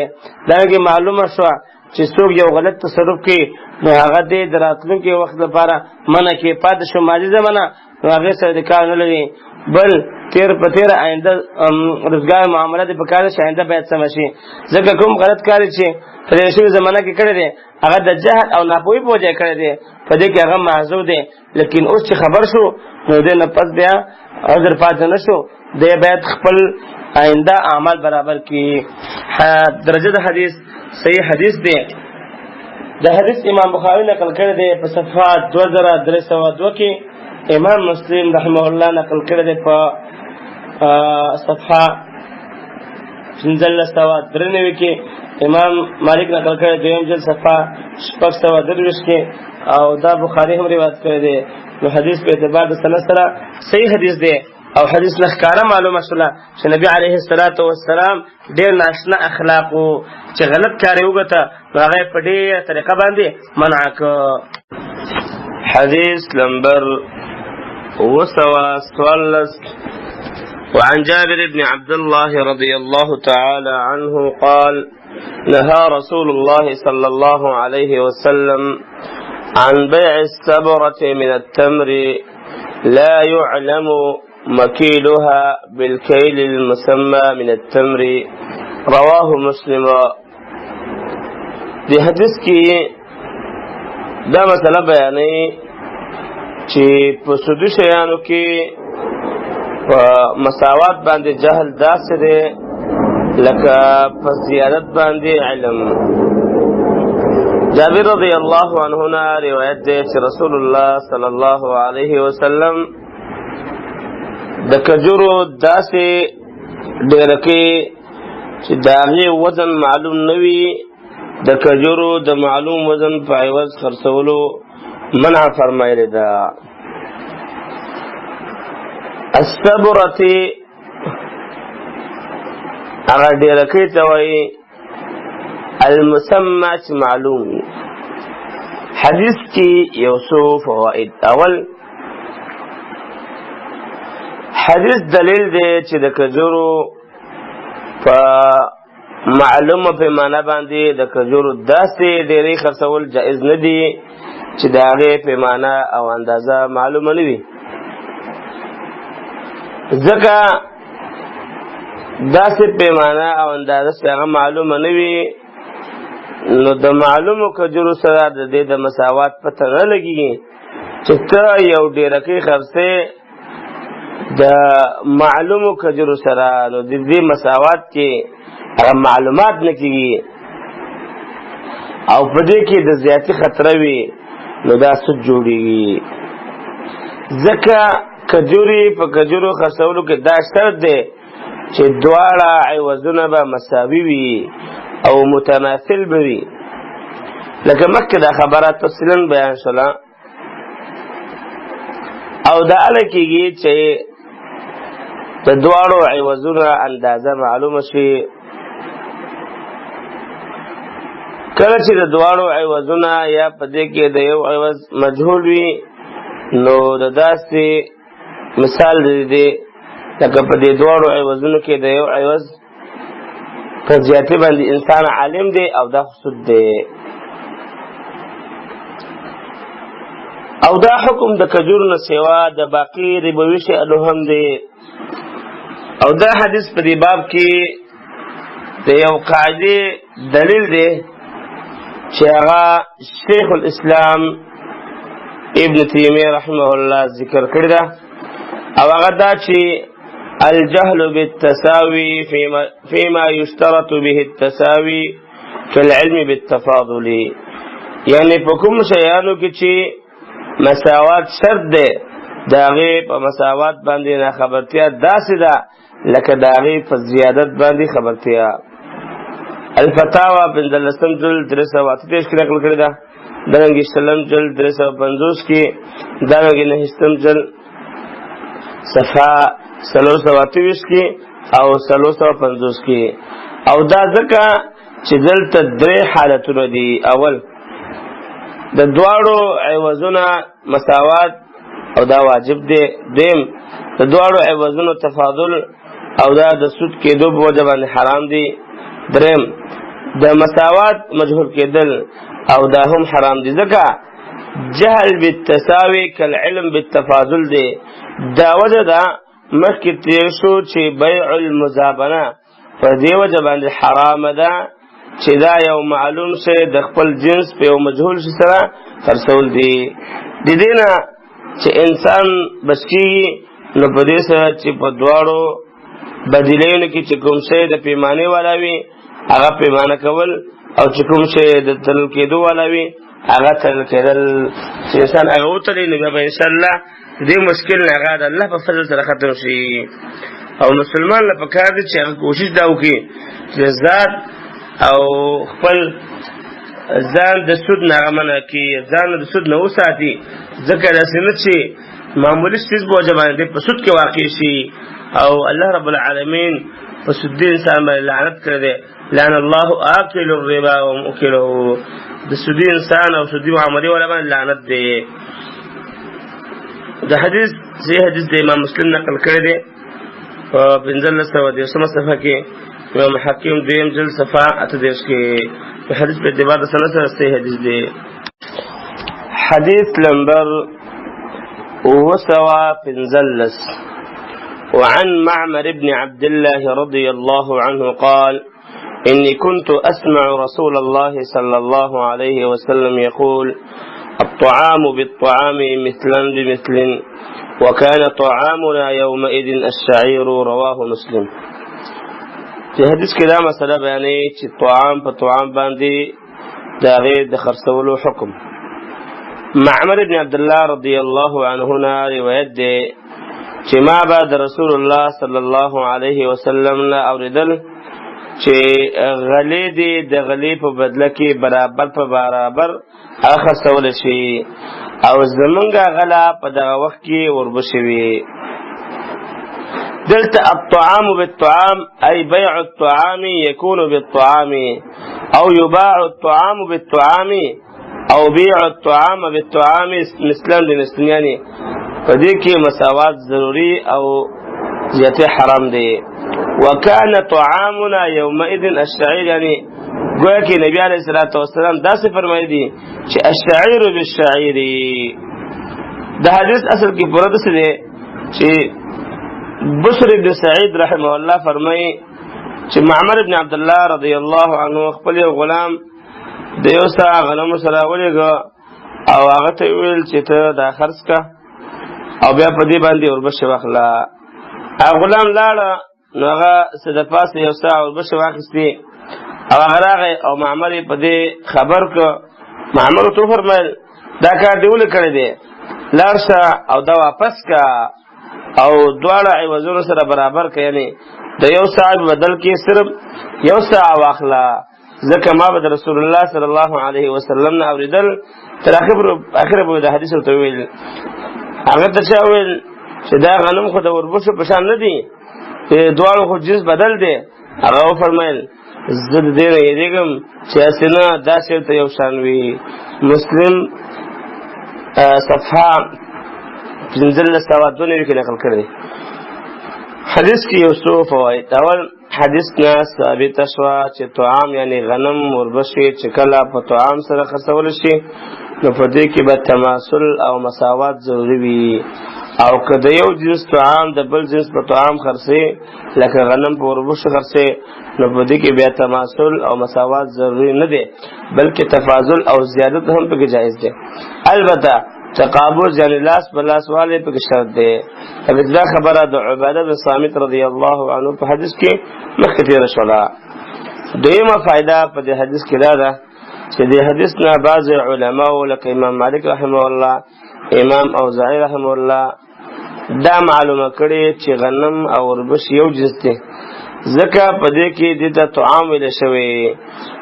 داږي معلومه شو چې څوک یو غلط تصرف کوي نو هغه دې دراتلونکي وخت لپاره منه کې پاد شو ماضي زمانہ نو هغه سره د کار نه لري بل تیر په تیر آینده روزګار معاملات په کار شي آینده باید سم شي ځکه کوم غلط کار چې په دې شوی زمانہ کې کړی دی هغه د جهل او ناپوهي په وجه کړی دی په دې کې هغه معذور دی لیکن اوس چې خبر شو نو دې نه پس بیا عذر پاتې نشو دې باید خپل آینده اعمال برابر کی درجه د حدیث صحیح حدیث دی د حدیث امام بخاری نقل کړی دی په صفحه 2302 کې امام مسلم رحمه الله نقل کړی دی په صفحه 1593 کې امام مالک نقل کړی دی دویم جلد صفحه 623 کې او دا بخاری هم روایت کړی دی نو حدیث په اعتبار د سند سره صحیح حدیث دی او حدیث لخکاره معلومه شوه چې نبی علیه الصلاۃ والسلام ډېر ناشنا اخلاق چې غلط کار وکړه هغه په دې طریقه باندې منع کړ حدیث نمبر وسوالس وعن جابر بن عبد الله رضي الله تعالى عنه قال نهى رسول الله صلى الله عليه وسلم عن بيع السبرة من التمر لا يعلم مكيلها بالكيل المسمى من التمر رواه مسلم دی حدیث کی دا مسئلہ بیانی چې په سودی شیانو کې مساوات باندې جهل داسې دی لکه په زیادت باندې علم جابر رضی الله عنه روایت دی چې رسول الله صلی الله علیه وسلم د کجورو داسې ډېر کې چې د هغې وزن معلوم نه وي د کجورو د معلوم وزن په عوض خرڅولو منع فرمایلی ده. الصبرتی هغه ډیرکۍ ته وایي المسمى چې معلوم. حدیث کې یو څو فواید. اول حدیث دلیل دی چې د کجورو په معلومه پیمانه باندې د کجورو داسې ډیرې خرڅول جائز نه دي چې د هغې پیمانه او اندازه معلومه نه وي، ځکه داسې پیمانه او اندازه چې هغه معلومه نه وي نو د معلومو کجورو سره د دې د مساوات پته نه لګېږي چې ته یو ډیرکۍ خرڅې د معلومو کجورو سره، نو د دې مساوات کې هغه معلومات نه کېږي او په دې کې د زیاتي خطره وي، نو دا سود جوړېږي. ځکه کجوري په کجورو خرڅولو کې دا شرط دی چې دواړه عوضونه به مساوي وي او متماثل به وي. لکه مخکې دا خبره تفصیلا بیان شوله. او دا هله کېږي چې د دواړو عوضونه اندازه معلومه شي. کله چې د دواړو عوضونه یا په دې کې د یو عوض مجهول وي نو د داسې مثال دی لکه په دې دواړو عوضونو کې د یو عوض په زیاتې باندې انسان عالم دی او دا سود دی. او دا حکم د کجورو نه سوا د باقي ربوي شیانو هم دی. او دا حدیث په دې باب کې د یو قاعدې دلیل دی چې هغه شیخ الاسلام ابن تیمیه رحمه الله ذکر کړی ده، او هغه دا چې الجهل بالتساوي فيما يشترط به التساوي كالعلم بالتفاضل. یعنی په کوم شیانو کې چې مساوات شرط ده د هغې په مساوات باندې نه خبرتیا داسې ده لکه د هغې په زیادت باندې خبرتیا. الفتاوی 15 جلد 338 کې نقل کړې ده، دارنګه 30 جلد 350 کې، دارنګه 9 جلد صفحه 328 کې او 350 کې. او دا ځکه چې دلته درې حالتونه دي. اول د دواړو عوضونه مساوات او دا واجب دی. دویم د دواړو عوضونو تفاضل او دا د سود کېدو په وجه باندې حرام دی. دریم د مساوات مجهول کېدل او دا هم حرام دي، ځکه جهل بالتساوي کالعلم بالتفاضل دی. دا وجه ده مخکې تیر شو چې بیع المزابنه په دې وجه باندې حرامه ده چې دا یو معلوم شی د خپل جنس په یو مجهول شي سره خرڅول دي. د دې نه چې انسان بچ کېږي نو په دې سره چې په دواړو بدیلینو کې چې کوم شی د پیمانې والا وي هغه پیمانه کول، او چې کوم شی د تلل کېدو والا وي هغه تلل کېدل. چې انسان هغه وتلي نو بیا به انشاءالله دې مشکل نه هغه د الله په فضل سره ختم شي. او مسلمان له پکار دی چې هغه کوشش دا وکړي چې ذات او خپل ځان د سود نه هغه منع کړي، ځان د سود نه وساتي، ځکه داسې نه چې معمولي څیز په وجه باندې په سود کې واقع شي. او الله رب العالمین په سودي انسان باندې لعنت کړی دی، لعن الله آکل الربا ومؤکله. د سودي انسان او سودي معاملې والا باندې لعنت دی. د حدیث صحیح حدیث د امام مسلم نقل کړی دی په 1510 صفحه کې، امام حکیم 2 جلد صفحه 38 کې. په حدیث په اعتبار د سند سره صحیح حدیث دی. حدیث نمبر 215 وعن معمر بن عبد الله رضي الله عنه قال إني كنت أسمع رسول الله صلى الله عليه وسلم يقول الطعام بالطعام مثلا بمثل وكان طعامنا يومئذ الشعير رواه مسلم. في حدیث کې دا مسله بیانې چې طعام په طعام باندې د هغې د خرڅولو حکم. معمر بن عبد الله رضی الله عنه نه روایت دی چې ما بعد رسول الله صلی الله علیه وسلم نه اوریدل چې غلې دي د غلې په بدله کې برابر په برابر خرڅول شي او زمونږه غلا په دغه وخت کې وربشي وي. دلته الطعام بالطعام أي بيع الطعام يكون بالطعام أو يباع الطعام بالطعام أو بيع الطعام بالطعام مثلا بمثل، يعني فدې کې مساوات ضروري او زیاتې حرام دی. وكان طعامنا يومئذ الشعير، يعني گویا کې نبی علیہ الصلوۃ والسلام داسې فرمایي دي چې الشعير بالشعير. د حدیث اصل کې پوره څه دی چې بشر بن سعید رحمه الله فرمایي چې معمر بن عبد الله رضی الله عنه خپل غلام د یو سا غنم سره ولېګو او هغه ته ویل چې ته دا خرڅ کا او بیا په دې باندې وربشه واخلا. غلام لاړ نو هغه څه د پاسه یو سا وربشه واخیستې او هغه راغی او معمر په دې خبر کو. معمر ته فرمایل دا کار دی ولې کړی دی، لاړ شه او دا واپس کا او دواړه عوضونه سره برابر کړي، یعنی د یو ساعت بدل کې صرف یو ساعت واخلا. ځکه ما به د رسول الله صلی الله علیه وسلم نه اوریدل تر اخره به د حدیث ته ویل. هغه ته چا ویل چې دا غنم خو د وربشو په شان نه دي، دواړو خو جنس بدل دی. هغه فرمایل زه د دې نه یریږم چې اسنه دا شی ته یو شان وي. مسلم صفحه 1592 کې نقل کړی. حدیث کې یو څو فواید. اول حدیث نه ثابت شوه چې طعام یعنی غنم وربشي چې کله په طعام سره خرڅول شي نو په دې کې به تماثل او مساوات ضروري وي، او که د یو جنس طعام د بل جنس په طعام خرڅي لکه غنم په وربشو خرڅي نو په دې کې بیا تماثل او مساوات ضروري نه دی، بلکې تفاضل او زیادت هم پکې جایز دی. البته تقابض یعنی لاس بلاس والے پکې شرط دی. دا خبره د عباده بن صامت رضی الله عنه په حدیث کې مخکې تېره شوله. دویمه فائده په دې حدیث کې دا ده چې دې حدیث نه بعض علماء لکه امام مالک رحمه الله، امام اوزاعی رحمه الله دا معلومه کړي چې غنم او وربش یو جنس دی، ځکه په دې کې د طعام ویل شوی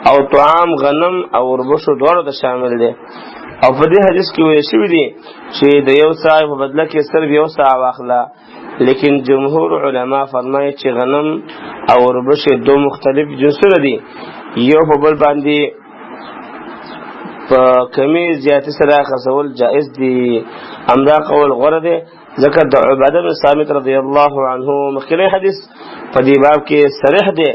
او طعام غنم او وربشو دواړو ته شامل دی. او په دې حدیث کې ویل شوی دی چې د یو ساعت په بدله کې صرف یو ساعت واخلا، لیکن جمهور علما فرمایي چې غنم او وربش دو مختلف جنسونه دي، یو په بل باندې په کمی زیاتې سره خرڅول جائز دي. همدا قول غوره دی، ځکه د عباده بن صامت رضی الله عنه مخکې حدیث په دې باب کې صریح دی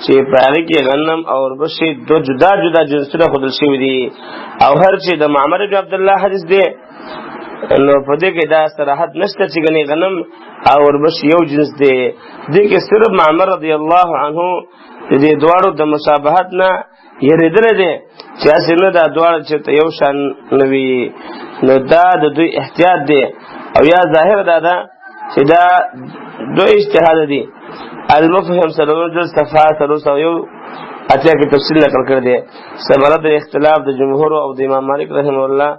چې په هغه کې غنم او وربش دو جدا جدا جنسونه ښودل شوي دي، او هر چې د معمر بن عبد الله حدیث دی نو په دې کې دا صراحت نشته چې ګنې غنم او وربش یو جنس دی. دې کې صرف معمر رضی الله عنه دې دواړو د مشابهت نه یریدل دي چې اسنه دا دواړه چې یو شان نوي، نو دا د دوی احتیاط دی. او یا ظاهر دا ده چې دا دوی اجتهاد دي. المفهم سلوون جل صفحه 301 اتیا کې تفصیل نقل کړ دی. ثمره د اختلاف د جمهور او د امام مالک رحمه الله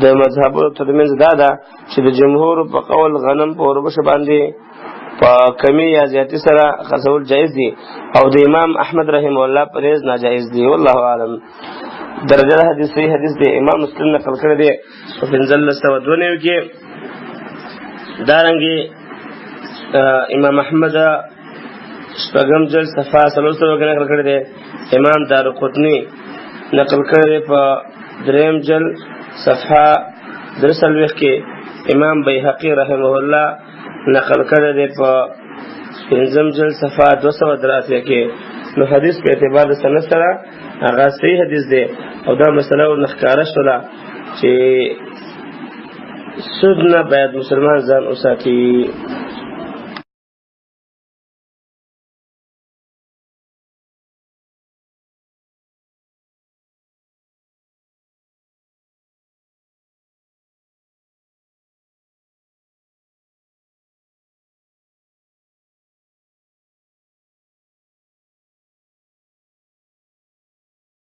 د مذهبونو ترمنځ دا ده چې د جمهور په قول غنم په وربش باندې په کمی یا زیاتی سره خرڅول جایز دي، او د امام احمد رحمه الله پرهیز ناجایز دي. والله اعلم. درجه حدیث صحیح حدیث دی، امام مسلم نقل کړی دی په 1592 کې. دارنګي امام احمد شپږم جلد صفحه 300 کې نقل کړی دی. امام دارقطنی نقل کړی دی په دریم جلد صفحه 3 کې. امام بیهقی رحمه الله نقل کړی دی په 5 جلد صفحه 283 کې. نو حدیث په اعتبار د سند سره هغه صحیح حدیث دی، او دا مسله ورنښکاره شوله چې سود نه باید مسلمان ځان وساتي.